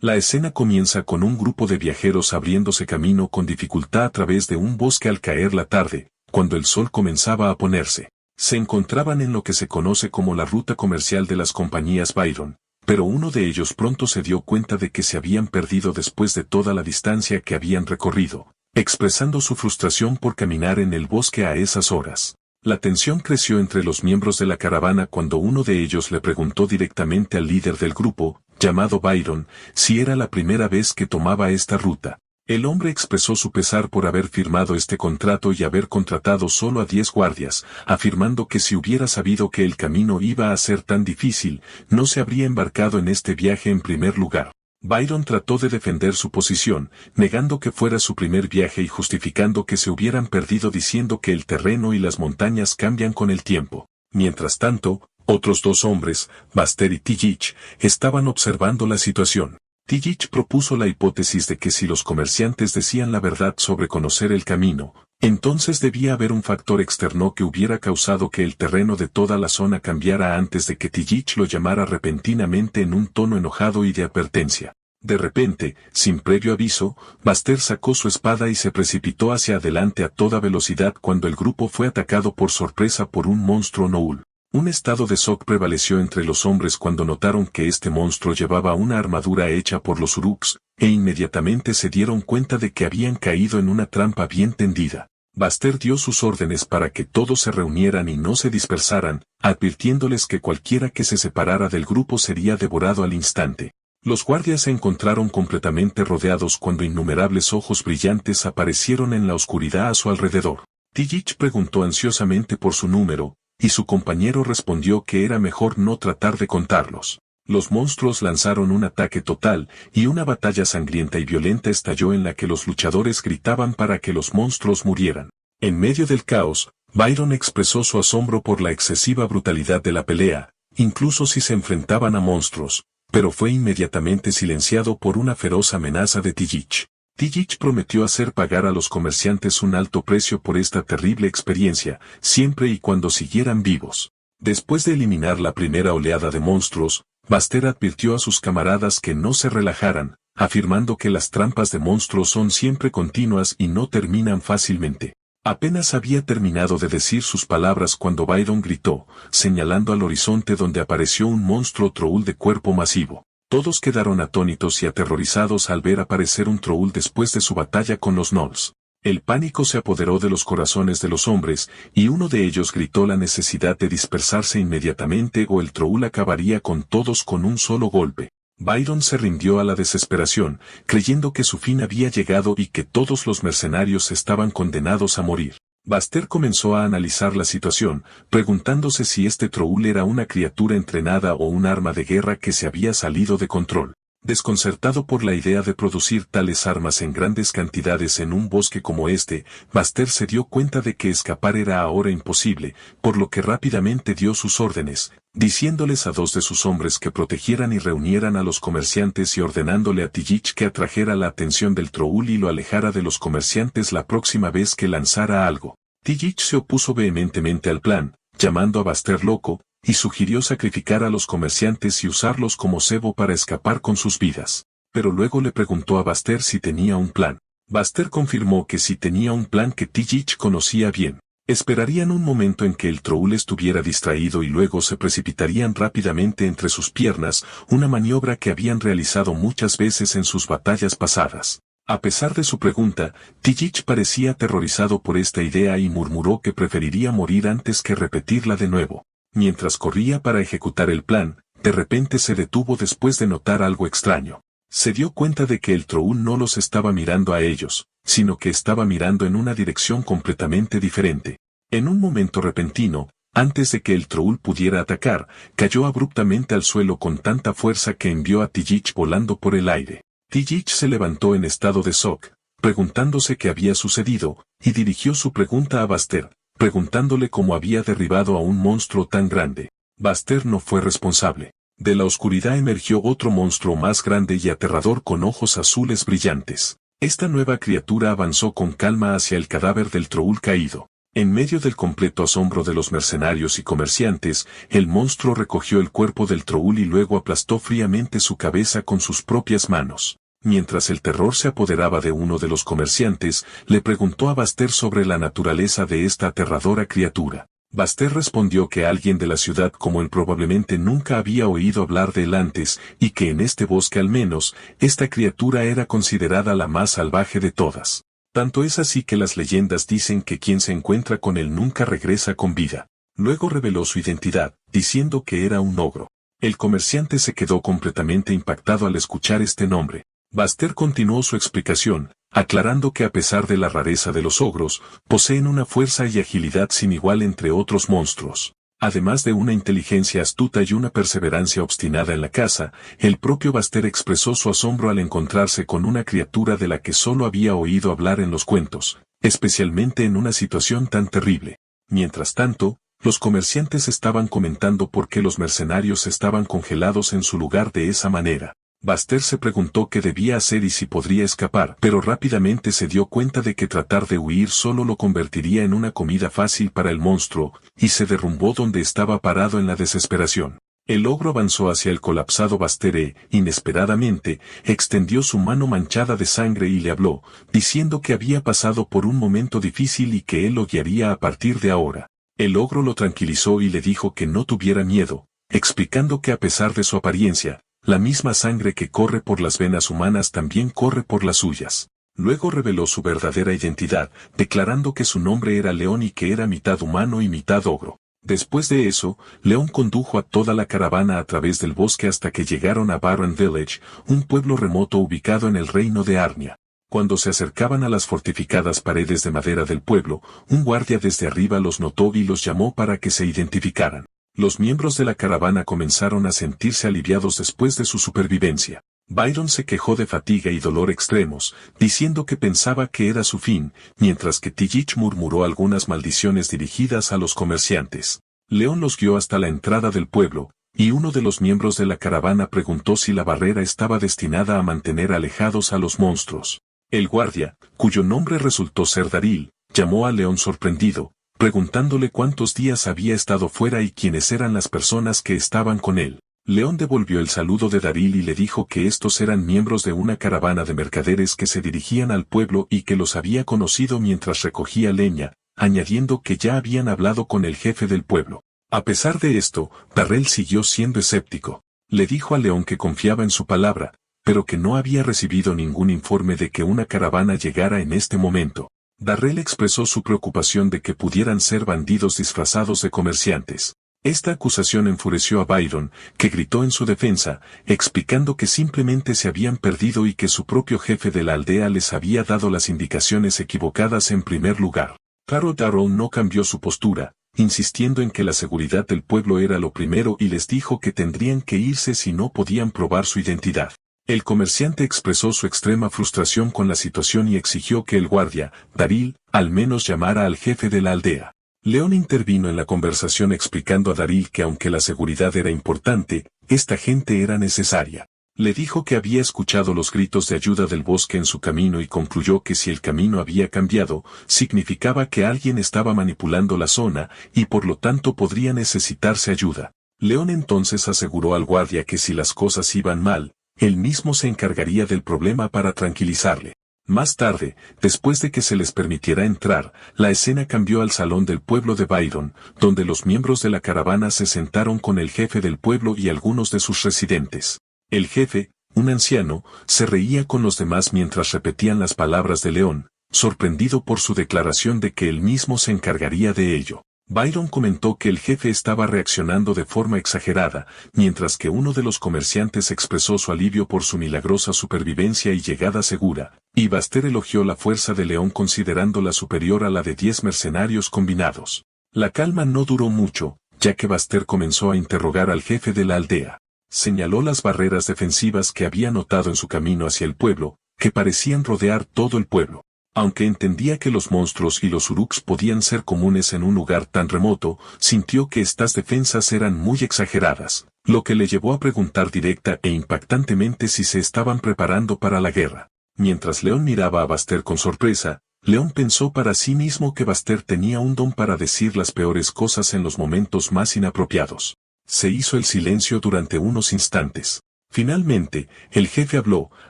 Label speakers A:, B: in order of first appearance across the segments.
A: La escena comienza con un grupo de viajeros abriéndose camino con dificultad a través de un bosque al caer la tarde, cuando el sol comenzaba a ponerse. Se encontraban en lo que se conoce como la ruta comercial de las compañías Byron, pero uno de ellos pronto se dio cuenta de que se habían perdido después de toda la distancia que habían recorrido, expresando su frustración por caminar en el bosque a esas horas. La tensión creció entre los miembros de la caravana cuando uno de ellos le preguntó directamente al líder del grupo, llamado Byron, si era la primera vez que tomaba esta ruta. El hombre expresó su pesar por haber firmado este contrato y haber contratado solo a 10 guardias, afirmando que si hubiera sabido que el camino iba a ser tan difícil, no se habría embarcado en este viaje en primer lugar. Byron trató de defender su posición, negando que fuera su primer viaje y justificando que se hubieran perdido diciendo que el terreno y las montañas cambian con el tiempo. Mientras tanto, otros dos hombres, Buster y T-Gitch, estaban observando la situación. T-Gitch propuso la hipótesis de que si los comerciantes decían la verdad sobre conocer el camino, entonces debía haber un factor externo que hubiera causado que el terreno de toda la zona cambiara antes de que T-Gitch lo llamara repentinamente en un tono enojado y de advertencia. De repente, sin previo aviso, Buster sacó su espada y se precipitó hacia adelante a toda velocidad cuando el grupo fue atacado por sorpresa por un monstruo Gnoll. Un estado de shock prevaleció entre los hombres cuando notaron que este monstruo llevaba una armadura hecha por los Uruks, e inmediatamente se dieron cuenta de que habían caído en una trampa bien tendida. Buster dio sus órdenes para que todos se reunieran y no se dispersaran, advirtiéndoles que cualquiera que se separara del grupo sería devorado al instante. Los guardias se encontraron completamente rodeados cuando innumerables ojos brillantes aparecieron en la oscuridad a su alrededor. T-Gitch preguntó ansiosamente por su número, y su compañero respondió que era mejor no tratar de contarlos. Los monstruos lanzaron un ataque total, y una batalla sangrienta y violenta estalló en la que los luchadores gritaban para que los monstruos murieran. En medio del caos, Byron expresó su asombro por la excesiva brutalidad de la pelea, incluso si se enfrentaban a monstruos, pero fue inmediatamente silenciado por una feroz amenaza de T-Gitch. T-Gitch prometió hacer pagar a los comerciantes un alto precio por esta terrible experiencia, siempre y cuando siguieran vivos. Después de eliminar la primera oleada de monstruos, Buster advirtió a sus camaradas que no se relajaran, afirmando que las trampas de monstruos son siempre continuas y no terminan fácilmente. Apenas había terminado de decir sus palabras cuando Byron gritó, señalando al horizonte donde apareció un monstruo Troll de cuerpo masivo. Todos quedaron atónitos y aterrorizados al ver aparecer un Troll después de su batalla con los Gnolls. El pánico se apoderó de los corazones de los hombres, y uno de ellos gritó la necesidad de dispersarse inmediatamente o el Troll acabaría con todos con un solo golpe. Byron se rindió a la desesperación, creyendo que su fin había llegado y que todos los mercenarios estaban condenados a morir. Buster comenzó a analizar la situación, preguntándose si este Troll era una criatura entrenada o un arma de guerra que se había salido de control. Desconcertado por la idea de producir tales armas en grandes cantidades en un bosque como este, Buster se dio cuenta de que escapar era ahora imposible, por lo que rápidamente dio sus órdenes, diciéndoles a dos de sus hombres que protegieran y reunieran a los comerciantes y ordenándole a T-Gitch que atrajera la atención del Troll y lo alejara de los comerciantes la próxima vez que lanzara algo. T-Gitch se opuso vehementemente al plan, llamando a Buster loco, y sugirió sacrificar a los comerciantes y usarlos como cebo para escapar con sus vidas. Pero luego le preguntó a Buster si tenía un plan. Buster confirmó que sí tenía un plan que T-Gitch conocía bien. Esperarían un momento en que el Troll estuviera distraído y luego se precipitarían rápidamente entre sus piernas, una maniobra que habían realizado muchas veces en sus batallas pasadas. A pesar de su pregunta, T-Gitch parecía aterrorizado por esta idea y murmuró que preferiría morir antes que repetirla de nuevo. Mientras corría para ejecutar el plan, de repente se detuvo después de notar algo extraño. Se dio cuenta de que el Troll no los estaba mirando a ellos, sino que estaba mirando en una dirección completamente diferente. En un momento repentino, antes de que el Troll pudiera atacar, cayó abruptamente al suelo con tanta fuerza que envió a T-Gitch volando por el aire. T-Gitch se levantó en estado de shock, preguntándose qué había sucedido, y dirigió su pregunta a Buster, preguntándole cómo había derribado a un monstruo tan grande. Buster no fue responsable. De la oscuridad emergió otro monstruo más grande y aterrador con ojos azules brillantes. Esta nueva criatura avanzó con calma hacia el cadáver del Troll caído. En medio del completo asombro de los mercenarios y comerciantes, el monstruo recogió el cuerpo del troul y luego aplastó fríamente su cabeza con sus propias manos. Mientras el terror se apoderaba de uno de los comerciantes, le preguntó a Bastet sobre la naturaleza de esta aterradora criatura. Bastet respondió que alguien de la ciudad como él probablemente nunca había oído hablar de él antes, y que en este bosque al menos, esta criatura era considerada la más salvaje de todas. Tanto es así que las leyendas dicen que quien se encuentra con él nunca regresa con vida. Luego reveló su identidad, diciendo que era un ogro. El comerciante se quedó completamente impactado al escuchar este nombre. Bastet continuó su explicación, aclarando que a pesar de la rareza de los ogros, poseen una fuerza y agilidad sin igual entre otros monstruos. Además de una inteligencia astuta y una perseverancia obstinada en la caza, el propio Bastet expresó su asombro al encontrarse con una criatura de la que solo había oído hablar en los cuentos, especialmente en una situación tan terrible. Mientras tanto, los comerciantes estaban comentando por qué los mercenarios estaban congelados en su lugar de esa manera. Bastet se preguntó qué debía hacer y si podría escapar, pero rápidamente se dio cuenta de que tratar de huir solo lo convertiría en una comida fácil para el monstruo, y se derrumbó donde estaba parado en la desesperación. El ogro avanzó hacia el colapsado Bastet e, inesperadamente, extendió su mano manchada de sangre y le habló, diciendo que había pasado por un momento difícil y que él lo guiaría a partir de ahora. El ogro lo tranquilizó y le dijo que no tuviera miedo, explicando que a pesar de su apariencia, la misma sangre que corre por las venas humanas también corre por las suyas. Luego reveló su verdadera identidad, declarando que su nombre era León y que era mitad humano y mitad ogro. Después de eso, León condujo a toda la caravana a través del bosque hasta que llegaron a Barren Village, un pueblo remoto ubicado en el reino de Arnia. Cuando se acercaban a las fortificadas paredes de madera del pueblo, un guardia desde arriba los notó y los llamó para que se identificaran. Los miembros de la caravana comenzaron a sentirse aliviados después de su supervivencia. Byron se quejó de fatiga y dolor extremos, diciendo que pensaba que era su fin, mientras que Tillich murmuró algunas maldiciones dirigidas a los comerciantes. León los guió hasta la entrada del pueblo, y uno de los miembros de la caravana preguntó si la barrera estaba destinada a mantener alejados a los monstruos. El guardia, cuyo nombre resultó ser Daril, llamó a León sorprendido, preguntándole cuántos días había estado fuera y quiénes eran las personas que estaban con él. León devolvió el saludo de Daril y le dijo que estos eran miembros de una caravana de mercaderes que se dirigían al pueblo y que los había conocido mientras recogía leña, añadiendo que ya habían hablado con el jefe del pueblo. A pesar de esto, Darrell siguió siendo escéptico. Le dijo a León que confiaba en su palabra, pero que no había recibido ningún informe de que una caravana llegara en este momento. Darrell expresó su preocupación de que pudieran ser bandidos disfrazados de comerciantes. Esta acusación enfureció a Byron, que gritó en su defensa, explicando que simplemente se habían perdido y que su propio jefe de la aldea les había dado las indicaciones equivocadas en primer lugar. Claro, Darrell no cambió su postura, insistiendo en que la seguridad del pueblo era lo primero y les dijo que tendrían que irse si no podían probar su identidad. El comerciante expresó su extrema frustración con la situación y exigió que el guardia, Daril, al menos llamara al jefe de la aldea. León intervino en la conversación explicando a Daril que aunque la seguridad era importante, esta gente era necesaria. Le dijo que había escuchado los gritos de ayuda del bosque en su camino y concluyó que si el camino había cambiado, significaba que alguien estaba manipulando la zona y por lo tanto podría necesitarse ayuda. León entonces aseguró al guardia que si las cosas iban mal, él mismo se encargaría del problema para tranquilizarle. Más tarde, después de que se les permitiera entrar, la escena cambió al salón del pueblo de Byron, donde los miembros de la caravana se sentaron con el jefe del pueblo y algunos de sus residentes. El jefe, un anciano, se reía con los demás mientras repetían las palabras de León, sorprendido por su declaración de que él mismo se encargaría de ello. Byron comentó que el jefe estaba reaccionando de forma exagerada, mientras que uno de los comerciantes expresó su alivio por su milagrosa supervivencia y llegada segura, y Bastet elogió la fuerza de León considerándola superior a la de 10 mercenarios combinados. La calma no duró mucho, ya que Bastet comenzó a interrogar al jefe de la aldea. Señaló las barreras defensivas que había notado en su camino hacia el pueblo, que parecían rodear todo el pueblo. Aunque entendía que los monstruos y los uruks podían ser comunes en un lugar tan remoto, sintió que estas defensas eran muy exageradas, lo que le llevó a preguntar directa e impactantemente si se estaban preparando para la guerra. Mientras León miraba a Bastet con sorpresa, León pensó para sí mismo que Baster tenía un don para decir las peores cosas en los momentos más inapropiados. Se hizo el silencio durante unos instantes. Finalmente, el jefe habló,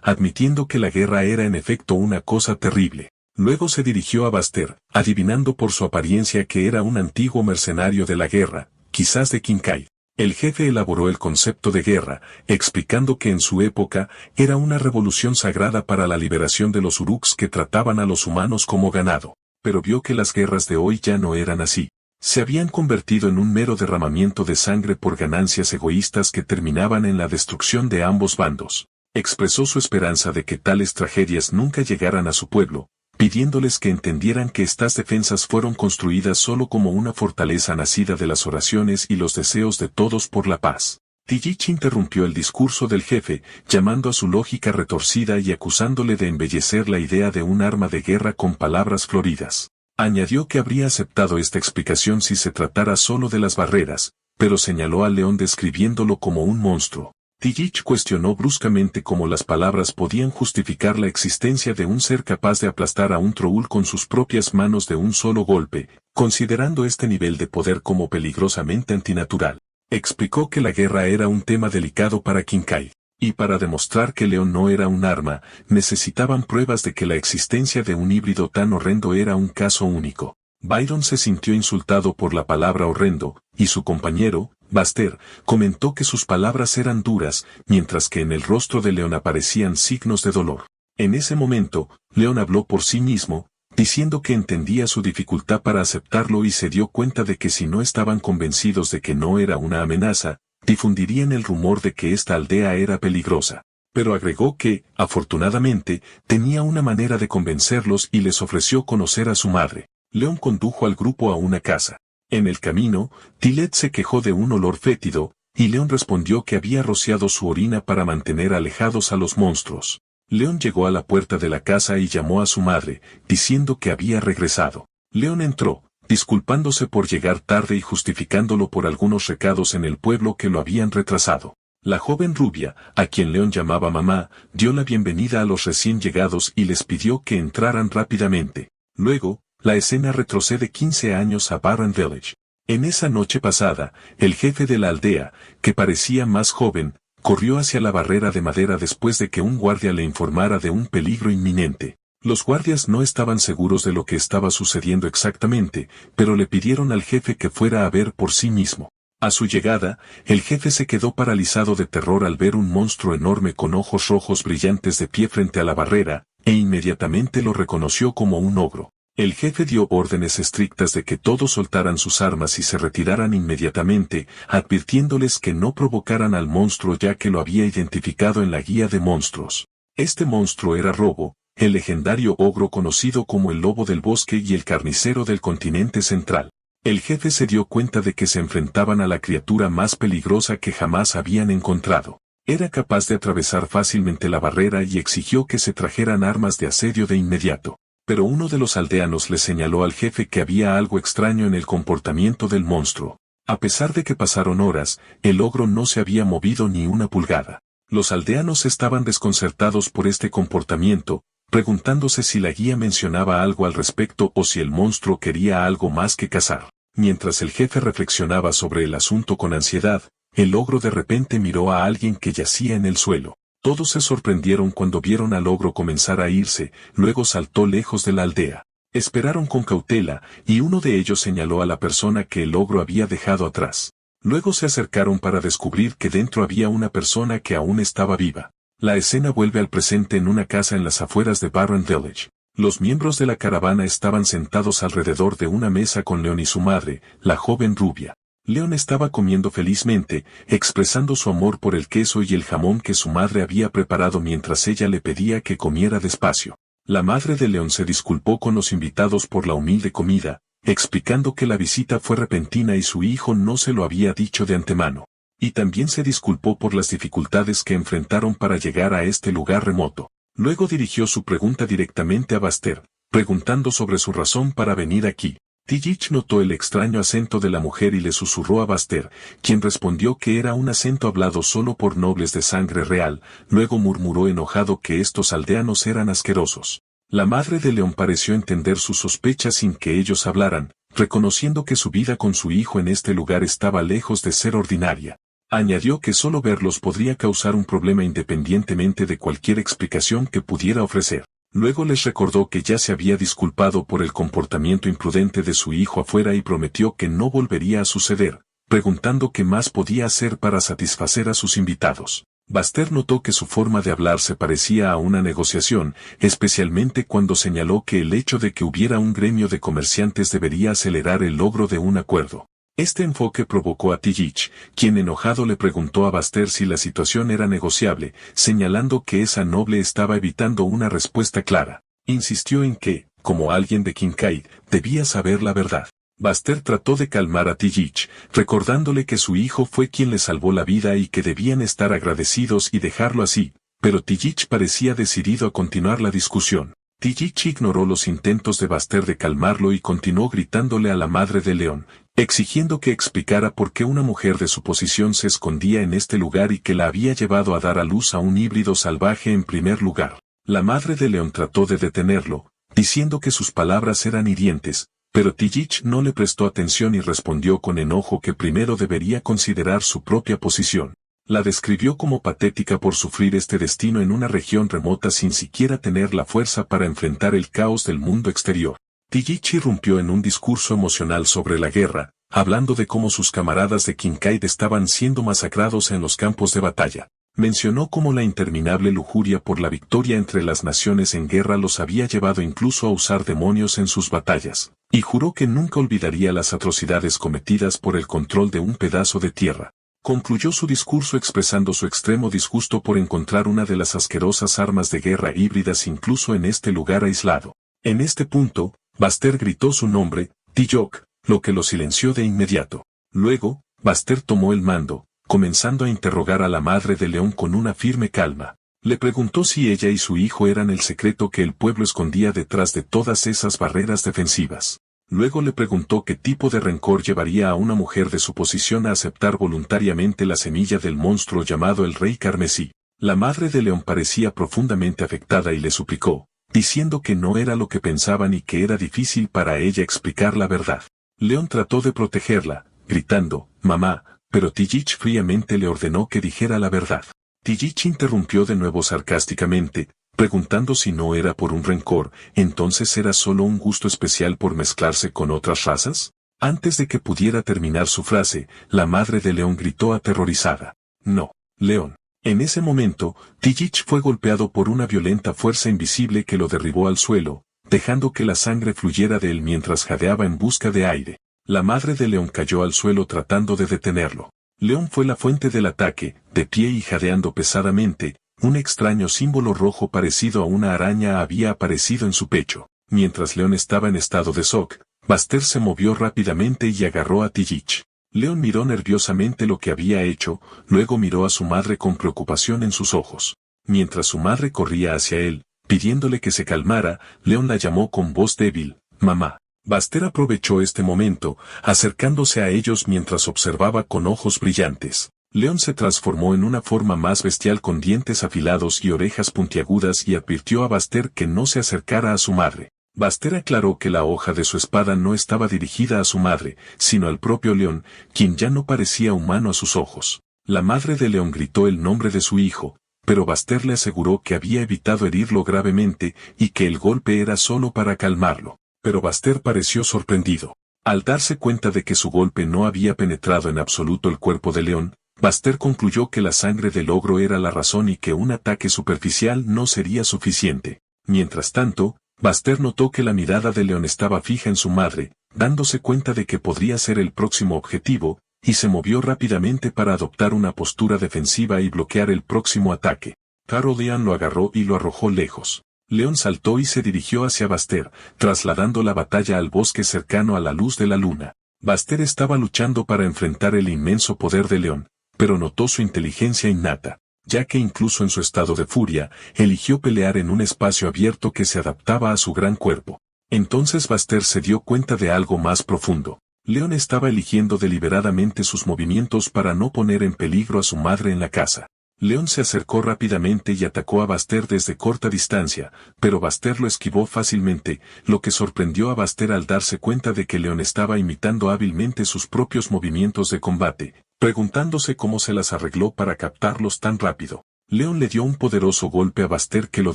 A: admitiendo que la guerra era en efecto una cosa terrible. Luego se dirigió a Baster, adivinando por su apariencia que era un antiguo mercenario de la guerra, quizás de Kincaid. El jefe elaboró el concepto de guerra, explicando que en su época era una revolución sagrada para la liberación de los Uruks que trataban a los humanos como ganado. Pero vio que las guerras de hoy ya no eran así. Se habían convertido en un mero derramamiento de sangre por ganancias egoístas que terminaban en la destrucción de ambos bandos. Expresó su esperanza de que tales tragedias nunca llegaran a su pueblo, pidiéndoles que entendieran que estas defensas fueron construidas solo como una fortaleza nacida de las oraciones y los deseos de todos por la paz. Tillich interrumpió el discurso del jefe, llamando a su lógica retorcida y acusándole de embellecer la idea de un arma de guerra con palabras floridas. Añadió que habría aceptado esta explicación si se tratara solo de las barreras, pero señaló al león describiéndolo como un monstruo. Tillich cuestionó bruscamente cómo las palabras podían justificar la existencia de un ser capaz de aplastar a un troul con sus propias manos de un solo golpe, considerando este nivel de poder como peligrosamente antinatural. Explicó que la guerra era un tema delicado para Kincaid, y para demostrar que León no era un arma, necesitaban pruebas de que la existencia de un híbrido tan horrendo era un caso único. Byron se sintió insultado por la palabra horrendo, y su compañero, Baster, comentó que sus palabras eran duras, mientras que en el rostro de León aparecían signos de dolor. En ese momento, León habló por sí mismo, diciendo que entendía su dificultad para aceptarlo y se dio cuenta de que si no estaban convencidos de que no era una amenaza, difundirían el rumor de que esta aldea era peligrosa. Pero agregó que, afortunadamente, tenía una manera de convencerlos y les ofreció conocer a su madre. León condujo al grupo a una casa. En el camino, Tillet se quejó de un olor fétido, y León respondió que había rociado su orina para mantener alejados a los monstruos. León llegó a la puerta de la casa y llamó a su madre, diciendo que había regresado. León entró, disculpándose por llegar tarde y justificándolo por algunos recados en el pueblo que lo habían retrasado. La joven rubia, a quien León llamaba mamá, dio la bienvenida a los recién llegados y les pidió que entraran rápidamente. Luego, la escena retrocede 15 años a Barren Village. En esa noche pasada, el jefe de la aldea, que parecía más joven, corrió hacia la barrera de madera después de que un guardia le informara de un peligro inminente. Los guardias no estaban seguros de lo que estaba sucediendo exactamente, pero le pidieron al jefe que fuera a ver por sí mismo. A su llegada, el jefe se quedó paralizado de terror al ver un monstruo enorme con ojos rojos brillantes de pie frente a la barrera, e inmediatamente lo reconoció como un ogro. El jefe dio órdenes estrictas de que todos soltaran sus armas y se retiraran inmediatamente, advirtiéndoles que no provocaran al monstruo ya que lo había identificado en la guía de monstruos. Este monstruo era Robo, el legendario ogro conocido como el lobo del bosque y el carnicero del continente central. El jefe se dio cuenta de que se enfrentaban a la criatura más peligrosa que jamás habían encontrado. Era capaz de atravesar fácilmente la barrera y exigió que se trajeran armas de asedio de inmediato. Pero uno de los aldeanos le señaló al jefe que había algo extraño en el comportamiento del monstruo. A pesar de que pasaron horas, el ogro no se había movido ni una pulgada. Los aldeanos estaban desconcertados por este comportamiento, preguntándose si la guía mencionaba algo al respecto o si el monstruo quería algo más que cazar. Mientras el jefe reflexionaba sobre el asunto con ansiedad, el ogro de repente miró a alguien que yacía en el suelo. Todos se sorprendieron cuando vieron al ogro comenzar a irse, luego saltó lejos de la aldea. Esperaron con cautela, y uno de ellos señaló a la persona que el ogro había dejado atrás. Luego se acercaron para descubrir que dentro había una persona que aún estaba viva. La escena vuelve al presente en una casa en las afueras de Barren Village. Los miembros de la caravana estaban sentados alrededor de una mesa con León y su madre, la joven rubia. León estaba comiendo felizmente, expresando su amor por el queso y el jamón que su madre había preparado mientras ella le pedía que comiera despacio. La madre de León se disculpó con los invitados por la humilde comida, explicando que la visita fue repentina y su hijo no se lo había dicho de antemano. Y también se disculpó por las dificultades que enfrentaron para llegar a este lugar remoto. Luego dirigió su pregunta directamente a Baster, preguntando sobre su razón para venir aquí. Tillich notó el extraño acento de la mujer y le susurró a Baster, quien respondió que era un acento hablado solo por nobles de sangre real, luego murmuró enojado que estos aldeanos eran asquerosos. La madre de León pareció entender sus sospechas sin que ellos hablaran, reconociendo que su vida con su hijo en este lugar estaba lejos de ser ordinaria. Añadió que solo verlos podría causar un problema independientemente de cualquier explicación que pudiera ofrecer. Luego les recordó que ya se había disculpado por el comportamiento imprudente de su hijo afuera y prometió que no volvería a suceder, preguntando qué más podía hacer para satisfacer a sus invitados. Baster notó que su forma de hablar se parecía a una negociación, especialmente cuando señaló que el hecho de que hubiera un gremio de comerciantes debería acelerar el logro de un acuerdo. Este enfoque provocó a Tillich, quien enojado le preguntó a Baster si la situación era negociable, señalando que esa noble estaba evitando una respuesta clara. Insistió en que, como alguien de Kincaid, debía saber la verdad. Baster trató de calmar a Tillich, recordándole que su hijo fue quien le salvó la vida y que debían estar agradecidos y dejarlo así, pero Tillich parecía decidido a continuar la discusión. Tillich ignoró los intentos de Baster de calmarlo y continuó gritándole a la madre de León, exigiendo que explicara por qué una mujer de su posición se escondía en este lugar y que la había llevado a dar a luz a un híbrido salvaje en primer lugar. La madre de León trató de detenerlo, diciendo que sus palabras eran hirientes, pero Tillich no le prestó atención y respondió con enojo que primero debería considerar su propia posición. La describió como patética por sufrir este destino en una región remota sin siquiera tener la fuerza para enfrentar el caos del mundo exterior. Tillich irrumpió en un discurso emocional sobre la guerra, hablando de cómo sus camaradas de Kincaid estaban siendo masacrados en los campos de batalla. Mencionó cómo la interminable lujuria por la victoria entre las naciones en guerra los había llevado incluso a usar demonios en sus batallas, y juró que nunca olvidaría las atrocidades cometidas por el control de un pedazo de tierra. Concluyó su discurso expresando su extremo disgusto por encontrar una de las asquerosas armas de guerra híbridas incluso en este lugar aislado. En este punto, Baster gritó su nombre, Tilloch, lo que lo silenció de inmediato. Luego, Baster tomó el mando, comenzando a interrogar a la madre de León con una firme calma. Le preguntó si ella y su hijo eran el secreto que el pueblo escondía detrás de todas esas barreras defensivas. Luego le preguntó qué tipo de rencor llevaría a una mujer de su posición a aceptar voluntariamente la semilla del monstruo llamado el Rey Carmesí. La madre de León parecía profundamente afectada y le suplicó, diciendo que no era lo que pensaban y que era difícil para ella explicar la verdad. León trató de protegerla, gritando, «Mamá», pero Tillich fríamente le ordenó que dijera la verdad. Tillich interrumpió de nuevo sarcásticamente, preguntando si no era por un rencor, entonces era solo un gusto especial por mezclarse con otras razas. Antes de que pudiera terminar su frase, la madre de León gritó aterrorizada, «No, León». En ese momento, Tillich fue golpeado por una violenta fuerza invisible que lo derribó al suelo, dejando que la sangre fluyera de él mientras jadeaba en busca de aire. La madre de León cayó al suelo tratando de detenerlo. León fue la fuente del ataque, de pie y jadeando pesadamente. Un extraño símbolo rojo parecido a una araña había aparecido en su pecho. Mientras León estaba en estado de shock, Baster se movió rápidamente y agarró a Tillich. León miró nerviosamente lo que había hecho, luego miró a su madre con preocupación en sus ojos. Mientras su madre corría hacia él, pidiéndole que se calmara, León la llamó con voz débil, «Mamá». Baster aprovechó este momento, acercándose a ellos mientras observaba con ojos brillantes. León se transformó en una forma más bestial con dientes afilados y orejas puntiagudas y advirtió a Baster que no se acercara a su madre. Baster aclaró que la hoja de su espada no estaba dirigida a su madre, sino al propio León, quien ya no parecía humano a sus ojos. La madre de León gritó el nombre de su hijo, pero Baster le aseguró que había evitado herirlo gravemente y que el golpe era solo para calmarlo. Pero Baster pareció sorprendido. Al darse cuenta de que su golpe no había penetrado en absoluto el cuerpo de León, Baster concluyó que la sangre del ogro era la razón y que un ataque superficial no sería suficiente. Mientras tanto, Baster notó que la mirada de León estaba fija en su madre, dándose cuenta de que podría ser el próximo objetivo, y se movió rápidamente para adoptar una postura defensiva y bloquear el próximo ataque. Carolean lo agarró y lo arrojó lejos. León saltó y se dirigió hacia Baster, trasladando la batalla al bosque cercano a la luz de la luna. Baster estaba luchando para enfrentar el inmenso poder de León, pero notó su inteligencia innata, ya que incluso en su estado de furia, eligió pelear en un espacio abierto que se adaptaba a su gran cuerpo. Entonces Baster se dio cuenta de algo más profundo. León estaba eligiendo deliberadamente sus movimientos para no poner en peligro a su madre en la casa. León se acercó rápidamente y atacó a Baster desde corta distancia, pero Baster lo esquivó fácilmente, lo que sorprendió a Baster al darse cuenta de que León estaba imitando hábilmente sus propios movimientos de combate, preguntándose cómo se las arregló para captarlos tan rápido. León le dio un poderoso golpe a Baster que lo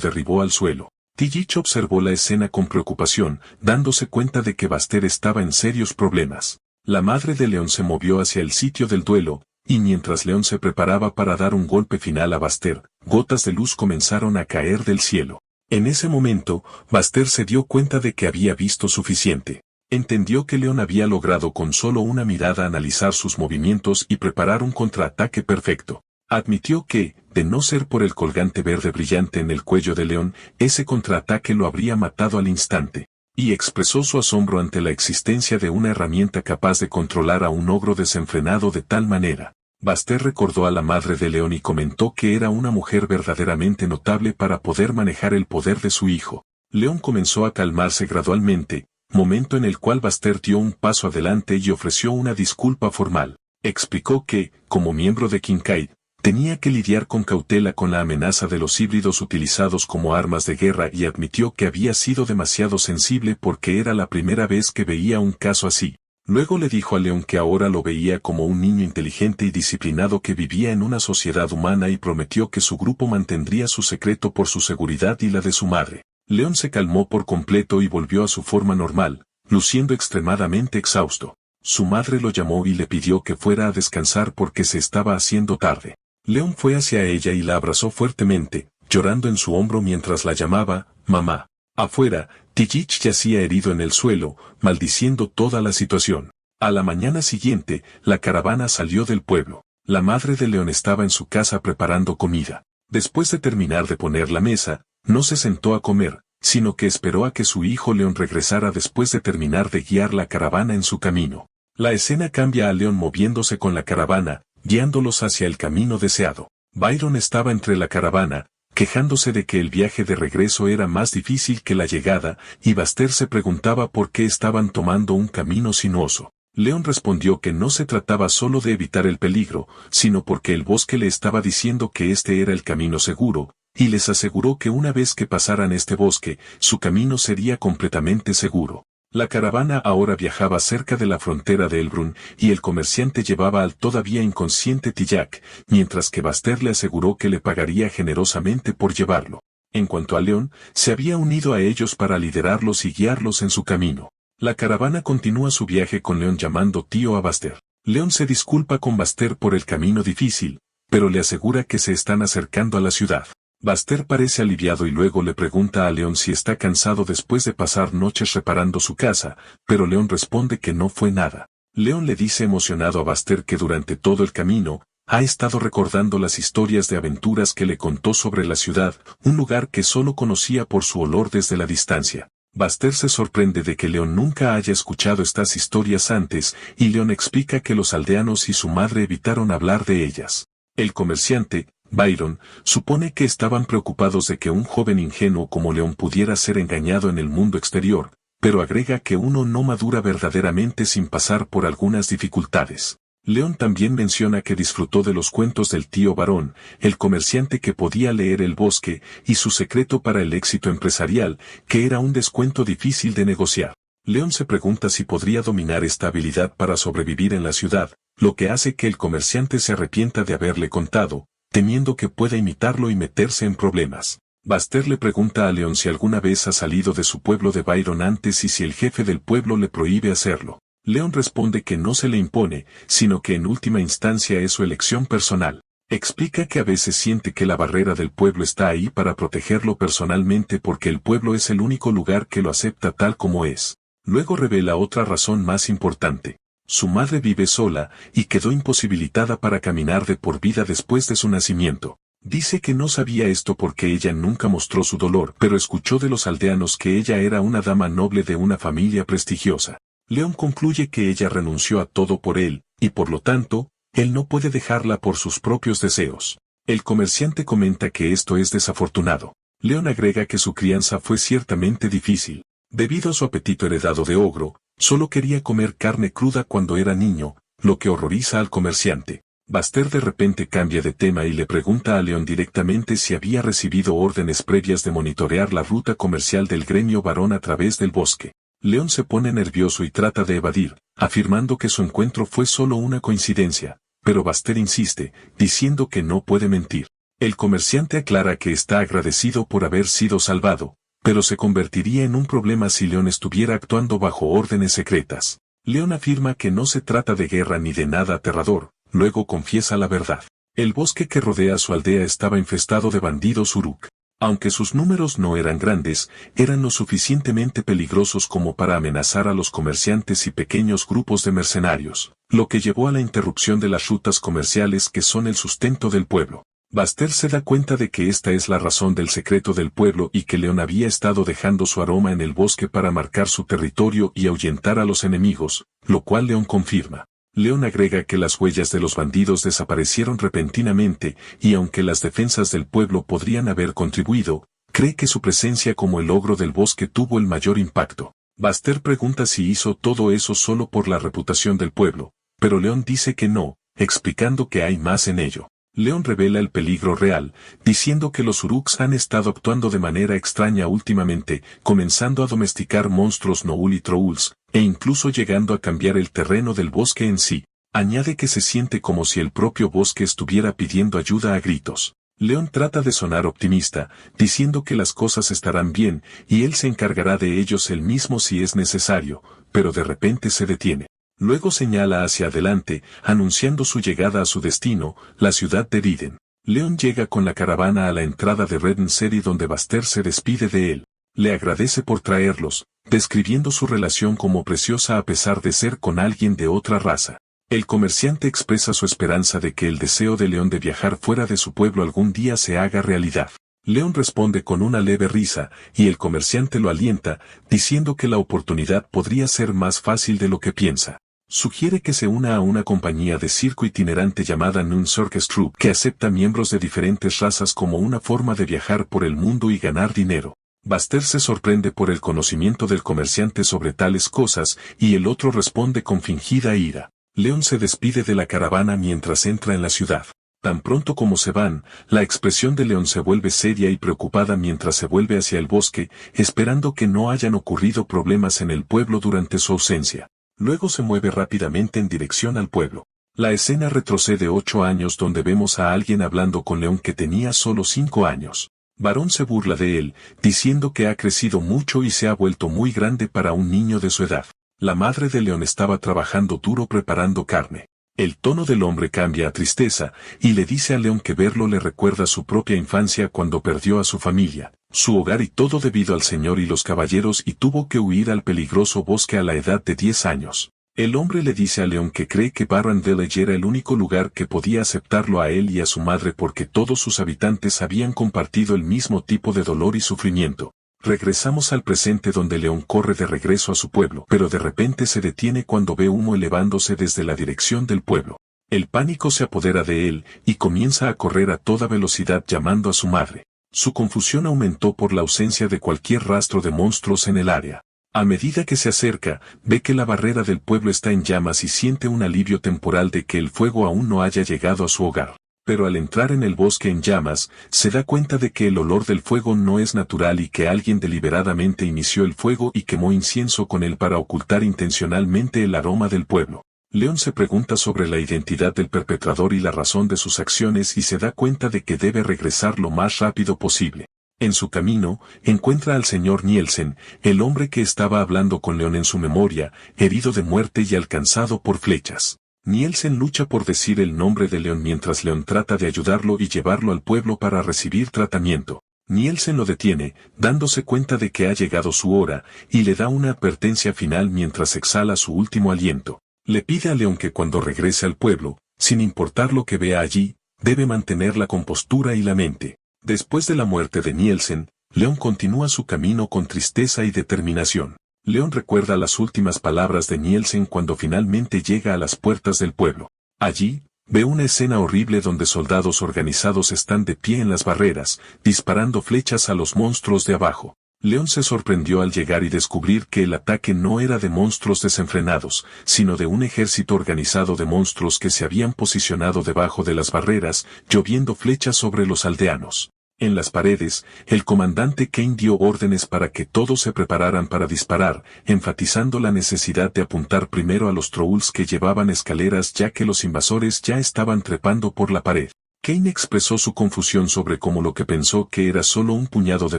A: derribó al suelo. Tillich observó la escena con preocupación, dándose cuenta de que Baster estaba en serios problemas. La madre de León se movió hacia el sitio del duelo, y mientras León se preparaba para dar un golpe final a Baster, gotas de luz comenzaron a caer del cielo. En ese momento, Baster se dio cuenta de que había visto suficiente. Entendió que León había logrado con solo una mirada analizar sus movimientos y preparar un contraataque perfecto. Admitió que, de no ser por el colgante verde brillante en el cuello de León, ese contraataque lo habría matado al instante. Y expresó su asombro ante la existencia de una herramienta capaz de controlar a un ogro desenfrenado de tal manera. Baster recordó a la madre de León y comentó que era una mujer verdaderamente notable para poder manejar el poder de su hijo. León comenzó a calmarse gradualmente, momento en el cual Baster dio un paso adelante y ofreció una disculpa formal. Explicó que, como miembro de Kincaid, tenía que lidiar con cautela con la amenaza de los híbridos utilizados como armas de guerra y admitió que había sido demasiado sensible porque era la primera vez que veía un caso así. Luego le dijo a León que ahora lo veía como un niño inteligente y disciplinado que vivía en una sociedad humana y prometió que su grupo mantendría su secreto por su seguridad y la de su madre. León se calmó por completo y volvió a su forma normal, luciendo extremadamente exhausto. Su madre lo llamó y le pidió que fuera a descansar porque se estaba haciendo tarde. León fue hacia ella y la abrazó fuertemente, llorando en su hombro mientras la llamaba, mamá. Afuera, Tillich yacía herido en el suelo, maldiciendo toda la situación. A la mañana siguiente, la caravana salió del pueblo. La madre de León estaba en su casa preparando comida. Después de terminar de poner la mesa, no se sentó a comer, sino que esperó a que su hijo León regresara después de terminar de guiar la caravana en su camino. La escena cambia a León moviéndose con la caravana, guiándolos hacia el camino deseado. Byron estaba entre la caravana, quejándose de que el viaje de regreso era más difícil que la llegada, y Baster se preguntaba por qué estaban tomando un camino sinuoso. León respondió que no se trataba solo de evitar el peligro, sino porque el bosque le estaba diciendo que este era el camino seguro, y les aseguró que una vez que pasaran este bosque, su camino sería completamente seguro. La caravana ahora viajaba cerca de la frontera de Elbrun, y el comerciante llevaba al todavía inconsciente Tillac, mientras que Baster le aseguró que le pagaría generosamente por llevarlo. En cuanto a León, se había unido a ellos para liderarlos y guiarlos en su camino. La caravana continúa su viaje con León llamando tío a Baster. León se disculpa con Baster por el camino difícil, pero le asegura que se están acercando a la ciudad. Baster parece aliviado y luego le pregunta a León si está cansado después de pasar noches reparando su casa, pero León responde que no fue nada. León le dice emocionado a Baster que durante todo el camino, ha estado recordando las historias de aventuras que le contó sobre la ciudad, un lugar que solo conocía por su olor desde la distancia. Baster se sorprende de que León nunca haya escuchado estas historias antes, y León explica que los aldeanos y su madre evitaron hablar de ellas. El comerciante, Byron, supone que estaban preocupados de que un joven ingenuo como León pudiera ser engañado en el mundo exterior, pero agrega que uno no madura verdaderamente sin pasar por algunas dificultades. León también menciona que disfrutó de los cuentos del tío Barón, el comerciante que podía leer el bosque, y su secreto para el éxito empresarial, que era un descuento difícil de negociar. León se pregunta si podría dominar esta habilidad para sobrevivir en la ciudad, lo que hace que el comerciante se arrepienta de haberle contado, temiendo que pueda imitarlo y meterse en problemas. Baster le pregunta a León si alguna vez ha salido de su pueblo de Byron antes y si el jefe del pueblo le prohíbe hacerlo. León responde que no se le impone, sino que en última instancia es su elección personal. Explica que a veces siente que la barrera del pueblo está ahí para protegerlo personalmente porque el pueblo es el único lugar que lo acepta tal como es. Luego revela otra razón más importante. Su madre vive sola, y quedó imposibilitada para caminar de por vida después de su nacimiento. Dice que no sabía esto porque ella nunca mostró su dolor, pero escuchó de los aldeanos que ella era una dama noble de una familia prestigiosa. León concluye que ella renunció a todo por él, y por lo tanto, él no puede dejarla por sus propios deseos. El comerciante comenta que esto es desafortunado. León agrega que su crianza fue ciertamente difícil. Debido a su apetito heredado de ogro, solo quería comer carne cruda cuando era niño, lo que horroriza al comerciante. Baster de repente cambia de tema y le pregunta a León directamente si había recibido órdenes previas de monitorear la ruta comercial del gremio varón a través del bosque. León se pone nervioso y trata de evadir, afirmando que su encuentro fue solo una coincidencia, pero Baster insiste, diciendo que no puede mentir. El comerciante aclara que está agradecido por haber sido salvado, pero se convertiría en un problema si León estuviera actuando bajo órdenes secretas. León afirma que no se trata de guerra ni de nada aterrador, luego confiesa la verdad. El bosque que rodea su aldea estaba infestado de bandidos Uruk. Aunque sus números no eran grandes, eran lo suficientemente peligrosos como para amenazar a los comerciantes y pequeños grupos de mercenarios, lo que llevó a la interrupción de las rutas comerciales que son el sustento del pueblo. Baster se da cuenta de que esta es la razón del secreto del pueblo y que León había estado dejando su aroma en el bosque para marcar su territorio y ahuyentar a los enemigos, lo cual León confirma. León agrega que las huellas de los bandidos desaparecieron repentinamente y aunque las defensas del pueblo podrían haber contribuido, cree que su presencia como el ogro del bosque tuvo el mayor impacto. Baster pregunta si hizo todo eso solo por la reputación del pueblo, pero León dice que no, explicando que hay más en ello. León revela el peligro real, diciendo que los Uruks han estado actuando de manera extraña últimamente, comenzando a domesticar monstruos Noul y Trolls, e incluso llegando a cambiar el terreno del bosque en sí. Añade que se siente como si el propio bosque estuviera pidiendo ayuda a gritos. León trata de sonar optimista, diciendo que las cosas estarán bien, y él se encargará de ellos él mismo si es necesario, pero de repente se detiene. Luego señala hacia adelante, anunciando su llegada a su destino, la ciudad de Riden. León llega con la caravana a la entrada de Redden City donde Baster se despide de él. Le agradece por traerlos, describiendo su relación como preciosa a pesar de ser con alguien de otra raza. El comerciante expresa su esperanza de que el deseo de León de viajar fuera de su pueblo algún día se haga realidad. León responde con una leve risa, y el comerciante lo alienta, diciendo que la oportunidad podría ser más fácil de lo que piensa. Sugiere que se una a una compañía de circo itinerante llamada Noon Circus Troupe que acepta miembros de diferentes razas como una forma de viajar por el mundo y ganar dinero. Baster se sorprende por el conocimiento del comerciante sobre tales cosas y el otro responde con fingida ira. León se despide de la caravana mientras entra en la ciudad. Tan pronto como se van, la expresión de León se vuelve seria y preocupada mientras se vuelve hacia el bosque, esperando que no hayan ocurrido problemas en el pueblo durante su ausencia. Luego se mueve rápidamente en dirección al pueblo. La escena retrocede 8 años donde vemos a alguien hablando con León que tenía solo 5 años. Varón se burla de él, diciendo que ha crecido mucho y se ha vuelto muy grande para un niño de su edad. La madre de León estaba trabajando duro preparando carne. El tono del hombre cambia a tristeza, y le dice a León que verlo le recuerda su propia infancia cuando perdió a su familia, su hogar y todo debido al señor y los caballeros y tuvo que huir al peligroso bosque a la edad de 10 años. El hombre le dice a León que cree que Barren Village era el único lugar que podía aceptarlo a él y a su madre porque todos sus habitantes habían compartido el mismo tipo de dolor y sufrimiento. Regresamos al presente donde León corre de regreso a su pueblo, pero de repente se detiene cuando ve humo elevándose desde la dirección del pueblo. El pánico se apodera de él, y comienza a correr a toda velocidad llamando a su madre. Su confusión aumentó por la ausencia de cualquier rastro de monstruos en el área. A medida que se acerca, ve que la barrera del pueblo está en llamas y siente un alivio temporal de que el fuego aún no haya llegado a su hogar. Pero al entrar en el bosque en llamas, se da cuenta de que el olor del fuego no es natural y que alguien deliberadamente inició el fuego y quemó incienso con él para ocultar intencionalmente el aroma del pueblo. León se pregunta sobre la identidad del perpetrador y la razón de sus acciones y se da cuenta de que debe regresar lo más rápido posible. En su camino, encuentra al señor Nielsen, el hombre que estaba hablando con León en su memoria, herido de muerte y alcanzado por flechas. Nielsen lucha por decir el nombre de León mientras León trata de ayudarlo y llevarlo al pueblo para recibir tratamiento. Nielsen lo detiene, dándose cuenta de que ha llegado su hora, y le da una advertencia final mientras exhala su último aliento. Le pide a León que cuando regrese al pueblo, sin importar lo que vea allí, debe mantener la compostura y la mente. Después de la muerte de Nielsen, León continúa su camino con tristeza y determinación. León recuerda las últimas palabras de Nielsen cuando finalmente llega a las puertas del pueblo. Allí, ve una escena horrible donde soldados organizados están de pie en las barreras, disparando flechas a los monstruos de abajo. León se sorprendió al llegar y descubrir que el ataque no era de monstruos desenfrenados, sino de un ejército organizado de monstruos que se habían posicionado debajo de las barreras, lloviendo flechas sobre los aldeanos. En las paredes, el comandante Kane dio órdenes para que todos se prepararan para disparar, enfatizando la necesidad de apuntar primero a los trolls que llevaban escaleras ya que los invasores ya estaban trepando por la pared. Kane expresó su confusión sobre cómo lo que pensó que era solo un puñado de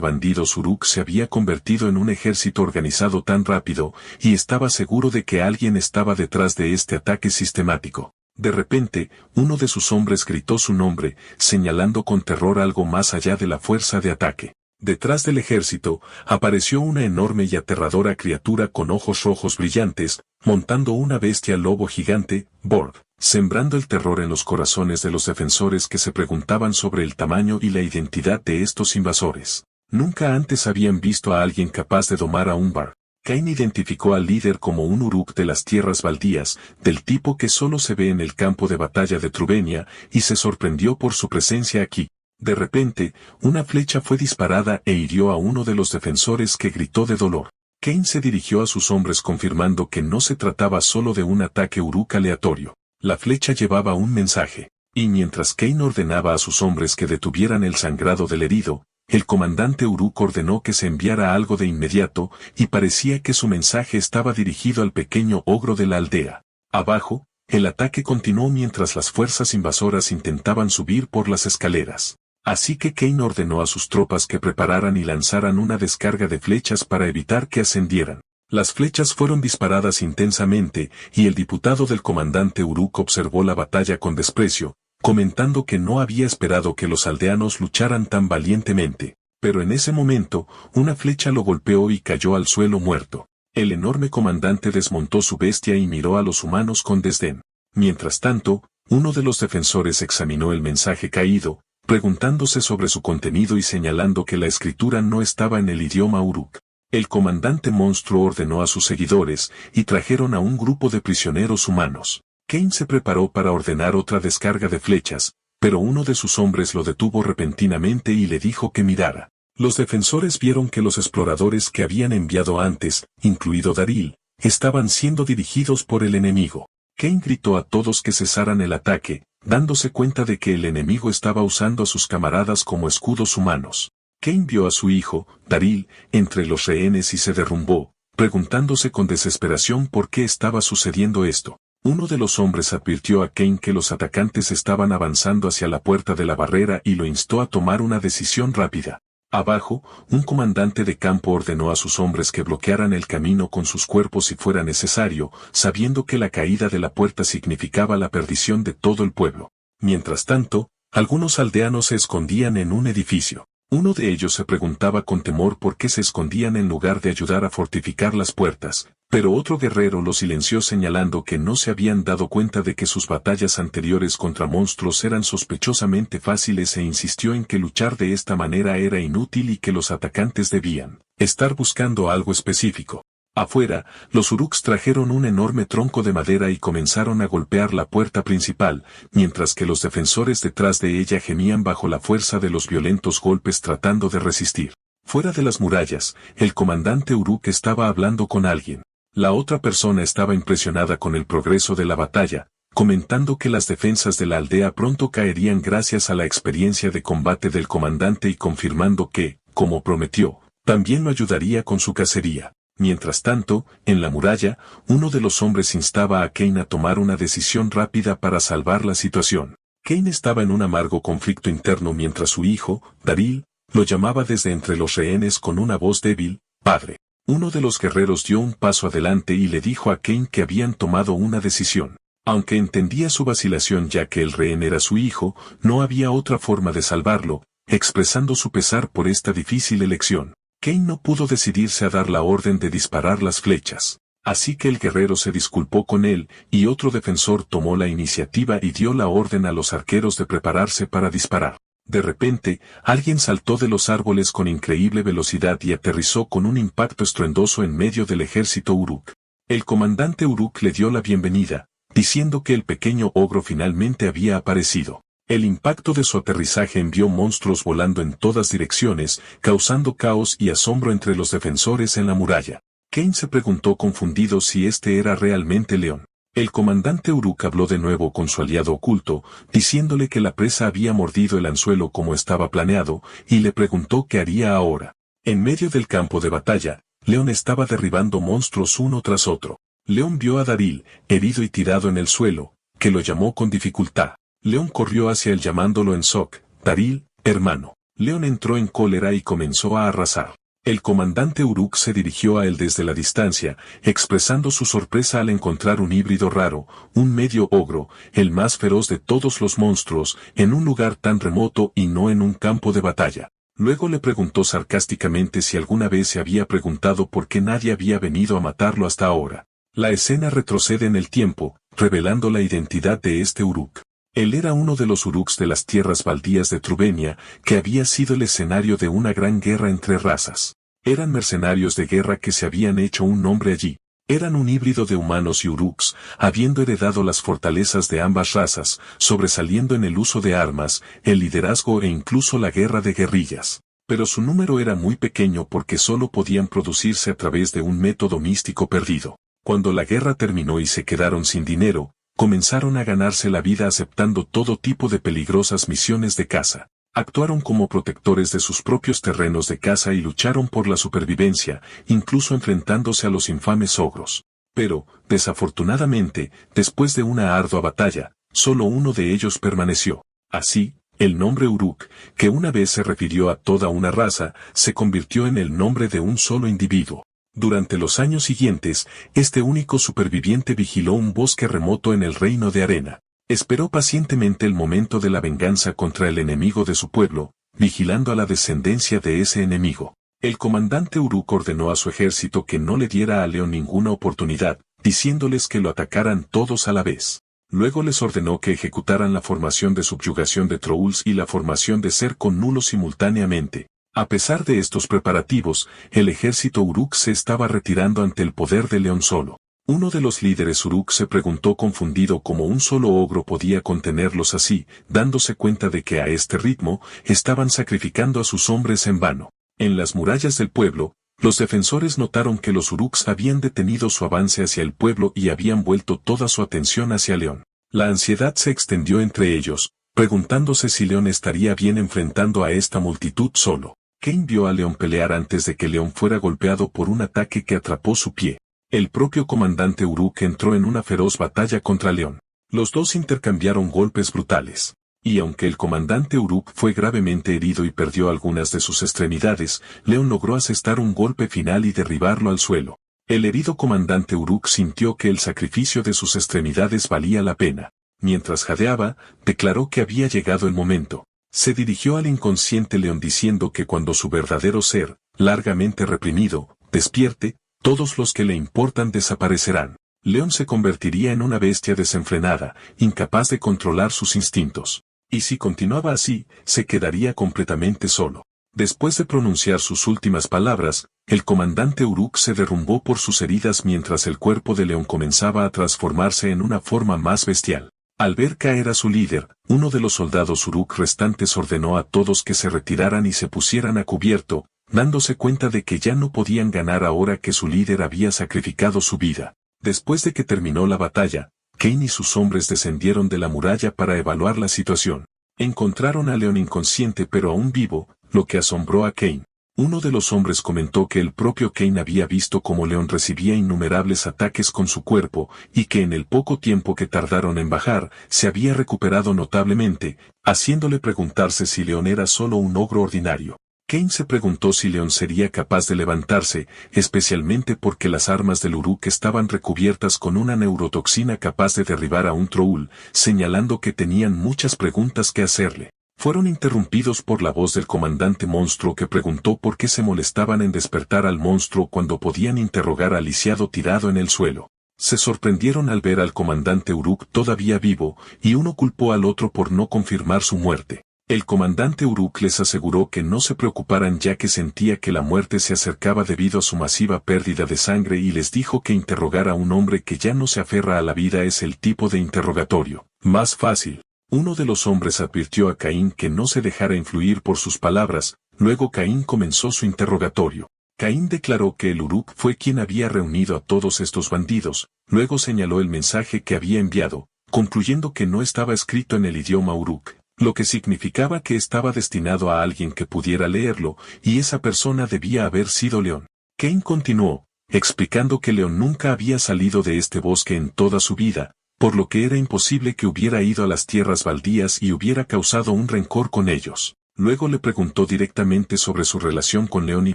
A: bandidos Uruk se había convertido en un ejército organizado tan rápido, y estaba seguro de que alguien estaba detrás de este ataque sistemático. De repente, uno de sus hombres gritó su nombre, señalando con terror algo más allá de la fuerza de ataque. Detrás del ejército, apareció una enorme y aterradora criatura con ojos rojos brillantes, montando una bestia lobo gigante, Borg, sembrando el terror en los corazones de los defensores que se preguntaban sobre el tamaño y la identidad de estos invasores. Nunca antes habían visto a alguien capaz de domar a un Borg. Kane identificó al líder como un Uruk de las tierras baldías, del tipo que solo se ve en el campo de batalla de Trubenia, y se sorprendió por su presencia aquí. De repente, una flecha fue disparada e hirió a uno de los defensores que gritó de dolor. Kane se dirigió a sus hombres confirmando que no se trataba solo de un ataque Uruk aleatorio. La flecha llevaba un mensaje, y mientras Kane ordenaba a sus hombres que detuvieran el sangrado del herido, el comandante Uruk ordenó que se enviara algo de inmediato, y parecía que su mensaje estaba dirigido al pequeño ogro de la aldea. Abajo, el ataque continuó mientras las fuerzas invasoras intentaban subir por las escaleras. Así que Kane ordenó a sus tropas que prepararan y lanzaran una descarga de flechas para evitar que ascendieran. Las flechas fueron disparadas intensamente, y el diputado del comandante Uruk observó la batalla con desprecio, comentando que no había esperado que los aldeanos lucharan tan valientemente. Pero en ese momento, una flecha lo golpeó y cayó al suelo muerto. El enorme comandante desmontó su bestia y miró a los humanos con desdén. Mientras tanto, uno de los defensores examinó el mensaje caído, preguntándose sobre su contenido y señalando que la escritura no estaba en el idioma Uruk. El comandante monstruo ordenó a sus seguidores, y trajeron a un grupo de prisioneros humanos. Kane se preparó para ordenar otra descarga de flechas, pero uno de sus hombres lo detuvo repentinamente y le dijo que mirara. Los defensores vieron que los exploradores que habían enviado antes, incluido Daril, estaban siendo dirigidos por el enemigo. Kane gritó a todos que cesaran el ataque, dándose cuenta de que el enemigo estaba usando a sus camaradas como escudos humanos. Kane vio a su hijo, Daril, entre los rehenes y se derrumbó, preguntándose con desesperación por qué estaba sucediendo esto. Uno de los hombres advirtió a Kane que los atacantes estaban avanzando hacia la puerta de la barrera y lo instó a tomar una decisión rápida. Abajo, un comandante de campo ordenó a sus hombres que bloquearan el camino con sus cuerpos si fuera necesario, sabiendo que la caída de la puerta significaba la perdición de todo el pueblo. Mientras tanto, algunos aldeanos se escondían en un edificio. Uno de ellos se preguntaba con temor por qué se escondían en lugar de ayudar a fortificar las puertas, pero otro guerrero lo silenció señalando que no se habían dado cuenta de que sus batallas anteriores contra monstruos eran sospechosamente fáciles e insistió en que luchar de esta manera era inútil y que los atacantes debían estar buscando algo específico. Afuera, los Uruks trajeron un enorme tronco de madera y comenzaron a golpear la puerta principal, mientras que los defensores detrás de ella gemían bajo la fuerza de los violentos golpes tratando de resistir. Fuera de las murallas, el comandante Uruk estaba hablando con alguien. La otra persona estaba impresionada con el progreso de la batalla, comentando que las defensas de la aldea pronto caerían gracias a la experiencia de combate del comandante y confirmando que, como prometió, también lo ayudaría con su cacería. Mientras tanto, en la muralla, uno de los hombres instaba a Kane a tomar una decisión rápida para salvar la situación. Kane estaba en un amargo conflicto interno mientras su hijo, Daril, lo llamaba desde entre los rehenes con una voz débil: «Padre». Uno de los guerreros dio un paso adelante y le dijo a Kane que habían tomado una decisión. Aunque entendía su vacilación ya que el rehén era su hijo, no había otra forma de salvarlo, expresando su pesar por esta difícil elección. Kane no pudo decidirse a dar la orden de disparar las flechas. Así que el guerrero se disculpó con él, y otro defensor tomó la iniciativa y dio la orden a los arqueros de prepararse para disparar. De repente, alguien saltó de los árboles con increíble velocidad y aterrizó con un impacto estruendoso en medio del ejército Uruk. El comandante Uruk le dio la bienvenida, diciendo que el pequeño ogro finalmente había aparecido. El impacto de su aterrizaje envió monstruos volando en todas direcciones, causando caos y asombro entre los defensores en la muralla. Kane se preguntó confundido si este era realmente León. El comandante Uruk habló de nuevo con su aliado oculto, diciéndole que la presa había mordido el anzuelo como estaba planeado, y le preguntó qué haría ahora. En medio del campo de batalla, León estaba derribando monstruos uno tras otro. León vio a Daril, herido y tirado en el suelo, que lo llamó con dificultad. León corrió hacia él llamándolo en Sok, Daril, hermano. León entró en cólera y comenzó a arrasar. El comandante Uruk se dirigió a él desde la distancia, expresando su sorpresa al encontrar un híbrido raro, un medio ogro, el más feroz de todos los monstruos, en un lugar tan remoto y no en un campo de batalla. Luego le preguntó sarcásticamente si alguna vez se había preguntado por qué nadie había venido a matarlo hasta ahora. La escena retrocede en el tiempo, revelando la identidad de este Uruk. Él era uno de los Uruks de las tierras baldías de Trubenia, que había sido el escenario de una gran guerra entre razas. Eran mercenarios de guerra que se habían hecho un nombre allí. Eran un híbrido de humanos y Uruks, habiendo heredado las fortalezas de ambas razas, sobresaliendo en el uso de armas, el liderazgo e incluso la guerra de guerrillas. Pero su número era muy pequeño porque solo podían producirse a través de un método místico perdido. Cuando la guerra terminó y se quedaron sin dinero, comenzaron a ganarse la vida aceptando todo tipo de peligrosas misiones de caza. Actuaron como protectores de sus propios terrenos de caza y lucharon por la supervivencia, incluso enfrentándose a los infames ogros. Pero, desafortunadamente, después de una ardua batalla, solo uno de ellos permaneció. Así, el nombre Uruk, que una vez se refirió a toda una raza, se convirtió en el nombre de un solo individuo. Durante los años siguientes, este único superviviente vigiló un bosque remoto en el reino de Arena. Esperó pacientemente el momento de la venganza contra el enemigo de su pueblo, vigilando a la descendencia de ese enemigo. El comandante Uruk ordenó a su ejército que no le diera a León ninguna oportunidad, diciéndoles que lo atacaran todos a la vez. Luego les ordenó que ejecutaran la formación de subyugación de Trolls y la formación de cerco nulo simultáneamente. A pesar de estos preparativos, el ejército Uruk se estaba retirando ante el poder de León solo. Uno de los líderes Uruk se preguntó confundido cómo un solo ogro podía contenerlos así, dándose cuenta de que a este ritmo, estaban sacrificando a sus hombres en vano. En las murallas del pueblo, los defensores notaron que los Uruks habían detenido su avance hacia el pueblo y habían vuelto toda su atención hacia León. La ansiedad se extendió entre ellos, preguntándose si León estaría bien enfrentando a esta multitud solo. Kane vio a León pelear antes de que León fuera golpeado por un ataque que atrapó su pie. El propio comandante Uruk entró en una feroz batalla contra León. Los dos intercambiaron golpes brutales. Y aunque el comandante Uruk fue gravemente herido y perdió algunas de sus extremidades, León logró asestar un golpe final y derribarlo al suelo. El herido comandante Uruk sintió que el sacrificio de sus extremidades valía la pena. Mientras jadeaba, declaró que había llegado el momento. Se dirigió al inconsciente León diciendo que cuando su verdadero ser, largamente reprimido, despierte, todos los que le importan desaparecerán. León se convertiría en una bestia desenfrenada, incapaz de controlar sus instintos. Y si continuaba así, se quedaría completamente solo. Después de pronunciar sus últimas palabras, el comandante Uruk se derrumbó por sus heridas mientras el cuerpo de León comenzaba a transformarse en una forma más bestial. Al ver caer a su líder, uno de los soldados Uruk restantes ordenó a todos que se retiraran y se pusieran a cubierto, dándose cuenta de que ya no podían ganar ahora que su líder había sacrificado su vida. Después de que terminó la batalla, Kane y sus hombres descendieron de la muralla para evaluar la situación. Encontraron a León inconsciente pero aún vivo, lo que asombró a Kane. Uno de los hombres comentó que el propio Kane había visto cómo León recibía innumerables ataques con su cuerpo, y que en el poco tiempo que tardaron en bajar, se había recuperado notablemente, haciéndole preguntarse si León era solo un ogro ordinario. Kane se preguntó si León sería capaz de levantarse, especialmente porque las armas del Uruk estaban recubiertas con una neurotoxina capaz de derribar a un Troll, señalando que tenían muchas preguntas que hacerle. Fueron interrumpidos por la voz del comandante monstruo que preguntó por qué se molestaban en despertar al monstruo cuando podían interrogar al lisiado tirado en el suelo. Se sorprendieron al ver al comandante Uruk todavía vivo, y uno culpó al otro por no confirmar su muerte. El comandante Uruk les aseguró que no se preocuparan ya que sentía que la muerte se acercaba debido a su masiva pérdida de sangre y les dijo que interrogar a un hombre que ya no se aferra a la vida es el tipo de interrogatorio más fácil. Uno de los hombres advirtió a Caín que no se dejara influir por sus palabras, luego Caín comenzó su interrogatorio. Caín declaró que el Uruk fue quien había reunido a todos estos bandidos, luego señaló el mensaje que había enviado, concluyendo que no estaba escrito en el idioma Uruk, lo que significaba que estaba destinado a alguien que pudiera leerlo, y esa persona debía haber sido León. Caín continuó, explicando que León nunca había salido de este bosque en toda su vida, por lo que era imposible que hubiera ido a las tierras baldías y hubiera causado un rencor con ellos. Luego le preguntó directamente sobre su relación con León y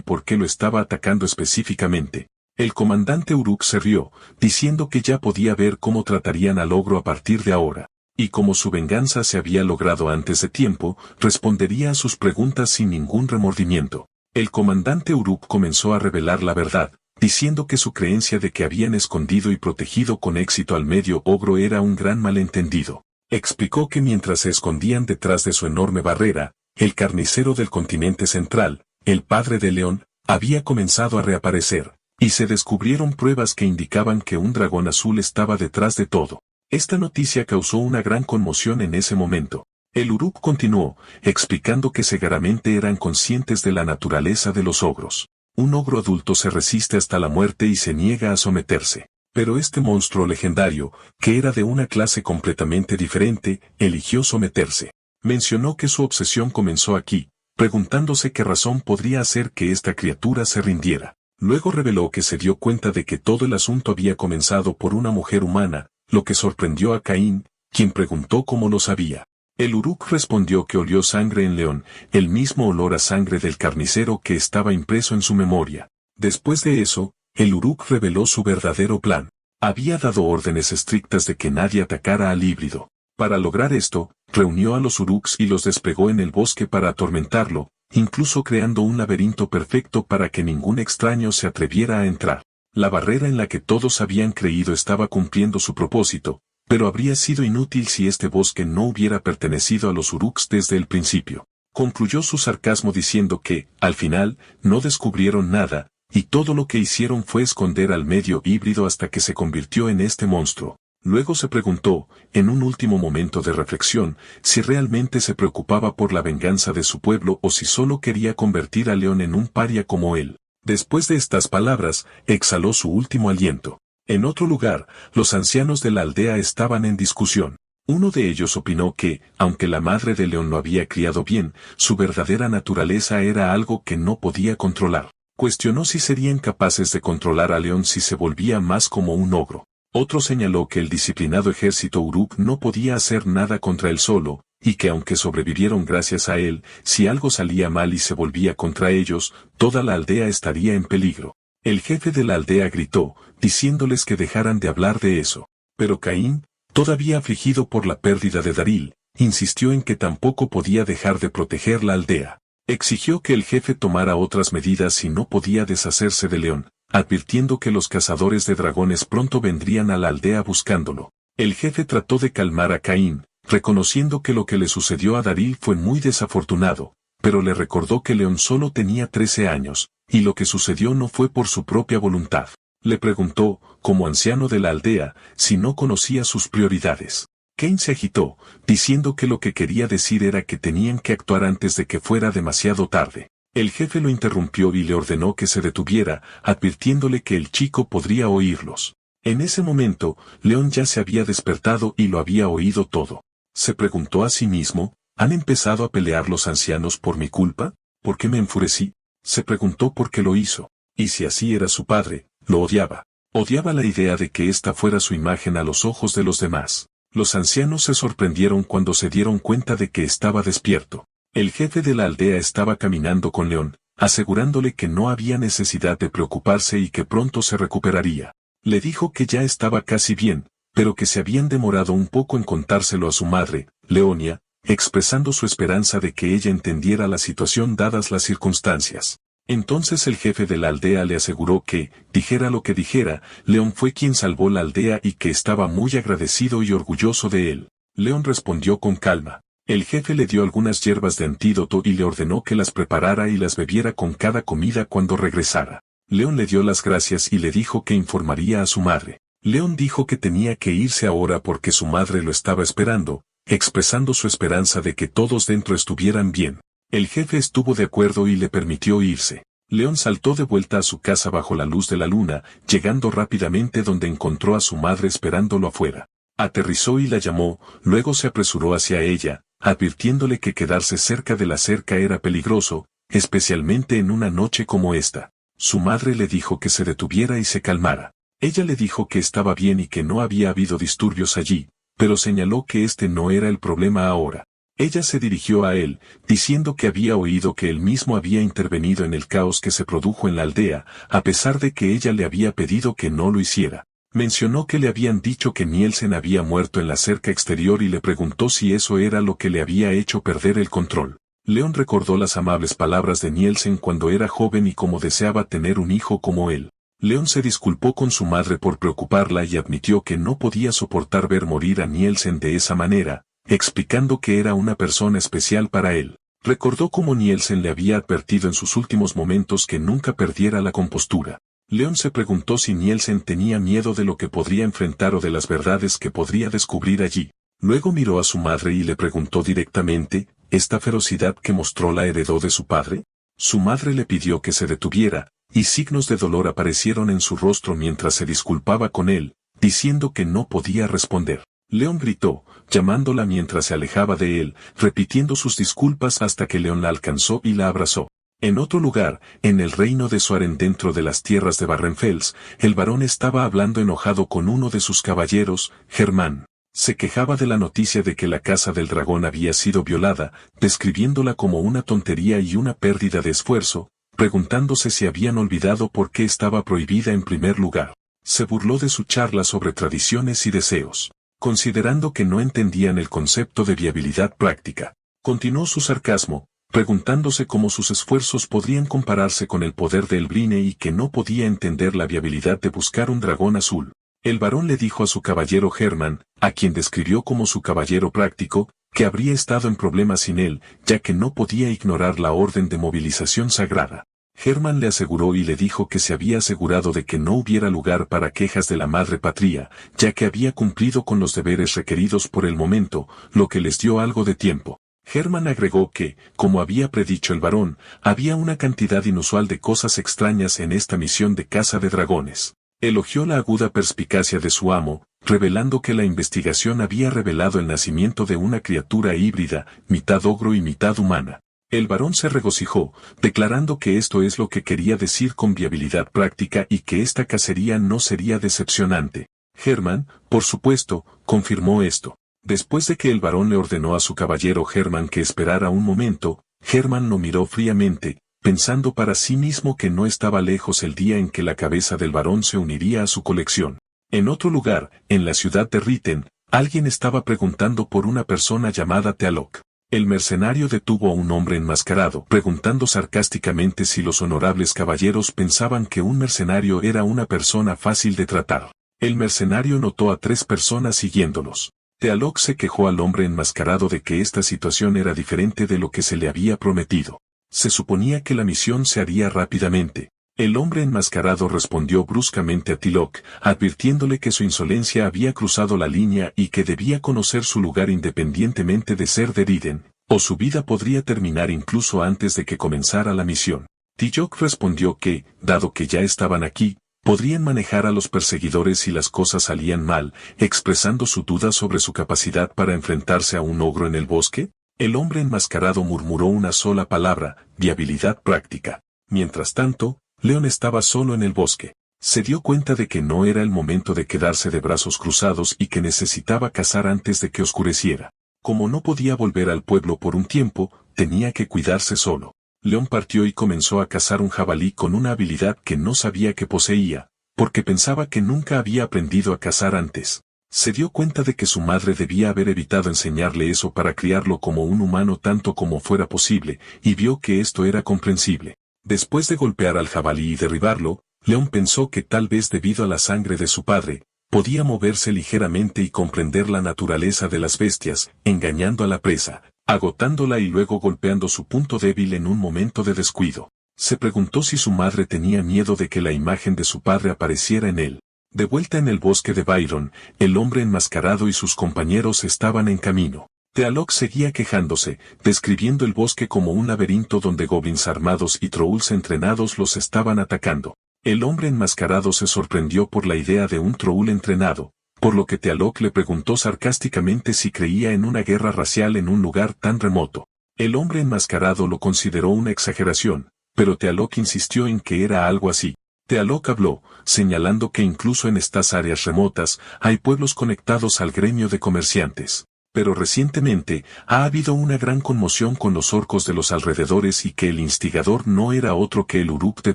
A: por qué lo estaba atacando específicamente. El comandante Uruk se rió, diciendo que ya podía ver cómo tratarían al ogro a partir de ahora, y como su venganza se había logrado antes de tiempo, respondería a sus preguntas sin ningún remordimiento. El comandante Uruk comenzó a revelar la verdad, diciendo que su creencia de que habían escondido y protegido con éxito al medio ogro era un gran malentendido. Explicó que mientras se escondían detrás de su enorme barrera, el carnicero del continente central, el padre de León, había comenzado a reaparecer, y se descubrieron pruebas que indicaban que un dragón azul estaba detrás de todo. Esta noticia causó una gran conmoción en ese momento. El Uruk continuó, explicando que seguramente eran conscientes de la naturaleza de los ogros. Un ogro adulto se resiste hasta la muerte y se niega a someterse. Pero este monstruo legendario, que era de una clase completamente diferente, eligió someterse. Mencionó que su obsesión comenzó aquí, preguntándose qué razón podría hacer que esta criatura se rindiera. Luego reveló que se dio cuenta de que todo el asunto había comenzado por una mujer humana, lo que sorprendió a Caín, quien preguntó cómo lo sabía. El Uruk respondió que olió sangre en León, el mismo olor a sangre del carnicero que estaba impreso en su memoria. Después de eso, el Uruk reveló su verdadero plan. Había dado órdenes estrictas de que nadie atacara al híbrido. Para lograr esto, reunió a los Uruks y los desplegó en el bosque para atormentarlo, incluso creando un laberinto perfecto para que ningún extraño se atreviera a entrar. La barrera en la que todos habían creído estaba cumpliendo su propósito, pero habría sido inútil si este bosque no hubiera pertenecido a los Uruks desde el principio. Concluyó su sarcasmo diciendo que, al final, no descubrieron nada, y todo lo que hicieron fue esconder al medio híbrido hasta que se convirtió en este monstruo. Luego se preguntó, en un último momento de reflexión, si realmente se preocupaba por la venganza de su pueblo o si solo quería convertir a León en un paria como él. Después de estas palabras, exhaló su último aliento. En otro lugar, los ancianos de la aldea estaban en discusión. Uno de ellos opinó que, aunque la madre de León lo había criado bien, su verdadera naturaleza era algo que no podía controlar. Cuestionó si serían capaces de controlar a León si se volvía más como un ogro. Otro señaló que el disciplinado ejército Uruk no podía hacer nada contra él solo, y que aunque sobrevivieron gracias a él, si algo salía mal y se volvía contra ellos, toda la aldea estaría en peligro. El jefe de la aldea gritó, diciéndoles que dejaran de hablar de eso. Pero Caín, todavía afligido por la pérdida de Daril, insistió en que tampoco podía dejar de proteger la aldea. Exigió que el jefe tomara otras medidas si no podía deshacerse de León, advirtiendo que los cazadores de dragones pronto vendrían a la aldea buscándolo. El jefe trató de calmar a Caín, reconociendo que lo que le sucedió a Daril fue muy desafortunado, pero le recordó que León solo tenía 13 años, y lo que sucedió no fue por su propia voluntad. Le preguntó, como anciano de la aldea, si no conocía sus prioridades. Caín se agitó, diciendo que lo que quería decir era que tenían que actuar antes de que fuera demasiado tarde. El jefe lo interrumpió y le ordenó que se detuviera, advirtiéndole que el chico podría oírlos. En ese momento, León ya se había despertado y lo había oído todo. Se preguntó a sí mismo, ¿han empezado a pelear los ancianos por mi culpa? ¿Por qué me enfurecí? Se preguntó por qué lo hizo. Y si así era su padre, lo odiaba. Odiaba la idea de que esta fuera su imagen a los ojos de los demás. Los ancianos se sorprendieron cuando se dieron cuenta de que estaba despierto. El jefe de la aldea estaba caminando con León, asegurándole que no había necesidad de preocuparse y que pronto se recuperaría. Le dijo que ya estaba casi bien, pero que se habían demorado un poco en contárselo a su madre, Leonia, expresando su esperanza de que ella entendiera la situación dadas las circunstancias. Entonces el jefe de la aldea le aseguró que, dijera lo que dijera, León fue quien salvó la aldea y que estaba muy agradecido y orgulloso de él. León respondió con calma. El jefe le dio algunas hierbas de antídoto y le ordenó que las preparara y las bebiera con cada comida cuando regresara. León le dio las gracias y le dijo que informaría a su madre. León dijo que tenía que irse ahora porque su madre lo estaba esperando, expresando su esperanza de que todos dentro estuvieran bien. El jefe estuvo de acuerdo y le permitió irse. León saltó de vuelta a su casa bajo la luz de la luna, llegando rápidamente donde encontró a su madre esperándolo afuera. Aterrizó y la llamó, luego se apresuró hacia ella, advirtiéndole que quedarse cerca de la cerca era peligroso, especialmente en una noche como esta. Su madre le dijo que se detuviera y se calmara. Ella le dijo que estaba bien y que no había habido disturbios allí, pero señaló que este no era el problema ahora. Ella se dirigió a él, diciendo que había oído que él mismo había intervenido en el caos que se produjo en la aldea, a pesar de que ella le había pedido que no lo hiciera. Mencionó que le habían dicho que Nielsen había muerto en la cerca exterior y le preguntó si eso era lo que le había hecho perder el control. León recordó las amables palabras de Nielsen cuando era joven y cómo deseaba tener un hijo como él. León se disculpó con su madre por preocuparla y admitió que no podía soportar ver morir a Nielsen de esa manera, explicando que era una persona especial para él. Recordó cómo Nielsen le había advertido en sus últimos momentos que nunca perdiera la compostura. León se preguntó si Nielsen tenía miedo de lo que podría enfrentar o de las verdades que podría descubrir allí. Luego miró a su madre y le preguntó directamente, ¿esta ferocidad que mostró la heredó de su padre? Su madre le pidió que se detuviera, y signos de dolor aparecieron en su rostro mientras se disculpaba con él, diciendo que no podía responder. León gritó, llamándola mientras se alejaba de él, repitiendo sus disculpas hasta que León la alcanzó y la abrazó. En otro lugar, en el reino de Soaren dentro de las tierras de Barrenfels, el varón estaba hablando enojado con uno de sus caballeros, Germán. Se quejaba de la noticia de que la casa del dragón había sido violada, describiéndola como una tontería y una pérdida de esfuerzo, preguntándose si habían olvidado por qué estaba prohibida en primer lugar. Se burló de su charla sobre tradiciones y deseos, considerando que no entendían el concepto de viabilidad práctica. Continuó su sarcasmo, preguntándose cómo sus esfuerzos podrían compararse con el poder de Elbrine y que no podía entender la viabilidad de buscar un dragón azul. El varón le dijo a su caballero Germán, a quien describió como su caballero práctico, que habría estado en problemas sin él, ya que no podía ignorar la orden de movilización sagrada. Germán le aseguró y le dijo que se había asegurado de que no hubiera lugar para quejas de la madre patria, ya que había cumplido con los deberes requeridos por el momento, lo que les dio algo de tiempo. Germán agregó que, como había predicho el varón, había una cantidad inusual de cosas extrañas en esta misión de caza de dragones. Elogió la aguda perspicacia de su amo, revelando que la investigación había revelado el nacimiento de una criatura híbrida, mitad ogro y mitad humana. El varón se regocijó, declarando que esto es lo que quería decir con viabilidad práctica y que esta cacería no sería decepcionante. Germán, por supuesto, confirmó esto. Después de que el varón le ordenó a su caballero Germán que esperara un momento, Germán lo miró fríamente, pensando para sí mismo que no estaba lejos el día en que la cabeza del varón se uniría a su colección. En otro lugar, en la ciudad de Ritten, alguien estaba preguntando por una persona llamada Teal'c. El mercenario detuvo a un hombre enmascarado, preguntando sarcásticamente si los honorables caballeros pensaban que un mercenario era una persona fácil de tratar. El mercenario notó a 3 personas siguiéndolos. Teal'c se quejó al hombre enmascarado de que esta situación era diferente de lo que se le había prometido. Se suponía que la misión se haría rápidamente. El hombre enmascarado respondió bruscamente a Teal'c, advirtiéndole que su insolencia había cruzado la línea y que debía conocer su lugar independientemente de ser de Ritten, o su vida podría terminar incluso antes de que comenzara la misión. Teal'c respondió que, dado que ya estaban aquí, podrían manejar a los perseguidores si las cosas salían mal, expresando su duda sobre su capacidad para enfrentarse a un ogro en el bosque. El hombre enmascarado murmuró una sola palabra, viabilidad práctica. Mientras tanto, León estaba solo en el bosque. Se dio cuenta de que no era el momento de quedarse de brazos cruzados y que necesitaba cazar antes de que oscureciera. Como no podía volver al pueblo por un tiempo, tenía que cuidarse solo. León partió y comenzó a cazar un jabalí con una habilidad que no sabía que poseía, porque pensaba que nunca había aprendido a cazar antes. Se dio cuenta de que su madre debía haber evitado enseñarle eso para criarlo como un humano tanto como fuera posible, y vio que esto era comprensible. Después de golpear al jabalí y derribarlo, León pensó que tal vez debido a la sangre de su padre, podía moverse ligeramente y comprender la naturaleza de las bestias, engañando a la presa, agotándola y luego golpeando su punto débil en un momento de descuido. Se preguntó si su madre tenía miedo de que la imagen de su padre apareciera en él. De vuelta en el bosque de Byron, el hombre enmascarado y sus compañeros estaban en camino. Teal'c seguía quejándose, describiendo el bosque como un laberinto donde goblins armados y trolls entrenados los estaban atacando. El hombre enmascarado se sorprendió por la idea de un troll entrenado, por lo que Teal'c le preguntó sarcásticamente si creía en una guerra racial en un lugar tan remoto. El hombre enmascarado lo consideró una exageración, pero Teal'c insistió en que era algo así. Teal'c habló, señalando que incluso en estas áreas remotas hay pueblos conectados al gremio de comerciantes. Pero recientemente ha habido una gran conmoción con los orcos de los alrededores y que el instigador no era otro que el Uruk de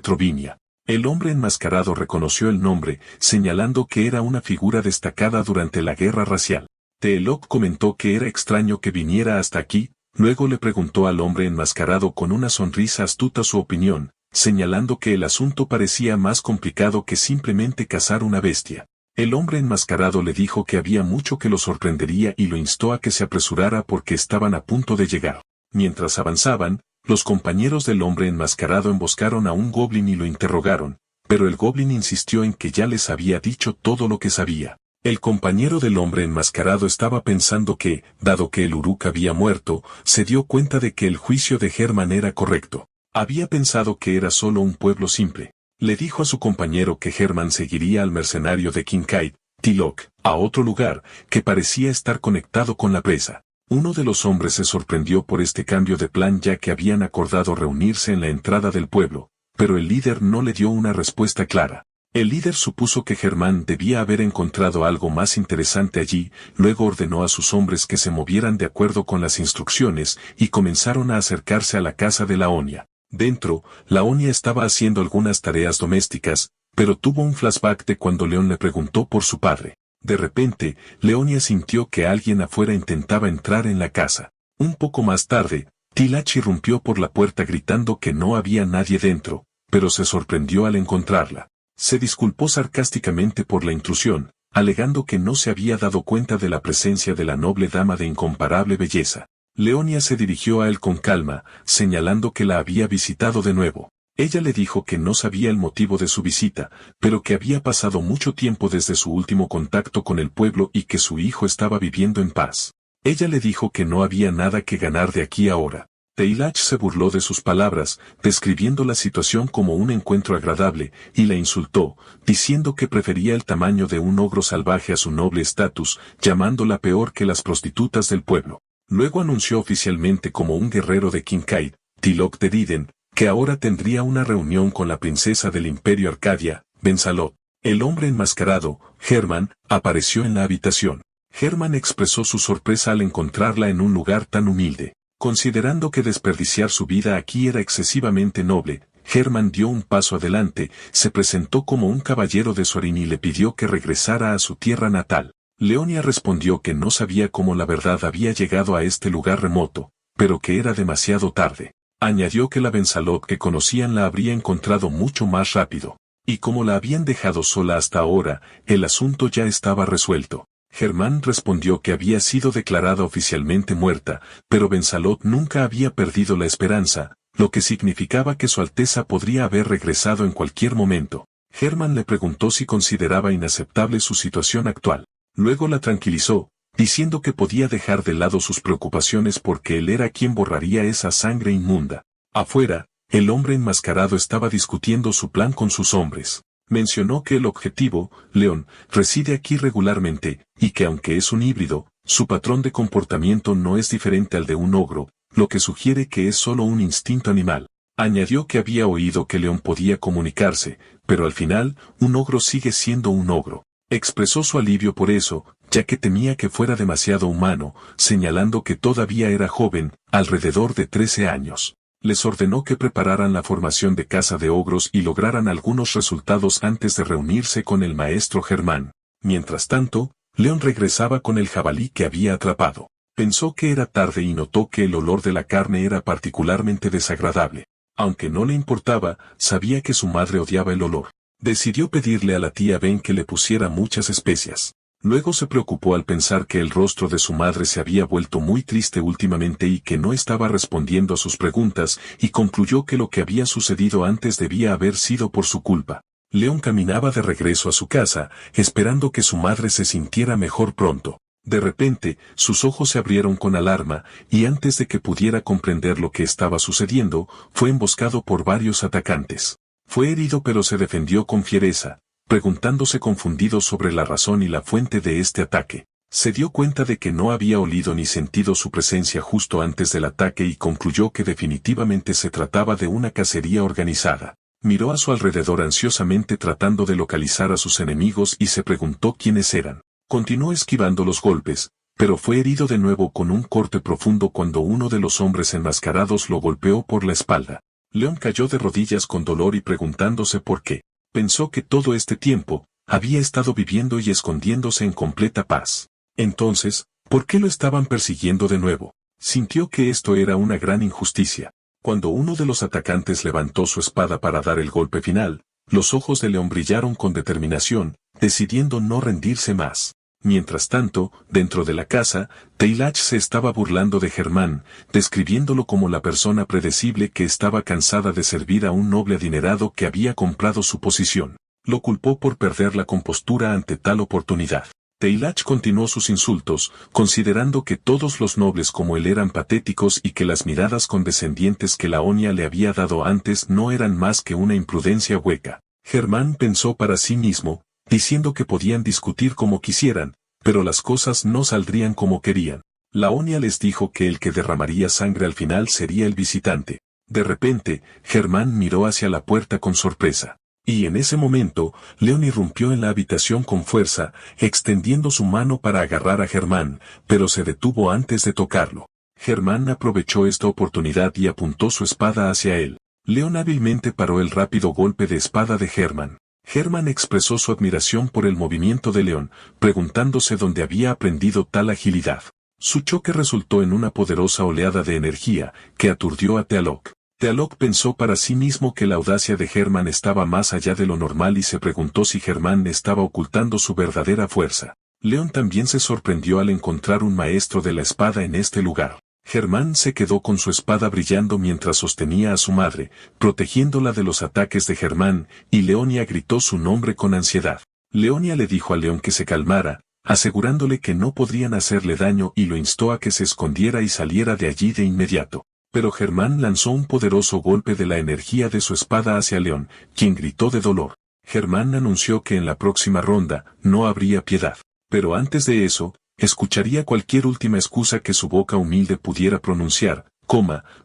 A: Trovinia. El hombre enmascarado reconoció el nombre, señalando que era una figura destacada durante la guerra racial. Teal'c comentó que era extraño que viniera hasta aquí, luego le preguntó al hombre enmascarado con una sonrisa astuta su opinión, señalando que el asunto parecía más complicado que simplemente cazar una bestia. El hombre enmascarado le dijo que había mucho que lo sorprendería y lo instó a que se apresurara porque estaban a punto de llegar. Mientras avanzaban, los compañeros del hombre enmascarado emboscaron a un goblin y lo interrogaron, pero el goblin insistió en que ya les había dicho todo lo que sabía. El compañero del hombre enmascarado estaba pensando que, dado que el Uruk había muerto, se dio cuenta de que el juicio de Herman era correcto. Había pensado que era solo un pueblo simple. Le dijo a su compañero que Herman seguiría al mercenario de Kincaid, Teal'c, a otro lugar, que parecía estar conectado con la presa. Uno de los hombres se sorprendió por este cambio de plan ya que habían acordado reunirse en la entrada del pueblo, pero el líder no le dio una respuesta clara. El líder supuso que Herman debía haber encontrado algo más interesante allí, luego ordenó a sus hombres que se movieran de acuerdo con las instrucciones y comenzaron a acercarse a la casa de Laonia. Dentro, Laonia estaba haciendo algunas tareas domésticas, pero tuvo un flashback de cuando Leon le preguntó por su padre. De repente, Leonia sintió que alguien afuera intentaba entrar en la casa. Un poco más tarde, Teal'c irrumpió por la puerta gritando que no había nadie dentro, pero se sorprendió al encontrarla. Se disculpó sarcásticamente por la intrusión, alegando que no se había dado cuenta de la presencia de la noble dama de incomparable belleza. Leonia se dirigió a él con calma, señalando que la había visitado de nuevo. Ella le dijo que no sabía el motivo de su visita, pero que había pasado mucho tiempo desde su último contacto con el pueblo y que su hijo estaba viviendo en paz. Ella le dijo que no había nada que ganar de aquí ahora. Teal'c se burló de sus palabras, describiendo la situación como un encuentro agradable, y la insultó, diciendo que prefería el tamaño de un ogro salvaje a su noble estatus, llamándola peor que las prostitutas del pueblo. Luego anunció oficialmente como un guerrero de Kincaid, Teal'c de Diden, que ahora tendría una reunión con la princesa del Imperio Arcadia, Bensalot. El hombre enmascarado, Herman, apareció en la habitación. Herman expresó su sorpresa al encontrarla en un lugar tan humilde. Considerando que desperdiciar su vida aquí era excesivamente noble, Herman dio un paso adelante, se presentó como un caballero de Sorin y le pidió que regresara a su tierra natal. Leonia respondió que no sabía cómo la verdad había llegado a este lugar remoto, pero que era demasiado tarde. Añadió que la Bensalot que conocían la habría encontrado mucho más rápido, y como la habían dejado sola hasta ahora, el asunto ya estaba resuelto. Herman respondió que había sido declarada oficialmente muerta, pero Bensalot nunca había perdido la esperanza, lo que significaba que Su Alteza podría haber regresado en cualquier momento. Herman le preguntó si consideraba inaceptable su situación actual. Luego la tranquilizó, diciendo que podía dejar de lado sus preocupaciones porque él era quien borraría esa sangre inmunda. Afuera, el hombre enmascarado estaba discutiendo su plan con sus hombres. Mencionó que el objetivo, León, reside aquí regularmente, y que aunque es un híbrido, su patrón de comportamiento no es diferente al de un ogro, lo que sugiere que es solo un instinto animal. Añadió que había oído que León podía comunicarse, pero al final, un ogro sigue siendo un ogro. Expresó su alivio por eso, ya que temía que fuera demasiado humano, señalando que todavía era joven, alrededor de 13 años. Les ordenó que prepararan la formación de caza de ogros y lograran algunos resultados antes de reunirse con el maestro Germán. Mientras tanto, León regresaba con el jabalí que había atrapado. Pensó que era tarde y notó que el olor de la carne era particularmente desagradable. Aunque no le importaba, sabía que su madre odiaba el olor. Decidió pedirle a la tía Ben que le pusiera muchas especias. Luego se preocupó al pensar que el rostro de su madre se había vuelto muy triste últimamente y que no estaba respondiendo a sus preguntas, y concluyó que lo que había sucedido antes debía haber sido por su culpa. León caminaba de regreso a su casa, esperando que su madre se sintiera mejor pronto. De repente, sus ojos se abrieron con alarma, y antes de que pudiera comprender lo que estaba sucediendo, fue emboscado por varios atacantes. Fue herido pero se defendió con fiereza, preguntándose confundido sobre la razón y la fuente de este ataque. Se dio cuenta de que no había olido ni sentido su presencia justo antes del ataque y concluyó que definitivamente se trataba de una cacería organizada. Miró a su alrededor ansiosamente tratando de localizar a sus enemigos y se preguntó quiénes eran. Continuó esquivando los golpes, pero fue herido de nuevo con un corte profundo cuando uno de los hombres enmascarados lo golpeó por la espalda. León cayó de rodillas con dolor y preguntándose por qué. Pensó que todo este tiempo, había estado viviendo y escondiéndose en completa paz. Entonces, ¿por qué lo estaban persiguiendo de nuevo? Sintió que esto era una gran injusticia. Cuando uno de los atacantes levantó su espada para dar el golpe final, los ojos de León brillaron con determinación, decidiendo no rendirse más. Mientras tanto, dentro de la casa, Teilhach se estaba burlando de Germán, describiéndolo como la persona predecible que estaba cansada de servir a un noble adinerado que había comprado su posición. Lo culpó por perder la compostura ante tal oportunidad. Teilhach continuó sus insultos, considerando que todos los nobles como él eran patéticos y que las miradas condescendientes que Laonia le había dado antes no eran más que una imprudencia hueca. Germán pensó para sí mismo, diciendo que podían discutir como quisieran, pero las cosas no saldrían como querían. Laonia les dijo que el que derramaría sangre al final sería el visitante. De repente, Germán miró hacia la puerta con sorpresa. Y en ese momento, León irrumpió en la habitación con fuerza, extendiendo su mano para agarrar a Germán, pero se detuvo antes de tocarlo. Germán aprovechó esta oportunidad y apuntó su espada hacia él. León hábilmente paró el rápido golpe de espada de Germán. Germán expresó su admiración por el movimiento de León, preguntándose dónde había aprendido tal agilidad. Su choque resultó en una poderosa oleada de energía, que aturdió a Teal'c. Teal'c pensó para sí mismo que la audacia de Germán estaba más allá de lo normal y se preguntó si Germán estaba ocultando su verdadera fuerza. León también se sorprendió al encontrar un maestro de la espada en este lugar. Germán se quedó con su espada brillando mientras sostenía a su madre, protegiéndola de los ataques de Germán, y Leonia gritó su nombre con ansiedad. Leonia le dijo a León que se calmara, asegurándole que no podrían hacerle daño y lo instó a que se escondiera y saliera de allí de inmediato. Pero Germán lanzó un poderoso golpe de la energía de su espada hacia León, quien gritó de dolor. Germán anunció que en la próxima ronda no habría piedad. Pero antes de eso, escucharía cualquier última excusa que su boca humilde pudiera pronunciar,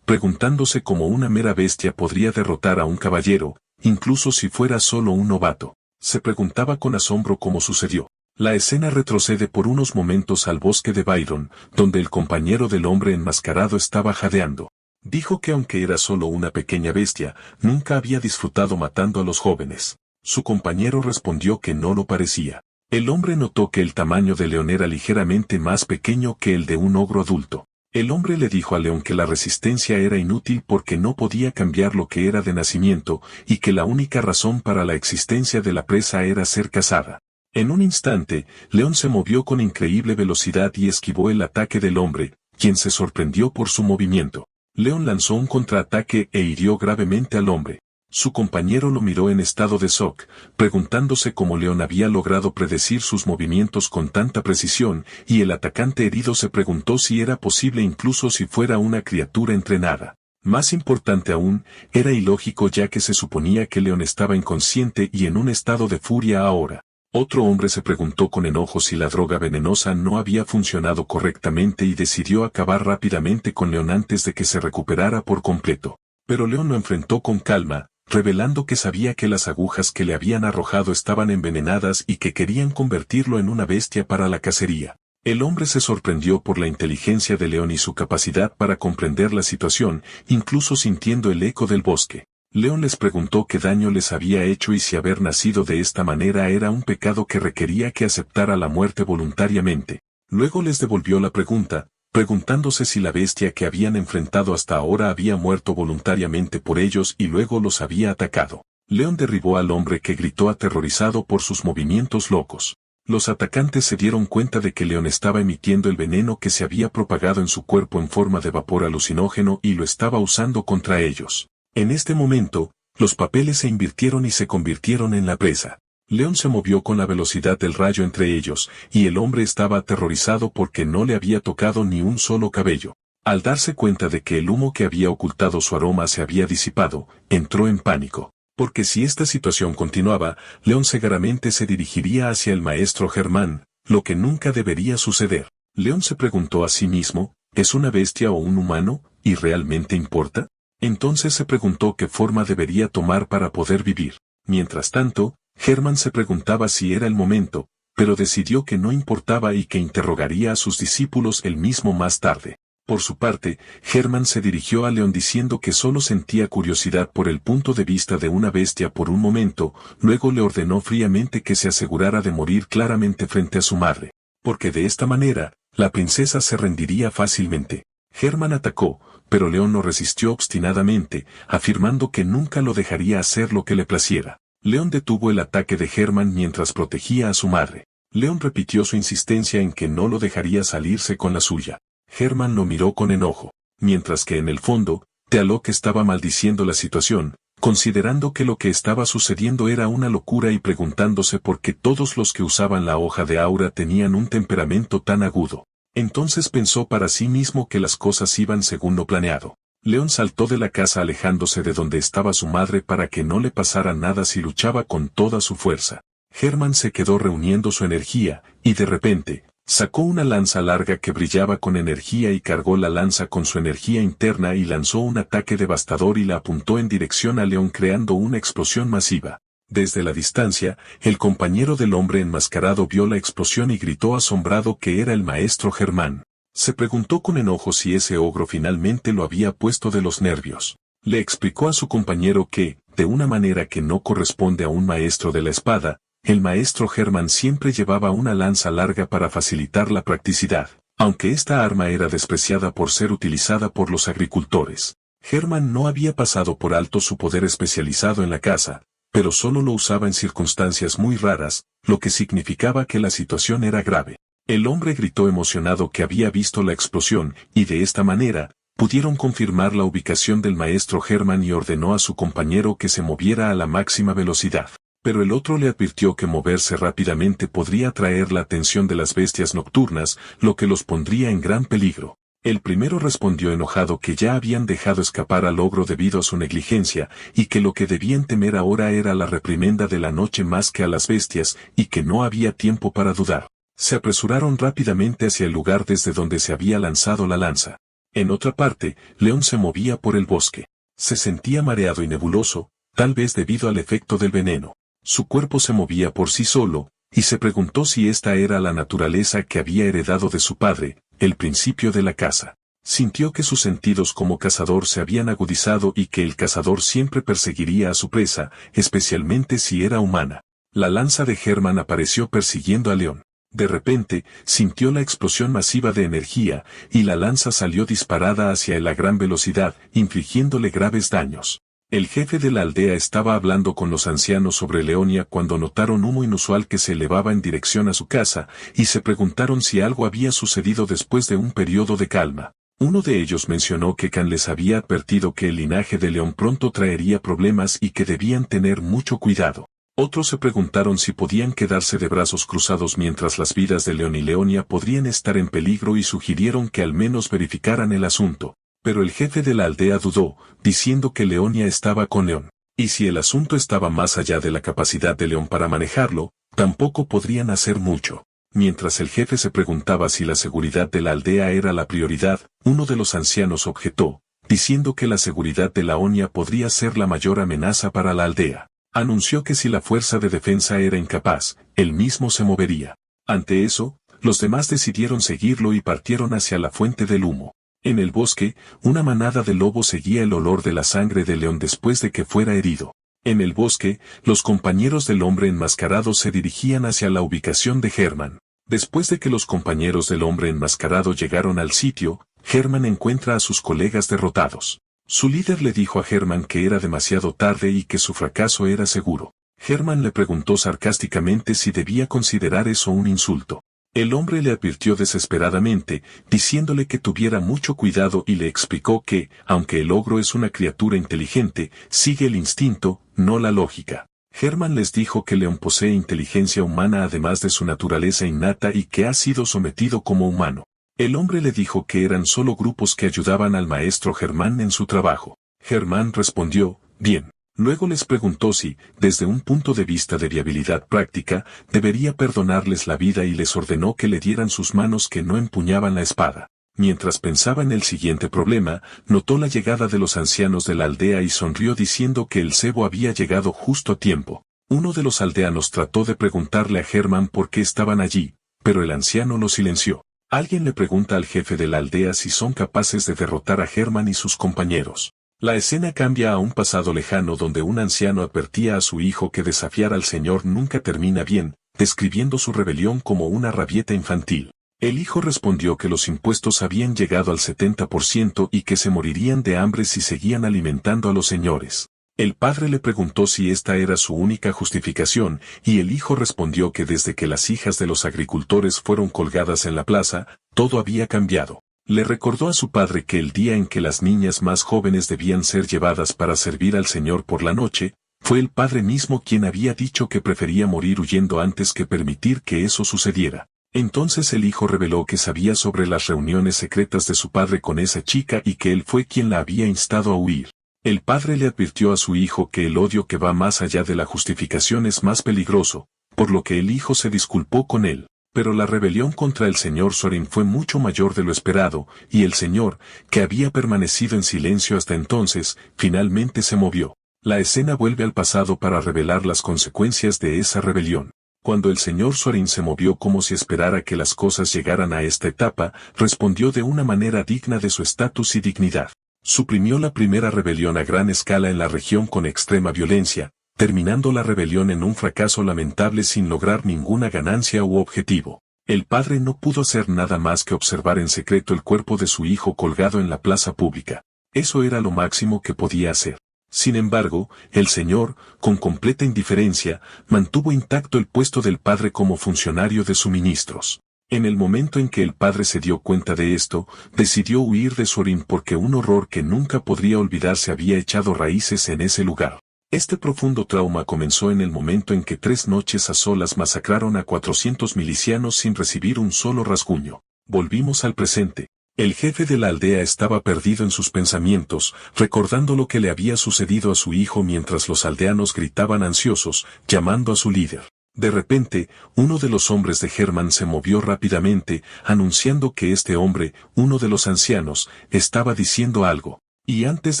A: preguntándose cómo una mera bestia podría derrotar a un caballero, incluso si fuera solo un novato. Se preguntaba con asombro cómo sucedió. La escena retrocede por unos momentos al bosque de Byron, donde el compañero del hombre enmascarado estaba jadeando. Dijo que aunque era solo una pequeña bestia, nunca había disfrutado matando a los jóvenes. Su compañero respondió que no lo parecía. El hombre notó que el tamaño de León era ligeramente más pequeño que el de un ogro adulto. El hombre le dijo a León que la resistencia era inútil porque no podía cambiar lo que era de nacimiento, y que la única razón para la existencia de la presa era ser cazada. En un instante, León se movió con increíble velocidad y esquivó el ataque del hombre, quien se sorprendió por su movimiento. León lanzó un contraataque e hirió gravemente al hombre. Su compañero lo miró en estado de shock, preguntándose cómo León había logrado predecir sus movimientos con tanta precisión, y el atacante herido se preguntó si era posible incluso si fuera una criatura entrenada. Más importante aún, era ilógico ya que se suponía que León estaba inconsciente y en un estado de furia ahora. Otro hombre se preguntó con enojo si la droga venenosa no había funcionado correctamente y decidió acabar rápidamente con León antes de que se recuperara por completo. Pero León lo enfrentó con calma, revelando que sabía que las agujas que le habían arrojado estaban envenenadas y que querían convertirlo en una bestia para la cacería. El hombre se sorprendió por la inteligencia de León y su capacidad para comprender la situación, incluso sintiendo el eco del bosque. León les preguntó qué daño les había hecho y si haber nacido de esta manera era un pecado que requería que aceptara la muerte voluntariamente. Luego les devolvió la pregunta, preguntándose si la bestia que habían enfrentado hasta ahora había muerto voluntariamente por ellos y luego los había atacado. León derribó al hombre que gritó aterrorizado por sus movimientos locos. Los atacantes se dieron cuenta de que León estaba emitiendo el veneno que se había propagado en su cuerpo en forma de vapor alucinógeno y lo estaba usando contra ellos. En este momento, los papeles se invirtieron y se convirtieron en la presa. León se movió con la velocidad del rayo entre ellos, y el hombre estaba aterrorizado porque no le había tocado ni un solo cabello. Al darse cuenta de que el humo que había ocultado su aroma se había disipado, entró en pánico, porque si esta situación continuaba, León cegaramente se dirigiría hacia el maestro Germán, lo que nunca debería suceder. León se preguntó a sí mismo, ¿es una bestia o un humano, y realmente importa? Entonces se preguntó qué forma debería tomar para poder vivir. Mientras tanto, Germán se preguntaba si era el momento, pero decidió que no importaba y que interrogaría a sus discípulos el mismo más tarde. Por su parte, Germán se dirigió a León diciendo que solo sentía curiosidad por el punto de vista de una bestia por un momento, luego le ordenó fríamente que se asegurara de morir claramente frente a su madre, porque de esta manera, la princesa se rendiría fácilmente. Germán atacó, pero León no resistió obstinadamente, afirmando que nunca lo dejaría hacer lo que le placiera. León detuvo el ataque de Germán mientras protegía a su madre. León repitió su insistencia en que no lo dejaría salirse con la suya. Germán lo miró con enojo, mientras que en el fondo, Teal'c estaba maldiciendo la situación, considerando que lo que estaba sucediendo era una locura y preguntándose por qué todos los que usaban la hoja de aura tenían un temperamento tan agudo. Entonces pensó para sí mismo que las cosas iban según lo planeado. León saltó de la casa alejándose de donde estaba su madre para que no le pasara nada si luchaba con toda su fuerza. Germán se quedó reuniendo su energía, y de repente, sacó una lanza larga que brillaba con energía y cargó la lanza con su energía interna y lanzó un ataque devastador y la apuntó en dirección a León creando una explosión masiva. Desde la distancia, el compañero del hombre enmascarado vio la explosión y gritó asombrado que era el maestro Germán. Se preguntó con enojo si ese ogro finalmente lo había puesto de los nervios. Le explicó a su compañero que, de una manera que no corresponde a un maestro de la espada, el maestro Germán siempre llevaba una lanza larga para facilitar la practicidad, aunque esta arma era despreciada por ser utilizada por los agricultores. Germán no había pasado por alto su poder especializado en la caza, pero solo lo usaba en circunstancias muy raras, lo que significaba que la situación era grave. El hombre gritó emocionado que había visto la explosión, y de esta manera, pudieron confirmar la ubicación del maestro Germán y ordenó a su compañero que se moviera a la máxima velocidad. Pero el otro le advirtió que moverse rápidamente podría atraer la atención de las bestias nocturnas, lo que los pondría en gran peligro. El primero respondió enojado que ya habían dejado escapar al ogro debido a su negligencia, y que lo que debían temer ahora era la reprimenda de la noche más que a las bestias, y que no había tiempo para dudar. Se apresuraron rápidamente hacia el lugar desde donde se había lanzado la lanza. En otra parte, León se movía por el bosque. Se sentía mareado y nebuloso, tal vez debido al efecto del veneno. Su cuerpo se movía por sí solo, y se preguntó si esta era la naturaleza que había heredado de su padre, el principio de la caza. Sintió que sus sentidos como cazador se habían agudizado y que el cazador siempre perseguiría a su presa, especialmente si era humana. La lanza de Germán apareció persiguiendo a León. De repente, sintió la explosión masiva de energía, y la lanza salió disparada hacia él a gran velocidad, infligiéndole graves daños. El jefe de la aldea estaba hablando con los ancianos sobre Leonia cuando notaron humo inusual que se elevaba en dirección a su casa, y se preguntaron si algo había sucedido después de un periodo de calma. Uno de ellos mencionó que Can les había advertido que el linaje de León pronto traería problemas y que debían tener mucho cuidado. Otros se preguntaron si podían quedarse de brazos cruzados mientras las vidas de León y Leonia podrían estar en peligro y sugirieron que al menos verificaran el asunto. Pero el jefe de la aldea dudó, diciendo que Leonia estaba con León. Y si el asunto estaba más allá de la capacidad de León para manejarlo, tampoco podrían hacer mucho. Mientras el jefe se preguntaba si la seguridad de la aldea era la prioridad, uno de los ancianos objetó, diciendo que la seguridad de Leonia podría ser la mayor amenaza para la aldea. Anunció que si la fuerza de defensa era incapaz, él mismo se movería. Ante eso, los demás decidieron seguirlo y partieron hacia la fuente del humo. En el bosque, una manada de lobos seguía el olor de la sangre de León después de que fuera herido. En el bosque, los compañeros del hombre enmascarado se dirigían hacia la ubicación de Germán. Después de que los compañeros del hombre enmascarado llegaron al sitio, Germán encuentra a sus colegas derrotados. Su líder le dijo a Germán que era demasiado tarde y que su fracaso era seguro. Germán le preguntó sarcásticamente si debía considerar eso un insulto. El hombre le advirtió desesperadamente, diciéndole que tuviera mucho cuidado y le explicó que, aunque el ogro es una criatura inteligente, sigue el instinto, no la lógica. Hermann les dijo que Leon posee inteligencia humana además de su naturaleza innata y que ha sido sometido como humano. El hombre le dijo que eran solo grupos que ayudaban al maestro Germán en su trabajo. Germán respondió, bien. Luego les preguntó si, desde un punto de vista de viabilidad práctica, debería perdonarles la vida y les ordenó que le dieran sus manos que no empuñaban la espada. Mientras pensaba en el siguiente problema, notó la llegada de los ancianos de la aldea y sonrió diciendo que el cebo había llegado justo a tiempo. Uno de los aldeanos trató de preguntarle a Hermann por qué estaban allí, pero el anciano lo silenció. Alguien le pregunta al jefe de la aldea si son capaces de derrotar a Hermann y sus compañeros. La escena cambia a un pasado lejano donde un anciano advertía a su hijo que desafiar al Señor nunca termina bien, describiendo su rebelión como una rabieta infantil. El hijo respondió que los impuestos habían llegado al 70% y que se morirían de hambre si seguían alimentando a los señores. El padre le preguntó si esta era su única justificación, y el hijo respondió que desde que las hijas de los agricultores fueron colgadas en la plaza, todo había cambiado. Le recordó a su padre que el día en que las niñas más jóvenes debían ser llevadas para servir al Señor por la noche, fue el padre mismo quien había dicho que prefería morir huyendo antes que permitir que eso sucediera. Entonces el hijo reveló que sabía sobre las reuniones secretas de su padre con esa chica y que él fue quien la había instado a huir. El padre le advirtió a su hijo que el odio que va más allá de la justificación es más peligroso, por lo que el hijo se disculpó con él. Pero la rebelión contra el señor Sorin fue mucho mayor de lo esperado, y el señor, que había permanecido en silencio hasta entonces, finalmente se movió. La escena vuelve al pasado para revelar las consecuencias de esa rebelión. Cuando el señor Sorin se movió como si esperara que las cosas llegaran a esta etapa, respondió de una manera digna de su estatus y dignidad. Suprimió la primera rebelión a gran escala en la región con extrema violencia, terminando la rebelión en un fracaso lamentable sin lograr ninguna ganancia u objetivo. El padre no pudo hacer nada más que observar en secreto el cuerpo de su hijo colgado en la plaza pública. Eso era lo máximo que podía hacer. Sin embargo, el señor, con completa indiferencia, mantuvo intacto el puesto del padre como funcionario de suministros. En el momento en que el padre se dio cuenta de esto, decidió huir de Sorin porque un horror que nunca podría olvidarse había echado raíces en ese lugar. Este profundo trauma comenzó en el momento en que 3 noches a solas masacraron a 400 milicianos sin recibir un solo rasguño. Volvimos al presente. El jefe de la aldea estaba perdido en sus pensamientos, recordando lo que le había sucedido a su hijo mientras los aldeanos gritaban ansiosos, llamando a su líder. De repente, uno de los hombres de Hermann se movió rápidamente, anunciando que este hombre, uno de los ancianos, estaba diciendo algo. Y antes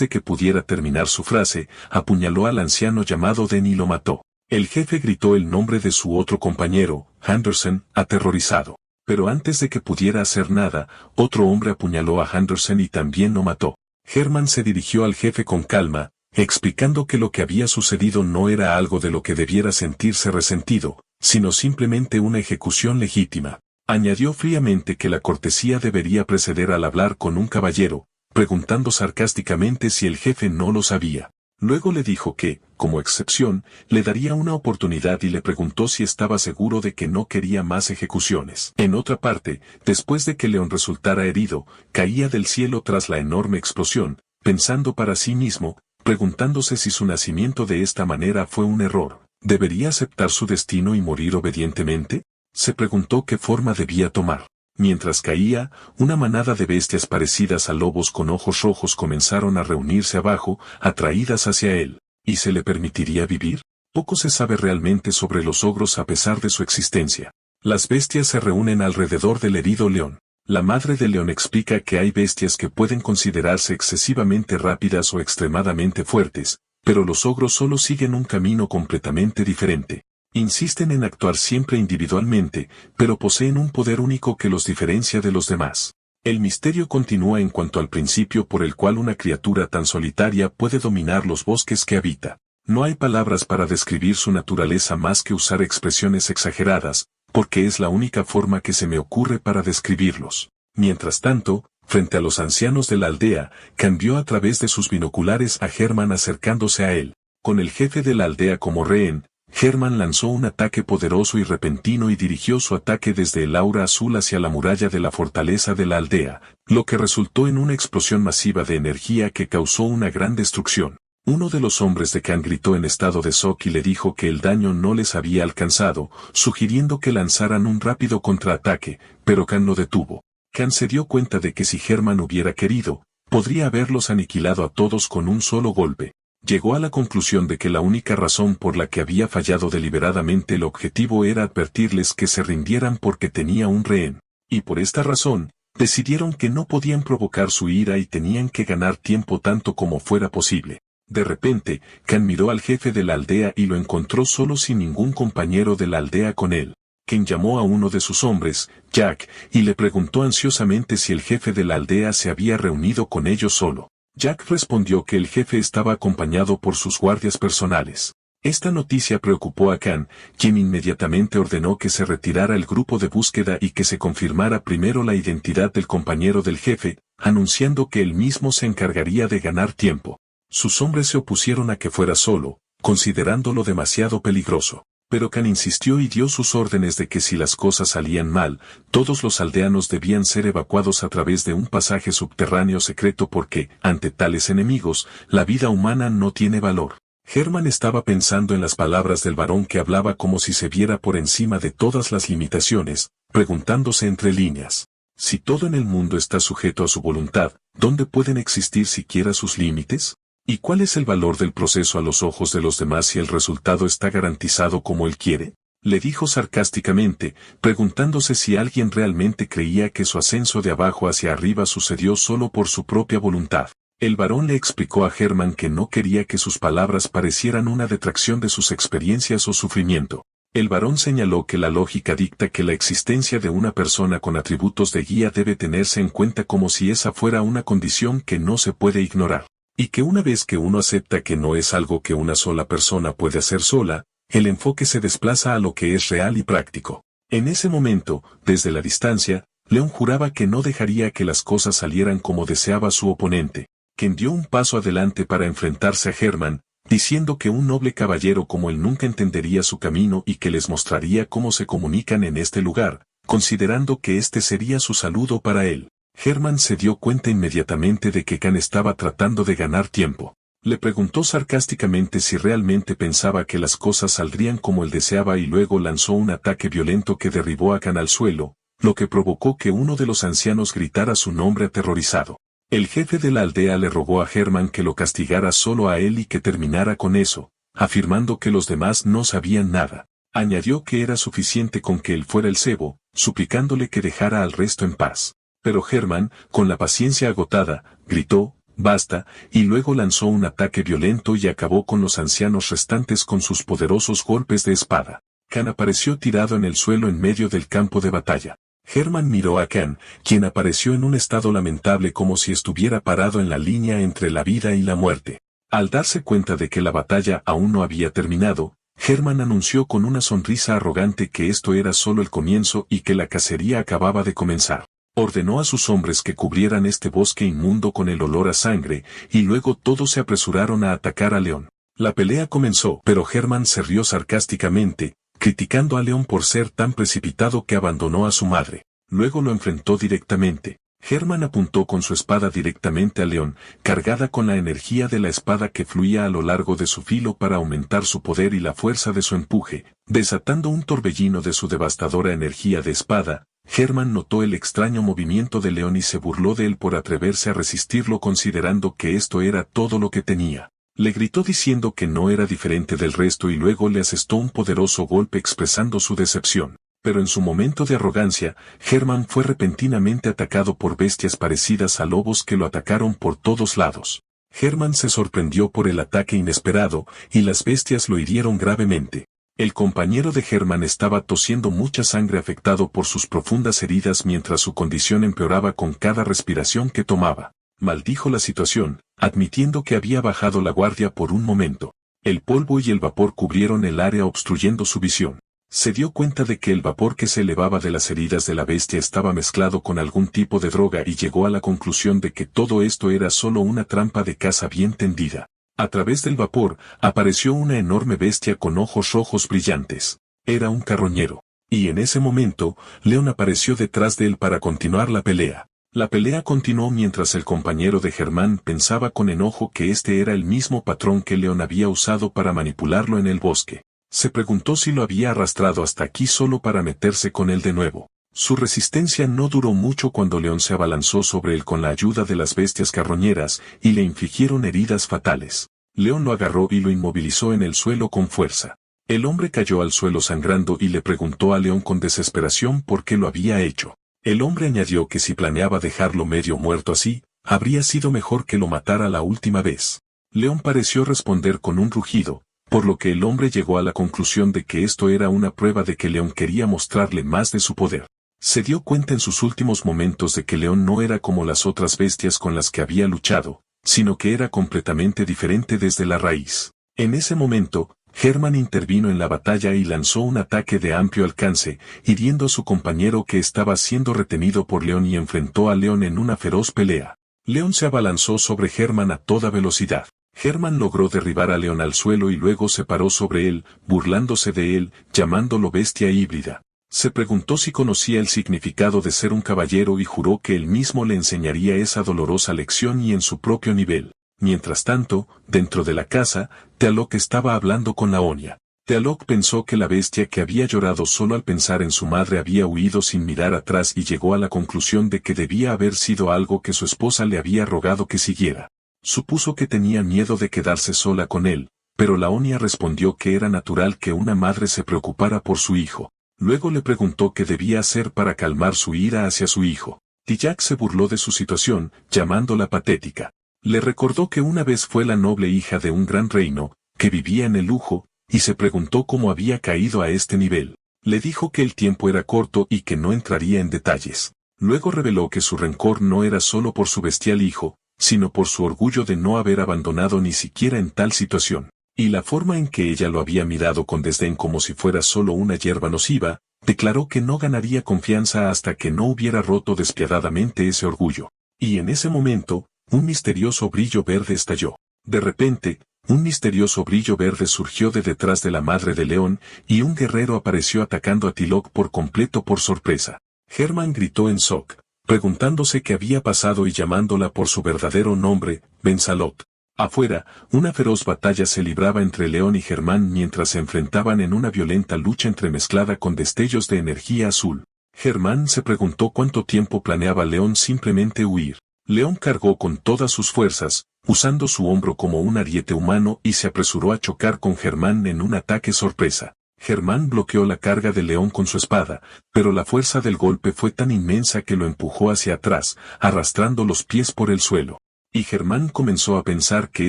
A: de que pudiera terminar su frase, apuñaló al anciano llamado Den y lo mató. El jefe gritó el nombre de su otro compañero, Henderson, aterrorizado. Pero antes de que pudiera hacer nada, otro hombre apuñaló a Henderson y también lo mató. Hermann se dirigió al jefe con calma, explicando que lo que había sucedido no era algo de lo que debiera sentirse resentido, sino simplemente una ejecución legítima. Añadió fríamente que la cortesía debería preceder al hablar con un caballero, preguntando sarcásticamente si el jefe no lo sabía. Luego le dijo que, como excepción, le daría una oportunidad y le preguntó si estaba seguro de que no quería más ejecuciones. En otra parte, después de que Leon resultara herido, caía del cielo tras la enorme explosión, pensando para sí mismo, preguntándose si su nacimiento de esta manera fue un error. ¿Debería aceptar su destino y morir obedientemente? Se preguntó qué forma debía tomar. Mientras caía, una manada de bestias parecidas a lobos con ojos rojos comenzaron a reunirse abajo, atraídas hacia él. ¿Y se le permitiría vivir? Poco se sabe realmente sobre los ogros a pesar de su existencia. Las bestias se reúnen alrededor del herido león. La madre de león explica que hay bestias que pueden considerarse excesivamente rápidas o extremadamente fuertes, pero los ogros solo siguen un camino completamente diferente. Insisten en actuar siempre individualmente, pero poseen un poder único que los diferencia de los demás. El misterio continúa en cuanto al principio por el cual una criatura tan solitaria puede dominar los bosques que habita. No hay palabras para describir su naturaleza más que usar expresiones exageradas, porque es la única forma que se me ocurre para describirlos. Mientras tanto, frente a los ancianos de la aldea, cambió a través de sus binoculares a Hermann acercándose a él. Con el jefe de la aldea como rehén, Hermann lanzó un ataque poderoso y repentino y dirigió su ataque desde el aura azul hacia la muralla de la fortaleza de la aldea, lo que resultó en una explosión masiva de energía que causó una gran destrucción. Uno de los hombres de Khan gritó en estado de shock y le dijo que el daño no les había alcanzado, sugiriendo que lanzaran un rápido contraataque, pero Khan lo detuvo. Khan se dio cuenta de que si Hermann hubiera querido, podría haberlos aniquilado a todos con un solo golpe. Llegó a la conclusión de que la única razón por la que había fallado deliberadamente el objetivo era advertirles que se rindieran porque tenía un rehén. Y por esta razón, decidieron que no podían provocar su ira y tenían que ganar tiempo tanto como fuera posible. De repente, Khan miró al jefe de la aldea y lo encontró solo sin ningún compañero de la aldea con él. Khan llamó a uno de sus hombres, Jack, y le preguntó ansiosamente si el jefe de la aldea se había reunido con ellos solo. Jack respondió que el jefe estaba acompañado por sus guardias personales. Esta noticia preocupó a Khan, quien inmediatamente ordenó que se retirara el grupo de búsqueda y que se confirmara primero la identidad del compañero del jefe, anunciando que él mismo se encargaría de ganar tiempo. Sus hombres se opusieron a que fuera solo, considerándolo demasiado peligroso. Pero Khan insistió y dio sus órdenes de que si las cosas salían mal, todos los aldeanos debían ser evacuados a través de un pasaje subterráneo secreto porque, ante tales enemigos, la vida humana no tiene valor. Hermann estaba pensando en las palabras del varón que hablaba como si se viera por encima de todas las limitaciones, preguntándose entre líneas. Si todo en el mundo está sujeto a su voluntad, ¿dónde pueden existir siquiera sus límites? ¿Y cuál es el valor del proceso a los ojos de los demás si el resultado está garantizado como él quiere? Le dijo sarcásticamente, preguntándose si alguien realmente creía que su ascenso de abajo hacia arriba sucedió solo por su propia voluntad. El varón le explicó a Hermann que no quería que sus palabras parecieran una detracción de sus experiencias o sufrimiento. El varón señaló que la lógica dicta que la existencia de una persona con atributos de guía debe tenerse en cuenta como si esa fuera una condición que no se puede ignorar. Y que una vez que uno acepta que no es algo que una sola persona puede hacer sola, el enfoque se desplaza a lo que es real y práctico. En ese momento, desde la distancia, Leon juraba que no dejaría que las cosas salieran como deseaba su oponente, quien dio un paso adelante para enfrentarse a Hermann, diciendo que un noble caballero como él nunca entendería su camino y que les mostraría cómo se comunican en este lugar, considerando que este sería su saludo para él. Hermann se dio cuenta inmediatamente de que Khan estaba tratando de ganar tiempo. Le preguntó sarcásticamente si realmente pensaba que las cosas saldrían como él deseaba y luego lanzó un ataque violento que derribó a Khan al suelo, lo que provocó que uno de los ancianos gritara su nombre aterrorizado. El jefe de la aldea le rogó a Hermann que lo castigara solo a él y que terminara con eso, afirmando que los demás no sabían nada. Añadió que era suficiente con que él fuera el cebo, suplicándole que dejara al resto en paz. Pero Hermann, con la paciencia agotada, gritó, «Basta», y luego lanzó un ataque violento y acabó con los ancianos restantes con sus poderosos golpes de espada. Khan apareció tirado en el suelo en medio del campo de batalla. Hermann miró a Khan, quien apareció en un estado lamentable como si estuviera parado en la línea entre la vida y la muerte. Al darse cuenta de que la batalla aún no había terminado, Hermann anunció con una sonrisa arrogante que esto era solo el comienzo y que la cacería acababa de comenzar. Ordenó a sus hombres que cubrieran este bosque inmundo con el olor a sangre, y luego todos se apresuraron a atacar a Leon. La pelea comenzó, pero Hermann se rió sarcásticamente, criticando a Leon por ser tan precipitado que abandonó a su madre. Luego lo enfrentó directamente. Hermann apuntó con su espada directamente a Leon, cargada con la energía de la espada que fluía a lo largo de su filo para aumentar su poder y la fuerza de su empuje, desatando un torbellino de su devastadora energía de espada. Hermann notó el extraño movimiento de Leon y se burló de él por atreverse a resistirlo considerando que esto era todo lo que tenía. Le gritó diciendo que no era diferente del resto y luego le asestó un poderoso golpe expresando su decepción. Pero en su momento de arrogancia, Hermann fue repentinamente atacado por bestias parecidas a lobos que lo atacaron por todos lados. Hermann se sorprendió por el ataque inesperado, y las bestias lo hirieron gravemente. El compañero de Hermann estaba tosiendo mucha sangre afectado por sus profundas heridas mientras su condición empeoraba con cada respiración que tomaba. Maldijo la situación, admitiendo que había bajado la guardia por un momento. El polvo y el vapor cubrieron el área obstruyendo su visión. Se dio cuenta de que el vapor que se elevaba de las heridas de la bestia estaba mezclado con algún tipo de droga y llegó a la conclusión de que todo esto era solo una trampa de caza bien tendida. A través del vapor, apareció una enorme bestia con ojos rojos brillantes. Era un carroñero. Y en ese momento, Leon apareció detrás de él para continuar la pelea. La pelea continuó mientras el compañero de Germán pensaba con enojo que este era el mismo patrón que León había usado para manipularlo en el bosque. Se preguntó si lo había arrastrado hasta aquí solo para meterse con él de nuevo. Su resistencia no duró mucho cuando León se abalanzó sobre él con la ayuda de las bestias carroñeras y le infligieron heridas fatales. León lo agarró y lo inmovilizó en el suelo con fuerza. El hombre cayó al suelo sangrando y le preguntó a León con desesperación por qué lo había hecho. El hombre añadió que si planeaba dejarlo medio muerto así, habría sido mejor que lo matara la última vez. León pareció responder con un rugido, por lo que el hombre llegó a la conclusión de que esto era una prueba de que León quería mostrarle más de su poder. Se dio cuenta en sus últimos momentos de que León no era como las otras bestias con las que había luchado, sino que era completamente diferente desde la raíz. En ese momento, Germán intervino en la batalla y lanzó un ataque de amplio alcance, hiriendo a su compañero que estaba siendo retenido por León y enfrentó a León en una feroz pelea. León se abalanzó sobre Germán a toda velocidad. Germán logró derribar a León al suelo y luego se paró sobre él, burlándose de él, llamándolo bestia híbrida. Se preguntó si conocía el significado de ser un caballero y juró que él mismo le enseñaría esa dolorosa lección y en su propio nivel. Mientras tanto, dentro de la casa, Teal'c estaba hablando con Laonia. Teal'c pensó que la bestia que había llorado solo al pensar en su madre había huido sin mirar atrás y llegó a la conclusión de que debía haber sido algo que su esposa le había rogado que siguiera. Supuso que tenía miedo de quedarse sola con él, pero Laonia respondió que era natural que una madre se preocupara por su hijo. Luego le preguntó qué debía hacer para calmar su ira hacia su hijo. Tillac se burló de su situación, llamándola patética. Le recordó que una vez fue la noble hija de un gran reino, que vivía en el lujo, y se preguntó cómo había caído a este nivel. Le dijo que el tiempo era corto y que no entraría en detalles. Luego reveló que su rencor no era solo por su bestial hijo, sino por su orgullo de no haber abandonado ni siquiera en tal situación. Y la forma en que ella lo había mirado con desdén como si fuera solo una hierba nociva, declaró que no ganaría confianza hasta que no hubiera roto despiadadamente ese orgullo. Y en ese momento, un misterioso brillo verde estalló. De repente, un misterioso brillo verde surgió de detrás de la madre de León, y un guerrero apareció atacando a Teal'c por completo por sorpresa. Germán gritó en shock, preguntándose qué había pasado y llamándola por su verdadero nombre, Bensalot. Afuera, una feroz batalla se libraba entre León y Germán mientras se enfrentaban en una violenta lucha entremezclada con destellos de energía azul. Germán se preguntó cuánto tiempo planeaba León simplemente huir. León cargó con todas sus fuerzas, usando su hombro como un ariete humano y se apresuró a chocar con Germán en un ataque sorpresa. Germán bloqueó la carga de León con su espada, pero la fuerza del golpe fue tan inmensa que lo empujó hacia atrás, arrastrando los pies por el suelo. Y Germán comenzó a pensar que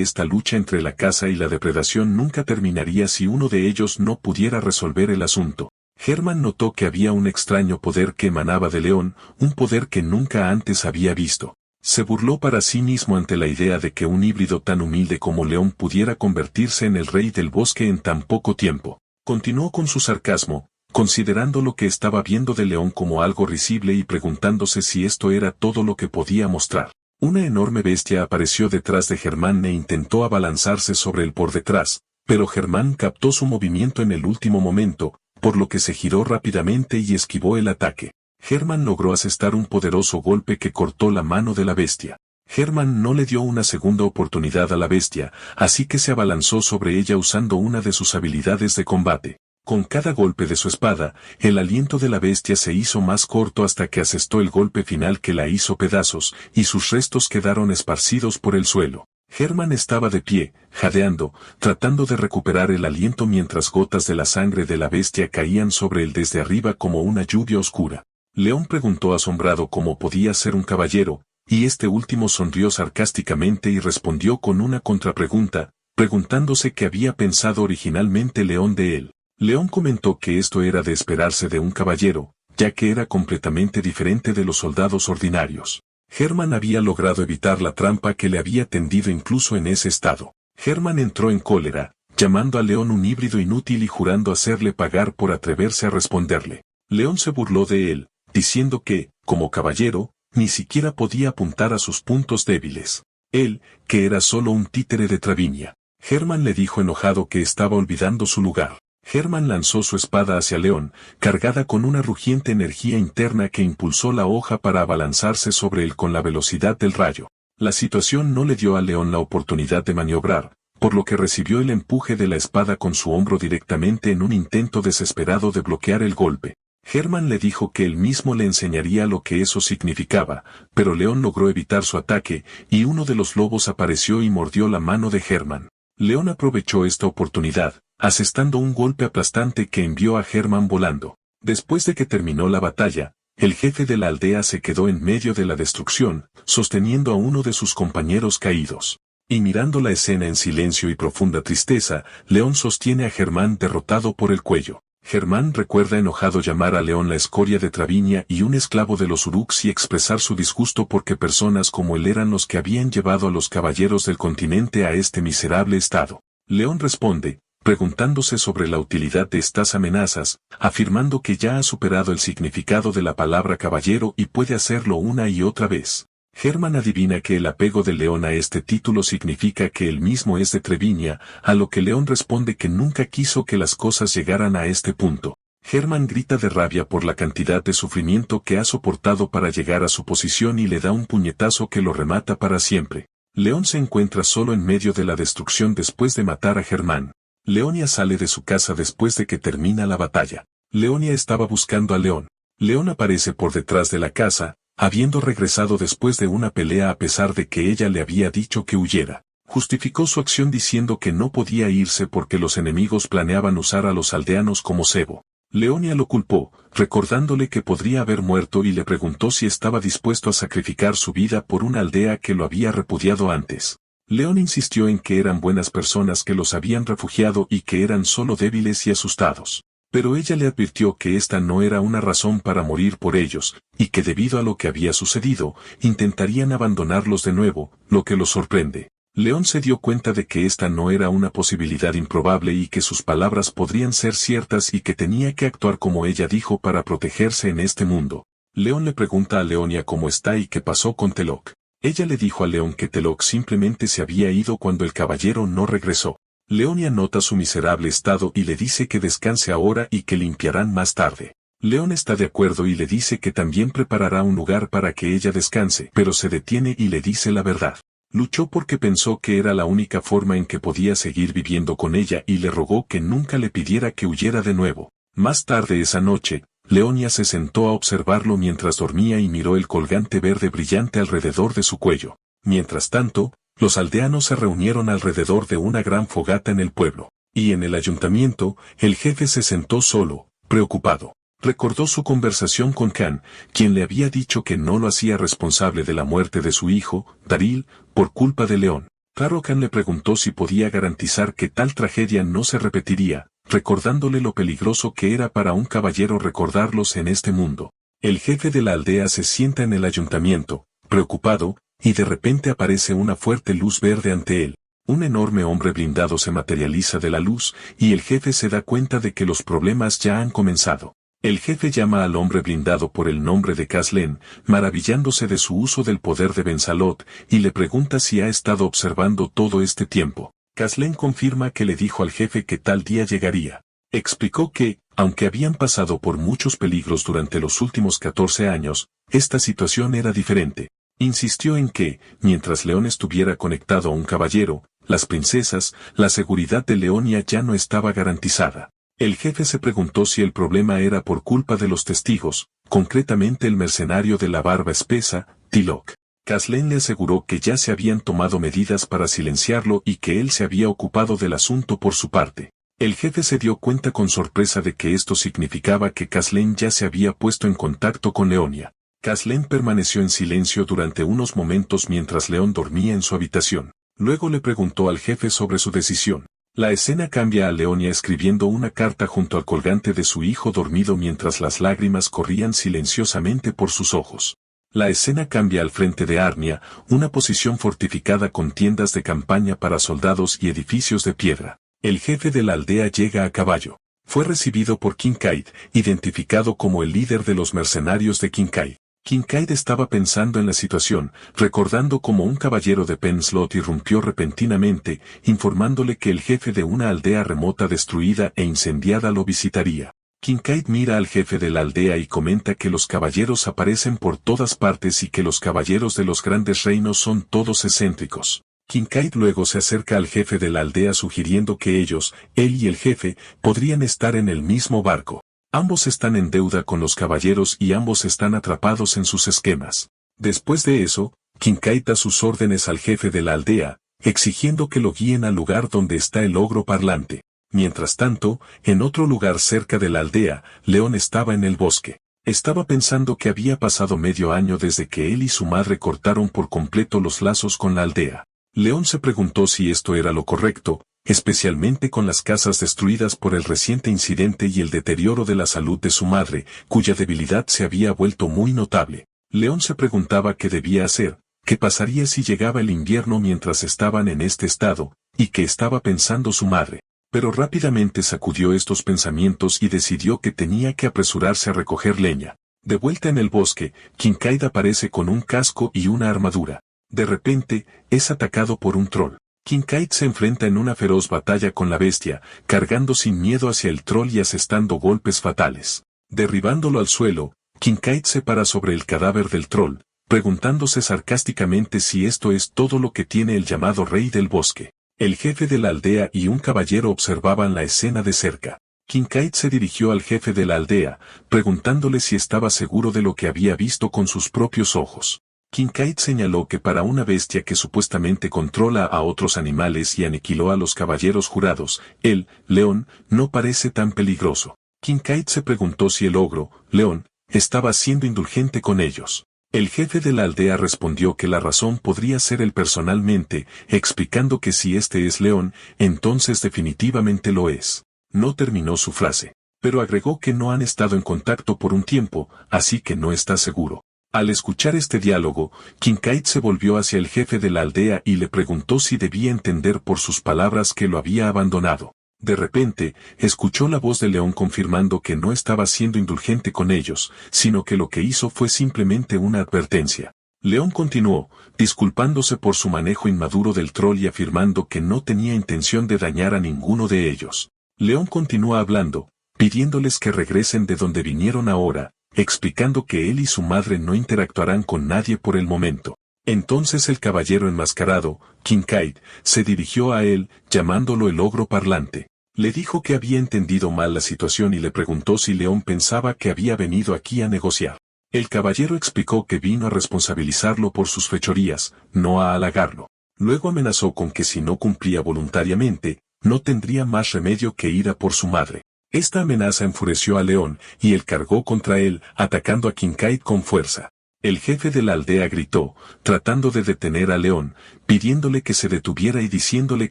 A: esta lucha entre la caza y la depredación nunca terminaría si uno de ellos no pudiera resolver el asunto. Germán notó que había un extraño poder que emanaba de León, un poder que nunca antes había visto. Se burló para sí mismo ante la idea de que un híbrido tan humilde como León pudiera convertirse en el rey del bosque en tan poco tiempo. Continuó con su sarcasmo, considerando lo que estaba viendo de León como algo risible y preguntándose si esto era todo lo que podía mostrar. Una enorme bestia apareció detrás de Germán e intentó abalanzarse sobre él por detrás, pero Germán captó su movimiento en el último momento, por lo que se giró rápidamente y esquivó el ataque. Germán logró asestar un poderoso golpe que cortó la mano de la bestia. Germán no le dio una segunda oportunidad a la bestia, así que se abalanzó sobre ella usando una de sus habilidades de combate. Con cada golpe de su espada, el aliento de la bestia se hizo más corto hasta que asestó el golpe final que la hizo pedazos, y sus restos quedaron esparcidos por el suelo. Germán estaba de pie, jadeando, tratando de recuperar el aliento mientras gotas de la sangre de la bestia caían sobre él desde arriba como una lluvia oscura. León preguntó asombrado cómo podía ser un caballero, y este último sonrió sarcásticamente y respondió con una contrapregunta, preguntándose qué había pensado originalmente León de él. León comentó que esto era de esperarse de un caballero, ya que era completamente diferente de los soldados ordinarios. Germán había logrado evitar la trampa que le había tendido incluso en ese estado. Germán entró en cólera, llamando a León un híbrido inútil y jurando hacerle pagar por atreverse a responderle. León se burló de él, diciendo que, como caballero, ni siquiera podía apuntar a sus puntos débiles. Él, que era solo un títere de Travinia. Germán le dijo enojado que estaba olvidando su lugar. Hermann lanzó su espada hacia León, cargada con una rugiente energía interna que impulsó la hoja para abalanzarse sobre él con la velocidad del rayo. La situación no le dio a León la oportunidad de maniobrar, por lo que recibió el empuje de la espada con su hombro directamente en un intento desesperado de bloquear el golpe. Hermann le dijo que él mismo le enseñaría lo que eso significaba, pero León logró evitar su ataque, y uno de los lobos apareció y mordió la mano de Hermann. León aprovechó esta oportunidad, asestando un golpe aplastante que envió a Hermann volando. Después de que terminó la batalla, el jefe de la aldea se quedó en medio de la destrucción, sosteniendo a uno de sus compañeros caídos. Y mirando la escena en silencio y profunda tristeza, León sostiene a Hermann derrotado por el cuello. Hermann recuerda enojado llamar a León la escoria de Travinia y un esclavo de los Uruks y expresar su disgusto porque personas como él eran los que habían llevado a los caballeros del continente a este miserable estado. León responde, preguntándose sobre la utilidad de estas amenazas, afirmando que ya ha superado el significado de la palabra caballero y puede hacerlo una y otra vez. Hermann adivina que el apego de León a este título significa que él mismo es de Treviña, a lo que León responde que nunca quiso que las cosas llegaran a este punto. Hermann grita de rabia por la cantidad de sufrimiento que ha soportado para llegar a su posición y le da un puñetazo que lo remata para siempre. León se encuentra solo en medio de la destrucción después de matar a Hermann. Leonia sale de su casa después de que termina la batalla. Leonia estaba buscando a León. León aparece por detrás de la casa, habiendo regresado después de una pelea a pesar de que ella le había dicho que huyera. Justificó su acción diciendo que no podía irse porque los enemigos planeaban usar a los aldeanos como cebo. Leonia lo culpó, recordándole que podría haber muerto y le preguntó si estaba dispuesto a sacrificar su vida por una aldea que lo había repudiado antes. León insistió en que eran buenas personas que los habían refugiado y que eran solo débiles y asustados. Pero ella le advirtió que esta no era una razón para morir por ellos, y que debido a lo que había sucedido, intentarían abandonarlos de nuevo, lo que los sorprende. León se dio cuenta de que esta no era una posibilidad improbable y que sus palabras podrían ser ciertas y que tenía que actuar como ella dijo para protegerse en este mundo. León le pregunta a Leonia cómo está y qué pasó con Telok. Ella le dijo a León que Telok simplemente se había ido cuando el caballero no regresó. Leonia nota su miserable estado y le dice que descanse ahora y que limpiarán más tarde. León está de acuerdo y le dice que también preparará un lugar para que ella descanse, pero se detiene y le dice la verdad. Luchó porque pensó que era la única forma en que podía seguir viviendo con ella y le rogó que nunca le pidiera que huyera de nuevo. Más tarde esa noche, Leonia se sentó a observarlo mientras dormía y miró el colgante verde brillante alrededor de su cuello. Mientras tanto, los aldeanos se reunieron alrededor de una gran fogata en el pueblo, y en el ayuntamiento, el jefe se sentó solo, preocupado. Recordó su conversación con Khan, quien le había dicho que no lo hacía responsable de la muerte de su hijo, Daril, por culpa de León. Claro, Khan le preguntó si podía garantizar que tal tragedia no se repetiría, recordándole lo peligroso que era para un caballero recordarlos en este mundo. El jefe de la aldea se sienta en el ayuntamiento, preocupado, y de repente aparece una fuerte luz verde ante él. Un enorme hombre blindado se materializa de la luz, y el jefe se da cuenta de que los problemas ya han comenzado. El jefe llama al hombre blindado por el nombre de Kaslen, maravillándose de su uso del poder de Bensalot, y le pregunta si ha estado observando todo este tiempo. Kaslen confirma que le dijo al jefe que tal día llegaría. Explicó que, aunque habían pasado por muchos peligros durante los últimos 14 años, esta situación era diferente. Insistió en que, mientras León estuviera conectado a un caballero, las princesas, la seguridad de Leonia ya no estaba garantizada. El jefe se preguntó si el problema era por culpa de los testigos, concretamente el mercenario de la barba espesa, Tilok. Kaslen le aseguró que ya se habían tomado medidas para silenciarlo y que él se había ocupado del asunto por su parte. El jefe se dio cuenta con sorpresa de que esto significaba que Kaslen ya se había puesto en contacto con Leonia. Kaslen permaneció en silencio durante unos momentos mientras León dormía en su habitación. Luego le preguntó al jefe sobre su decisión. La escena cambia a Leonia escribiendo una carta junto al colgante de su hijo dormido mientras las lágrimas corrían silenciosamente por sus ojos. La escena cambia al frente de Arnia, una posición fortificada con tiendas de campaña para soldados y edificios de piedra. El jefe de la aldea llega a caballo. Fue recibido por Kincaid, identificado como el líder de los mercenarios de Kincaid. Kincaid estaba pensando en la situación, recordando cómo un caballero de Penslot irrumpió repentinamente, informándole que el jefe de una aldea remota destruida e incendiada lo visitaría. Kincaid mira al jefe de la aldea y comenta que los caballeros aparecen por todas partes y que los caballeros de los grandes reinos son todos excéntricos. Kincaid luego se acerca al jefe de la aldea sugiriendo que ellos, él y el jefe, podrían estar en el mismo barco. Ambos están en deuda con los caballeros y ambos están atrapados en sus esquemas. Después de eso, Kincaid da sus órdenes al jefe de la aldea, exigiendo que lo guíen al lugar donde está el ogro parlante. Mientras tanto, en otro lugar cerca de la aldea, León estaba en el bosque. Estaba pensando que había pasado medio año desde que él y su madre cortaron por completo los lazos con la aldea. León se preguntó si esto era lo correcto, especialmente con las casas destruidas por el reciente incidente y el deterioro de la salud de su madre, cuya debilidad se había vuelto muy notable. León se preguntaba qué debía hacer, qué pasaría si llegaba el invierno mientras estaban en este estado, y qué estaba pensando su madre. Pero rápidamente sacudió estos pensamientos y decidió que tenía que apresurarse a recoger leña. De vuelta en el bosque, Kincaid aparece con un casco y una armadura. De repente, es atacado por un troll. Kincaid se enfrenta en una feroz batalla con la bestia, cargando sin miedo hacia el troll y asestando golpes fatales. Derribándolo al suelo, Kincaid se para sobre el cadáver del troll, preguntándose sarcásticamente si esto es todo lo que tiene el llamado rey del bosque. El jefe de la aldea y un caballero observaban la escena de cerca. Kincaid se dirigió al jefe de la aldea, preguntándole si estaba seguro de lo que había visto con sus propios ojos. Kincaid señaló que para una bestia que supuestamente controla a otros animales y aniquiló a los caballeros jurados, el león no parece tan peligroso. Kincaid se preguntó si el ogro, León, estaba siendo indulgente con ellos. El jefe de la aldea respondió que la razón podría ser él personalmente, explicando que si este es León, entonces definitivamente lo es. No terminó su frase, pero agregó que no han estado en contacto por un tiempo, así que no está seguro. Al escuchar este diálogo, Kincaid se volvió hacia el jefe de la aldea y le preguntó si debía entender por sus palabras que lo había abandonado. De repente, escuchó la voz de León confirmando que no estaba siendo indulgente con ellos, sino que lo que hizo fue simplemente una advertencia. León continuó, disculpándose por su manejo inmaduro del troll y afirmando que no tenía intención de dañar a ninguno de ellos. León continúa hablando, pidiéndoles que regresen de donde vinieron ahora, explicando que él y su madre no interactuarán con nadie por el momento. Entonces el caballero enmascarado, Kincaid, se dirigió a él, llamándolo el ogro parlante. Le dijo que había entendido mal la situación y le preguntó si León pensaba que había venido aquí a negociar. El caballero explicó que vino a responsabilizarlo por sus fechorías, no a halagarlo. Luego amenazó con que si no cumplía voluntariamente, no tendría más remedio que ir a por su madre. Esta amenaza enfureció a León, y él cargó contra él, atacando a Kincaid con fuerza. El jefe de la aldea gritó, tratando de detener a León, pidiéndole que se detuviera y diciéndole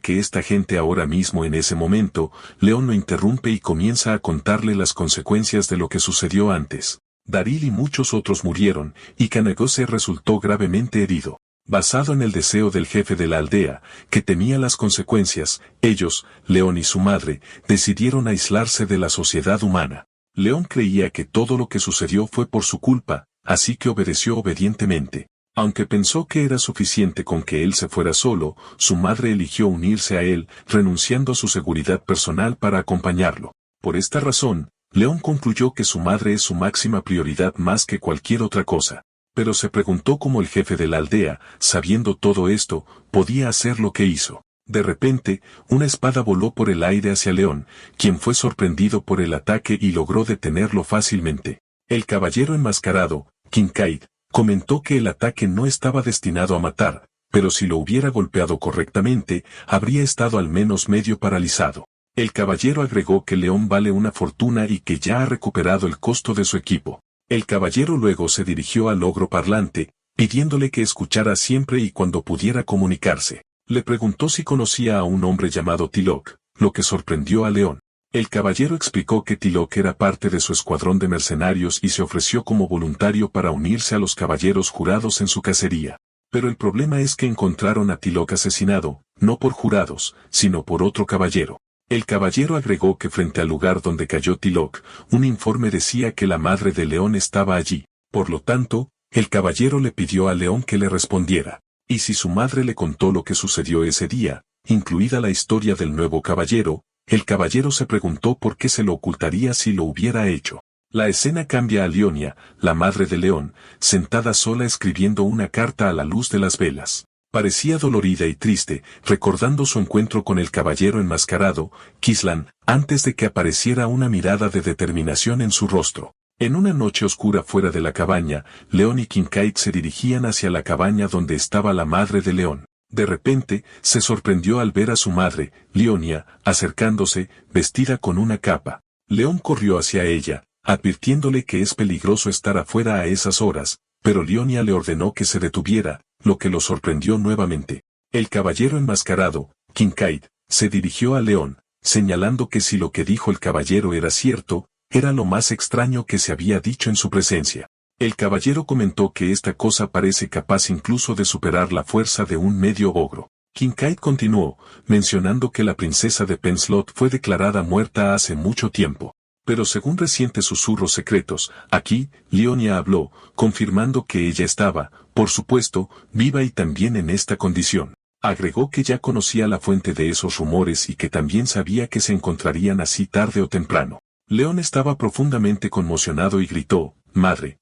A: que esta gente ahora mismo en ese momento, León lo interrumpe y comienza a contarle las consecuencias de lo que sucedió antes. Daril y muchos otros murieron, y Kanegose resultó gravemente herido. Basado en el deseo del jefe de la aldea, que temía las consecuencias, ellos, León y su madre, decidieron aislarse de la sociedad humana. León creía que todo lo que sucedió fue por su culpa, así que obedeció obedientemente. Aunque pensó que era suficiente con que él se fuera solo, su madre eligió unirse a él, renunciando a su seguridad personal para acompañarlo. Por esta razón, León concluyó que su madre es su máxima prioridad más que cualquier otra cosa. Pero se preguntó cómo el jefe de la aldea, sabiendo todo esto, podía hacer lo que hizo. De repente, una espada voló por el aire hacia León, quien fue sorprendido por el ataque y logró detenerlo fácilmente. El caballero enmascarado, Kincaid, comentó que el ataque no estaba destinado a matar, pero si lo hubiera golpeado correctamente, habría estado al menos medio paralizado. El caballero agregó que León vale una fortuna y que ya ha recuperado el costo de su equipo. El caballero luego se dirigió al ogro parlante, pidiéndole que escuchara siempre y cuando pudiera comunicarse. Le preguntó si conocía a un hombre llamado Tilok, lo que sorprendió a León. El caballero explicó que Tilok era parte de su escuadrón de mercenarios y se ofreció como voluntario para unirse a los caballeros jurados en su cacería. Pero el problema es que encontraron a Tilok asesinado, no por jurados, sino por otro caballero. El caballero agregó que frente al lugar donde cayó Tilok, un informe decía que la madre de León estaba allí. Por lo tanto, el caballero le pidió a León que le respondiera. Y si su madre le contó lo que sucedió ese día, incluida la historia del nuevo caballero, el caballero se preguntó por qué se lo ocultaría si lo hubiera hecho. La escena cambia a Leonia, la madre de León, sentada sola escribiendo una carta a la luz de las velas. Parecía dolorida y triste, recordando su encuentro con el caballero enmascarado, Kislan, antes de que apareciera una mirada de determinación en su rostro. En una noche oscura fuera de la cabaña, León y Kincaid se dirigían hacia la cabaña donde estaba la madre de León. De repente, se sorprendió al ver a su madre, Leonia, acercándose, vestida con una capa. León corrió hacia ella, advirtiéndole que es peligroso estar afuera a esas horas, pero Leonia le ordenó que se detuviera, lo que lo sorprendió nuevamente. El caballero enmascarado, Kincaid, se dirigió a León, señalando que si lo que dijo el caballero era cierto, era lo más extraño que se había dicho en su presencia. El caballero comentó que esta cosa parece capaz incluso de superar la fuerza de un medio ogro. Kincaid continuó, mencionando que la princesa de Penslot fue declarada muerta hace mucho tiempo. Pero según recientes susurros secretos, aquí, Leonia habló, confirmando que ella estaba, por supuesto, viva y también en esta condición. Agregó que ya conocía la fuente de esos rumores y que también sabía que se encontrarían así tarde o temprano. León estaba profundamente conmocionado y gritó, «Madre»,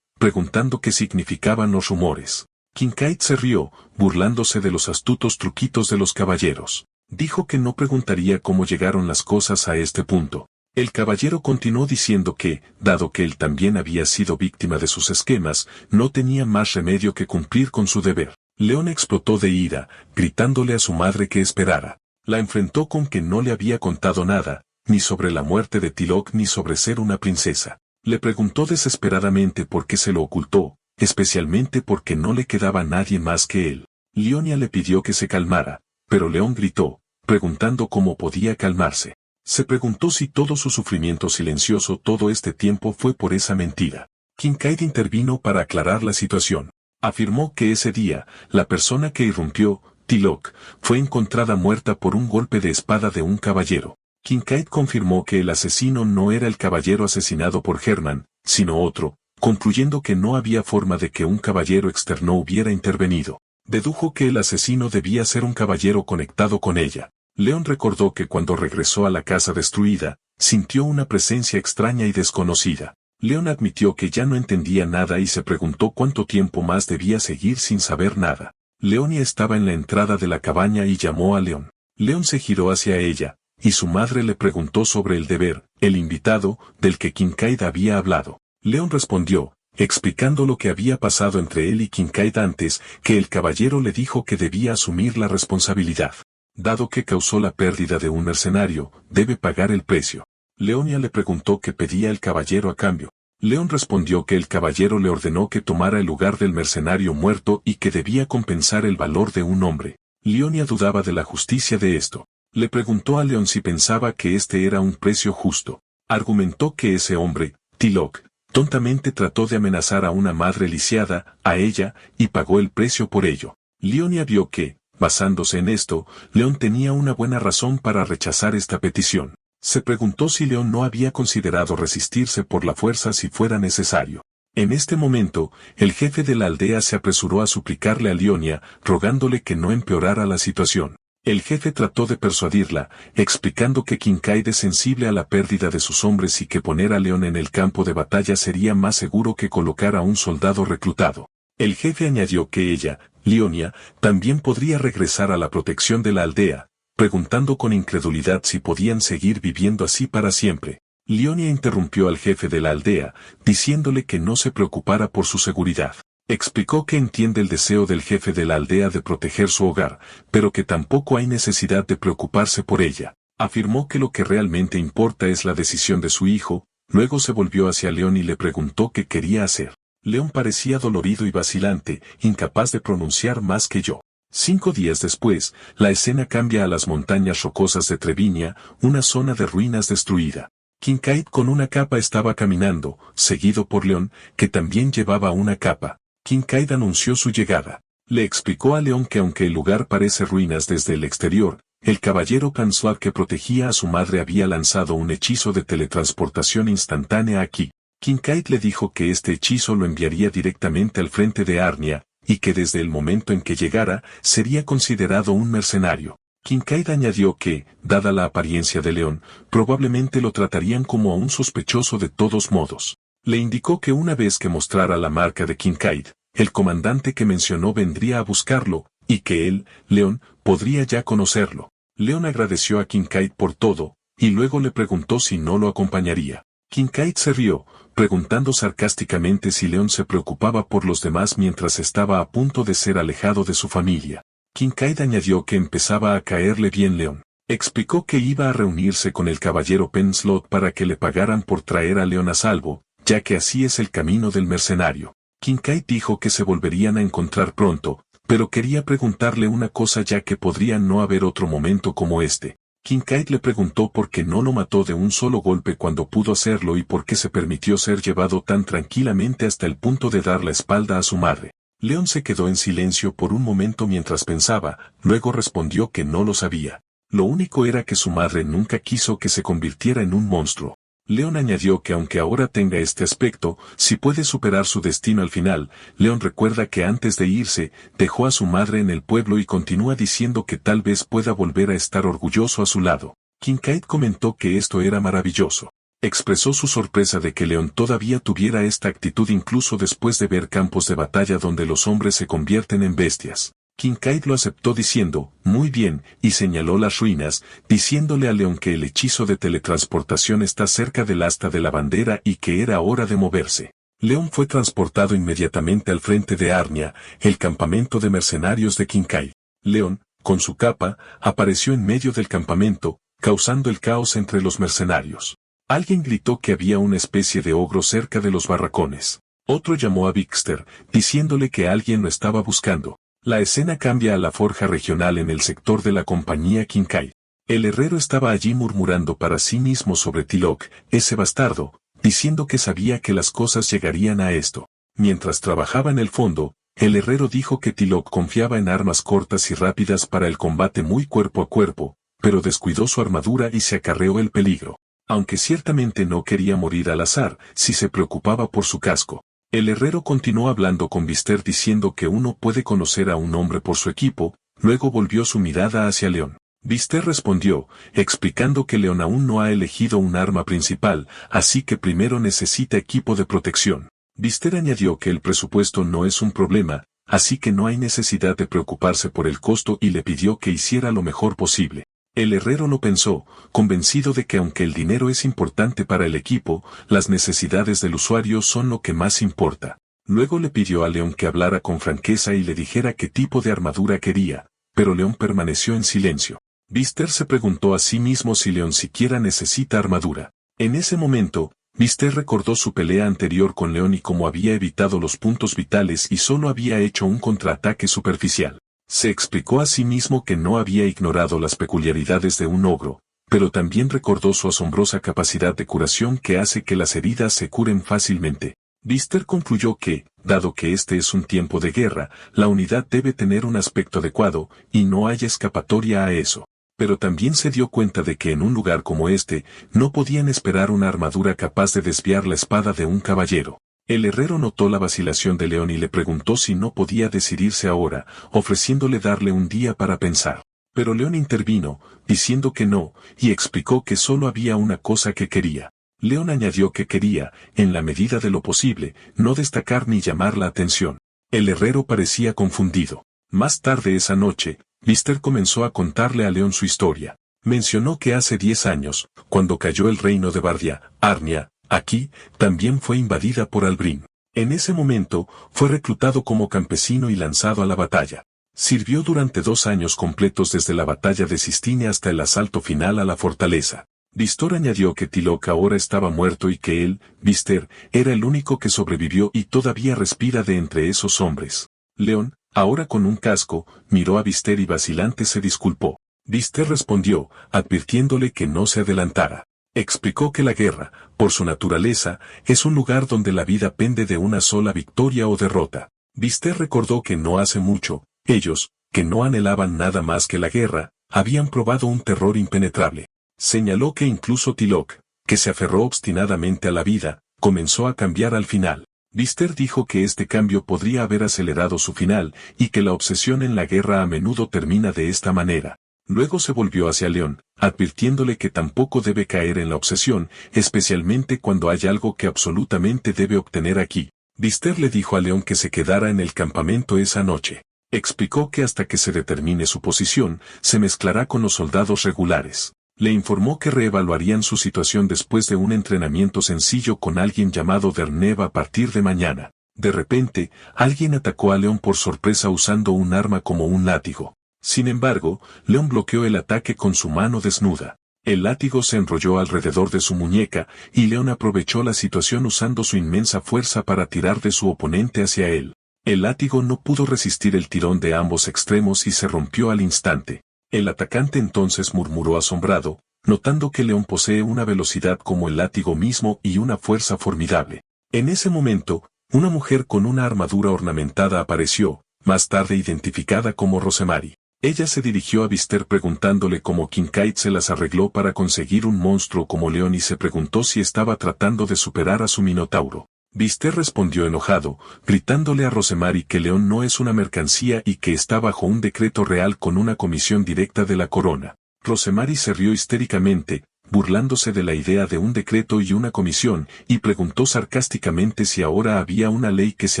A: preguntando qué significaban los rumores. Kincaid se rió, burlándose de los astutos truquitos de los caballeros. Dijo que no preguntaría cómo llegaron las cosas a este punto. El caballero continuó diciendo que, dado que él también había sido víctima de sus esquemas, no tenía más remedio que cumplir con su deber. León explotó de ira, gritándole a su madre que esperara. La enfrentó con que no le había contado nada, ni sobre la muerte de Tilok ni sobre ser una princesa. Le preguntó desesperadamente por qué se lo ocultó, especialmente porque no le quedaba nadie más que él. Leonia le pidió que se calmara, pero León gritó, preguntando cómo podía calmarse. Se preguntó si todo su sufrimiento silencioso todo este tiempo fue por esa mentira. Kincaid intervino para aclarar la situación. Afirmó que ese día, la persona que irrumpió, Tilok, fue encontrada muerta por un golpe de espada de un caballero. Kincaid confirmó que el asesino no era el caballero asesinado por Herman, sino otro, concluyendo que no había forma de que un caballero externo hubiera intervenido. Dedujo que el asesino debía ser un caballero conectado con ella. León recordó que cuando regresó a la casa destruida, sintió una presencia extraña y desconocida. León admitió que ya no entendía nada y se preguntó cuánto tiempo más debía seguir sin saber nada. Leonia estaba en la entrada de la cabaña y llamó a León. León se giró hacia ella, y su madre le preguntó sobre el deber, el invitado, del que Kincaid había hablado. León respondió, explicando lo que había pasado entre él y Kincaid antes, que el caballero le dijo que debía asumir la responsabilidad. Dado que causó la pérdida de un mercenario, debe pagar el precio. Leonia le preguntó qué pedía el caballero a cambio. León respondió que el caballero le ordenó que tomara el lugar del mercenario muerto y que debía compensar el valor de un hombre. Leonia dudaba de la justicia de esto. Le preguntó a León si pensaba que este era un precio justo. Argumentó que ese hombre, Tilok, tontamente trató de amenazar a una madre lisiada, a ella, y pagó el precio por ello. Leonia vio que, basándose en esto, León tenía una buena razón para rechazar esta petición. Se preguntó si León no había considerado resistirse por la fuerza si fuera necesario. En este momento, el jefe de la aldea se apresuró a suplicarle a Leonia, rogándole que no empeorara la situación. El jefe trató de persuadirla, explicando que Kincaid es sensible a la pérdida de sus hombres y que poner a León en el campo de batalla sería más seguro que colocar a un soldado reclutado. El jefe añadió que ella, Leonia, también podría regresar a la protección de la aldea, preguntando con incredulidad si podían seguir viviendo así para siempre. Leonia interrumpió al jefe de la aldea, diciéndole que no se preocupara por su seguridad. Explicó que entiende el deseo del jefe de la aldea de proteger su hogar, pero que tampoco hay necesidad de preocuparse por ella. Afirmó que lo que realmente importa es la decisión de su hijo, luego se volvió hacia León y le preguntó qué quería hacer. León parecía dolorido y vacilante, incapaz de pronunciar más que yo. 5 días después, la escena cambia a las montañas rocosas de Treviña, una zona de ruinas destruida. Kincaid con una capa estaba caminando, seguido por León, que también llevaba una capa. Kincaid anunció su llegada. Le explicó a León que aunque el lugar parece ruinas desde el exterior, el caballero Penslot que protegía a su madre había lanzado un hechizo de teletransportación instantánea aquí. Kincaid le dijo que este hechizo lo enviaría directamente al frente de Arnia, y que desde el momento en que llegara, sería considerado un mercenario. Kincaid añadió que, dada la apariencia de León, probablemente lo tratarían como a un sospechoso de todos modos. Le indicó que una vez que mostrara la marca de Kincaid, el comandante que mencionó vendría a buscarlo, y que él, León, podría ya conocerlo. León agradeció a Kincaid por todo, y luego le preguntó si no lo acompañaría. Kincaid se rió, preguntando sarcásticamente si León se preocupaba por los demás mientras estaba a punto de ser alejado de su familia. Kincaid añadió que empezaba a caerle bien León. Explicó que iba a reunirse con el caballero Penslot para que le pagaran por traer a León a salvo, ya que así es el camino del mercenario. Kincaid dijo que se volverían a encontrar pronto, pero quería preguntarle una cosa ya que podría no haber otro momento como este. Kincaid le preguntó por qué no lo mató de un solo golpe cuando pudo hacerlo y por qué se permitió ser llevado tan tranquilamente hasta el punto de dar la espalda a su madre. León se quedó en silencio por un momento mientras pensaba, luego respondió que no lo sabía. Lo único era que su madre nunca quiso que se convirtiera en un monstruo. León añadió que aunque ahora tenga este aspecto, si puede superar su destino al final, León recuerda que antes de irse, dejó a su madre en el pueblo y continúa diciendo que tal vez pueda volver a estar orgulloso a su lado. Kincaid comentó que esto era maravilloso. Expresó su sorpresa de que León todavía tuviera esta actitud incluso después de ver campos de batalla donde los hombres se convierten en bestias. Kincaid lo aceptó diciendo, muy bien, y señaló las ruinas, diciéndole a León que el hechizo de teletransportación está cerca del asta de la bandera y que era hora de moverse. León fue transportado inmediatamente al frente de Arnia, el campamento de mercenarios de Kincaid. León, con su capa, apareció en medio del campamento, causando el caos entre los mercenarios. Alguien gritó que había una especie de ogro cerca de los barracones. Otro llamó a Bixter, diciéndole que alguien lo estaba buscando. La escena cambia a la forja regional en el sector de la compañía Kincaid. El herrero estaba allí murmurando para sí mismo sobre Tilok, ese bastardo, diciendo que sabía que las cosas llegarían a esto. Mientras trabajaba en el fondo, el herrero dijo que Tilok confiaba en armas cortas y rápidas para el combate muy cuerpo a cuerpo, pero descuidó su armadura y se acarreó el peligro. Aunque ciertamente no quería morir al azar, si se preocupaba por su casco. El herrero continuó hablando con Bister diciendo que uno puede conocer a un hombre por su equipo, luego volvió su mirada hacia León. Bister respondió, explicando que León aún no ha elegido un arma principal, así que primero necesita equipo de protección. Bister añadió que el presupuesto no es un problema, así que no hay necesidad de preocuparse por el costo y le pidió que hiciera lo mejor posible. El herrero lo pensó, convencido de que aunque el dinero es importante para el equipo, las necesidades del usuario son lo que más importa. Luego le pidió a León que hablara con franqueza y le dijera qué tipo de armadura quería, pero León permaneció en silencio. Bister se preguntó a sí mismo si León siquiera necesita armadura. En ese momento, Bister recordó su pelea anterior con León y cómo había evitado los puntos vitales y solo había hecho un contraataque superficial. Se explicó a sí mismo que no había ignorado las peculiaridades de un ogro, pero también recordó su asombrosa capacidad de curación que hace que las heridas se curen fácilmente. Bister concluyó que, dado que este es un tiempo de guerra, la unidad debe tener un aspecto adecuado, y no hay escapatoria a eso. Pero también se dio cuenta de que en un lugar como este, no podían esperar una armadura capaz de desviar la espada de un caballero. El herrero notó la vacilación de León y le preguntó si no podía decidirse ahora, ofreciéndole darle un día para pensar. Pero León intervino, diciendo que no, y explicó que solo había una cosa que quería. León añadió que quería, en la medida de lo posible, no destacar ni llamar la atención. El herrero parecía confundido. Más tarde esa noche, Bister comenzó a contarle a León su historia. Mencionó que hace 10 años, cuando cayó el reino de Bardia, Arnia, aquí, también fue invadida por Albrin. En ese momento, fue reclutado como campesino y lanzado a la batalla. Sirvió durante 2 años completos desde la batalla de Sistine hasta el asalto final a la fortaleza. Bister añadió que Tilok ahora estaba muerto y que él, Bister, era el único que sobrevivió y todavía respira de entre esos hombres. León, ahora con un casco, miró a Bister y vacilante se disculpó. Bister respondió, advirtiéndole que no se adelantara. Explicó que la guerra, por su naturaleza, es un lugar donde la vida pende de una sola victoria o derrota. Bister recordó que no hace mucho, ellos, que no anhelaban nada más que la guerra, habían probado un terror impenetrable. Señaló que incluso Tilok, que se aferró obstinadamente a la vida, comenzó a cambiar al final. Lister dijo que este cambio podría haber acelerado su final, y que la obsesión en la guerra a menudo termina de esta manera. Luego se volvió hacia Leon, advirtiéndole que tampoco debe caer en la obsesión, especialmente cuando hay algo que absolutamente debe obtener aquí. Lister le dijo a Leon que se quedara en el campamento esa noche. Explicó que hasta que se determine su posición, se mezclará con los soldados regulares. Le informó que reevaluarían su situación después de un entrenamiento sencillo con alguien llamado Dernev a partir de mañana. De repente, alguien atacó a Leon por sorpresa usando un arma como un látigo. Sin embargo, Leon bloqueó el ataque con su mano desnuda. El látigo se enrolló alrededor de su muñeca, y Leon aprovechó la situación usando su inmensa fuerza para tirar de su oponente hacia él. El látigo no pudo resistir el tirón de ambos extremos y se rompió al instante. El atacante entonces murmuró asombrado, notando que Leon posee una velocidad como el látigo mismo y una fuerza formidable. En ese momento, una mujer con una armadura ornamentada apareció, más tarde identificada como Rosemary. Ella se dirigió a Lister preguntándole cómo Kincaid se las arregló para conseguir un monstruo como Leon y se preguntó si estaba tratando de superar a su minotauro. Lister respondió enojado, gritándole a Rosemary que Leon no es una mercancía y que está bajo un decreto real con una comisión directa de la corona. Rosemary se rió histéricamente, burlándose de la idea de un decreto y una comisión, y preguntó sarcásticamente si ahora había una ley que se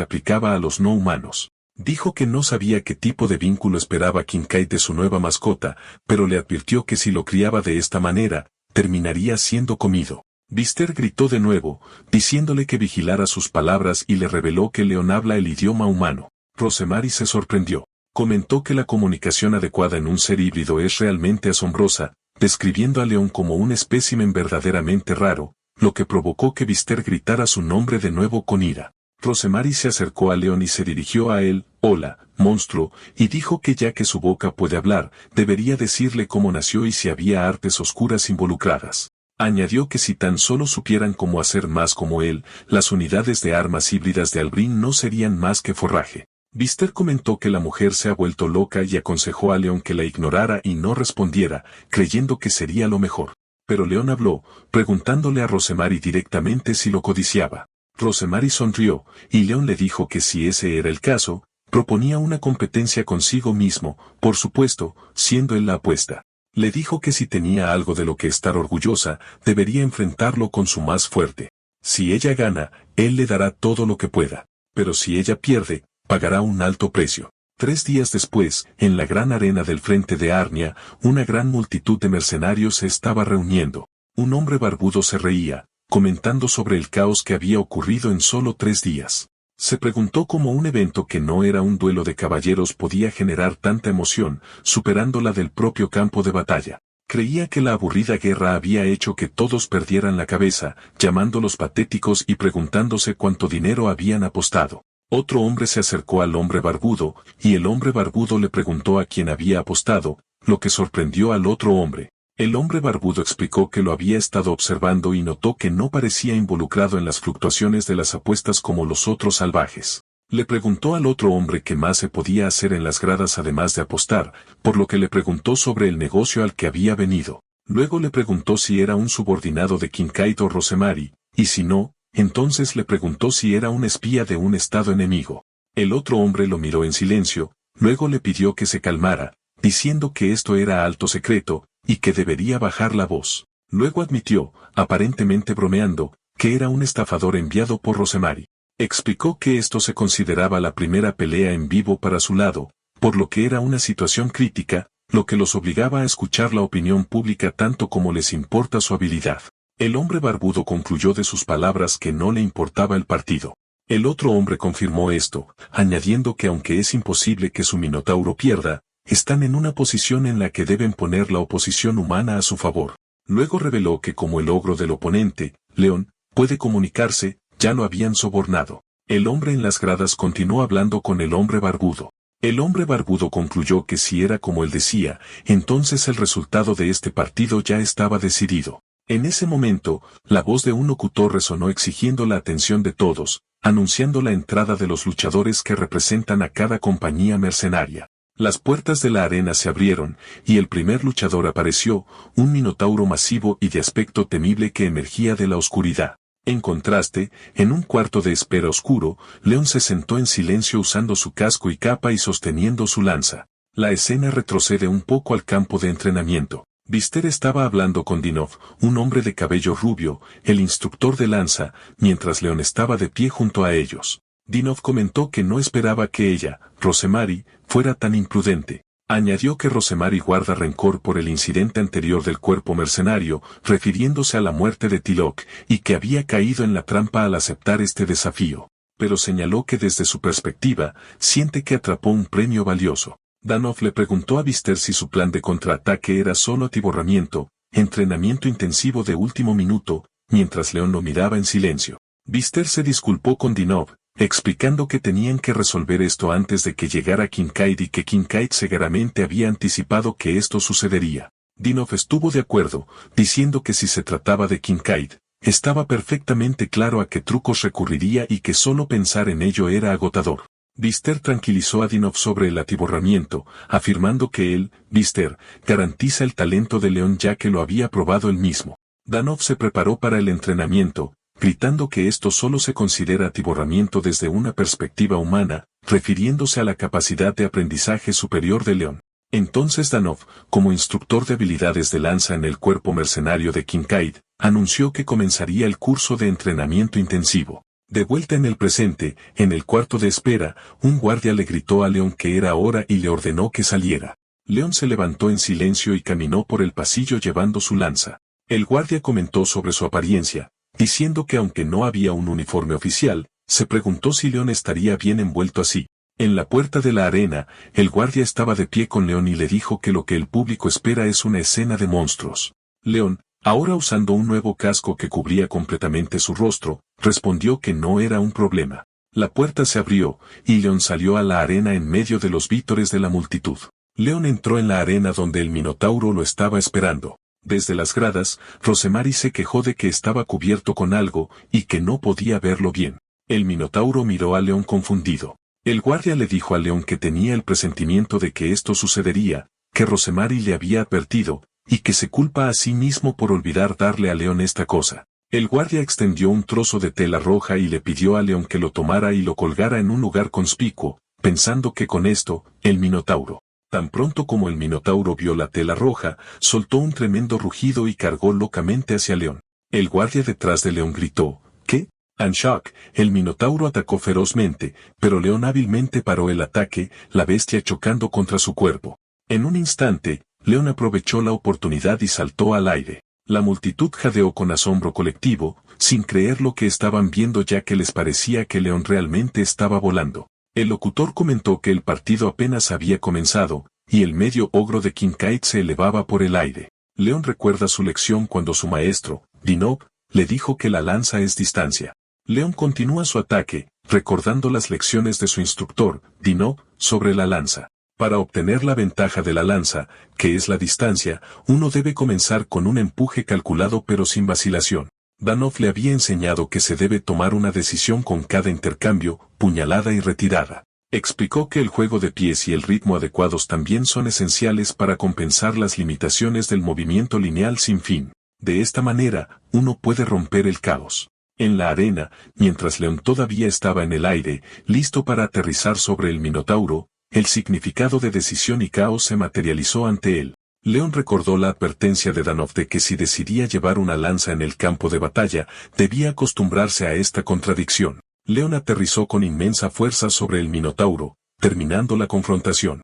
A: aplicaba a los no humanos. Dijo que no sabía qué tipo de vínculo esperaba Kincaid de su nueva mascota, pero le advirtió que si lo criaba de esta manera, terminaría siendo comido. Lister gritó de nuevo, diciéndole que vigilara sus palabras y le reveló que Leon habla el idioma humano. Rosemary se sorprendió. Comentó que la comunicación adecuada en un ser híbrido es realmente asombrosa, describiendo a Leon como un espécimen verdaderamente raro, lo que provocó que Lister gritara su nombre de nuevo con ira. Rosemary se acercó a Leon y se dirigió a él, «Hola, monstruo», y dijo que ya que su boca puede hablar, debería decirle cómo nació y si había artes oscuras involucradas. Añadió que si tan solo supieran cómo hacer más como él, las unidades de armas híbridas de Albrin no serían más que forraje. Lister comentó que la mujer se ha vuelto loca y aconsejó a Leon que la ignorara y no respondiera, creyendo que sería lo mejor. Pero Leon habló, preguntándole a Rosemary directamente si lo codiciaba. Rosemary sonrió, y Leon le dijo que si ese era el caso, proponía una competencia consigo mismo, por supuesto, siendo él la apuesta. Le dijo que si tenía algo de lo que estar orgullosa, debería enfrentarlo con su más fuerte. Si ella gana, él le dará todo lo que pueda. Pero si ella pierde, pagará un alto precio. 3 días después, en la gran arena del frente de Arnia, una gran multitud de mercenarios se estaba reuniendo. Un hombre barbudo se reía, comentando sobre el caos que había ocurrido en solo 3 días. Se preguntó cómo un evento que no era un duelo de caballeros podía generar tanta emoción, superando la del propio campo de batalla. Creía que la aburrida guerra había hecho que todos perdieran la cabeza, llamándolos patéticos y preguntándose cuánto dinero habían apostado. Otro hombre se acercó al hombre barbudo, y el hombre barbudo le preguntó a quién había apostado, lo que sorprendió al otro hombre. El hombre barbudo explicó que lo había estado observando y notó que no parecía involucrado en las fluctuaciones de las apuestas como los otros salvajes. Le preguntó al otro hombre qué más se podía hacer en las gradas además de apostar, por lo que le preguntó sobre el negocio al que había venido. Luego le preguntó si era un subordinado de Kincaid o Rosemary, y si no, entonces le preguntó si era un espía de un estado enemigo. El otro hombre lo miró en silencio, luego le pidió que se calmara, diciendo que esto era alto secreto, y que debería bajar la voz. Luego admitió, aparentemente bromeando, que era un estafador enviado por Rosemary. Explicó que esto se consideraba la primera pelea en vivo para su lado, por lo que era una situación crítica, lo que los obligaba a escuchar la opinión pública tanto como les importa su habilidad. El hombre barbudo concluyó de sus palabras que no le importaba el partido. El otro hombre confirmó esto, añadiendo que aunque es imposible que su minotauro pierda, están en una posición en la que deben poner la oposición humana a su favor. Luego reveló que como el ogro del oponente, Leon, puede comunicarse, ya lo habían sobornado. El hombre en las gradas continuó hablando con el hombre barbudo. El hombre barbudo concluyó que si era como él decía, entonces el resultado de este partido ya estaba decidido. En ese momento, la voz de un locutor resonó exigiendo la atención de todos, anunciando la entrada de los luchadores que representan a cada compañía mercenaria. Las puertas de la arena se abrieron, y el primer luchador apareció, un minotauro masivo y de aspecto temible que emergía de la oscuridad. En contraste, en un cuarto de espera oscuro, León se sentó en silencio usando su casco y capa y sosteniendo su lanza. La escena retrocede un poco al campo de entrenamiento. Vister estaba hablando con Dinov, un hombre de cabello rubio, el instructor de lanza, mientras León estaba de pie junto a ellos. Dinov comentó que no esperaba que ella, Rosemary, fuera tan imprudente. Añadió que Rosemary guarda rencor por el incidente anterior del cuerpo mercenario, refiriéndose a la muerte de Tilok, y que había caído en la trampa al aceptar este desafío. Pero señaló que desde su perspectiva, siente que atrapó un premio valioso. Danov le preguntó a Vister si su plan de contraataque era solo atiborramiento, entrenamiento intensivo de último minuto, mientras León lo miraba en silencio. Vister se disculpó con Dinov, explicando que tenían que resolver esto antes de que llegara Kincaid y que Kincaid seguramente había anticipado que esto sucedería. Dinov estuvo de acuerdo, diciendo que si se trataba de Kincaid, estaba perfectamente claro a qué trucos recurriría y que solo pensar en ello era agotador. Vister tranquilizó a Dinov sobre el atiborramiento, afirmando que él, Vister, garantiza el talento de León ya que lo había probado él mismo. Danov se preparó para el entrenamiento, gritando que esto solo se considera atiborramiento desde una perspectiva humana, refiriéndose a la capacidad de aprendizaje superior de León. Entonces Danov, como instructor de habilidades de lanza en el cuerpo mercenario de Kincaid, anunció que comenzaría el curso de entrenamiento intensivo. De vuelta en el presente, en el cuarto de espera, un guardia le gritó a León que era hora y le ordenó que saliera. León se levantó en silencio y caminó por el pasillo llevando su lanza. El guardia comentó sobre su apariencia, diciendo que aunque no había un uniforme oficial, se preguntó si León estaría bien envuelto así. En la puerta de la arena, el guardia estaba de pie con León y le dijo que lo que el público espera es una escena de monstruos. León, ahora usando un nuevo casco que cubría completamente su rostro, respondió que no era un problema. La puerta se abrió, y León salió a la arena en medio de los vítores de la multitud. León entró en la arena donde el Minotauro lo estaba esperando. Desde las gradas, Rosemary se quejó de que estaba cubierto con algo, y que no podía verlo bien. El Minotauro miró a León confundido. El guardia le dijo a León que tenía el presentimiento de que esto sucedería, que Rosemary le había advertido, y que se culpa a sí mismo por olvidar darle a León esta cosa. El guardia extendió un trozo de tela roja y le pidió a León que lo tomara y lo colgara en un lugar conspicuo, pensando que con esto, el Minotauro. Tan pronto como el Minotauro vio la tela roja, soltó un tremendo rugido y cargó locamente hacia León. El guardia detrás de León gritó, ¿qué? En shock, el Minotauro atacó ferozmente, pero León hábilmente paró el ataque, la bestia chocando contra su cuerpo. En un instante, León aprovechó la oportunidad y saltó al aire. La multitud jadeó con asombro colectivo, sin creer lo que estaban viendo ya que les parecía que León realmente estaba volando. El locutor comentó que el partido apenas había comenzado, y el medio ogro de Kincaid se elevaba por el aire. León recuerda su lección cuando su maestro, Dinov, le dijo que la lanza es distancia. León continúa su ataque, recordando las lecciones de su instructor, Dinov, sobre la lanza. Para obtener la ventaja de la lanza, que es la distancia, uno debe comenzar con un empuje calculado pero sin vacilación. Danov le había enseñado que se debe tomar una decisión con cada intercambio, puñalada y retirada. Explicó que el juego de pies y el ritmo adecuados también son esenciales para compensar las limitaciones del movimiento lineal sin fin. De esta manera, uno puede romper el caos. En la arena, mientras León todavía estaba en el aire, listo para aterrizar sobre el Minotauro, el significado de decisión y caos se materializó ante él. León recordó la advertencia de Danov de que si decidía llevar una lanza en el campo de batalla, debía acostumbrarse a esta contradicción. León aterrizó con inmensa fuerza sobre el Minotauro, terminando la confrontación.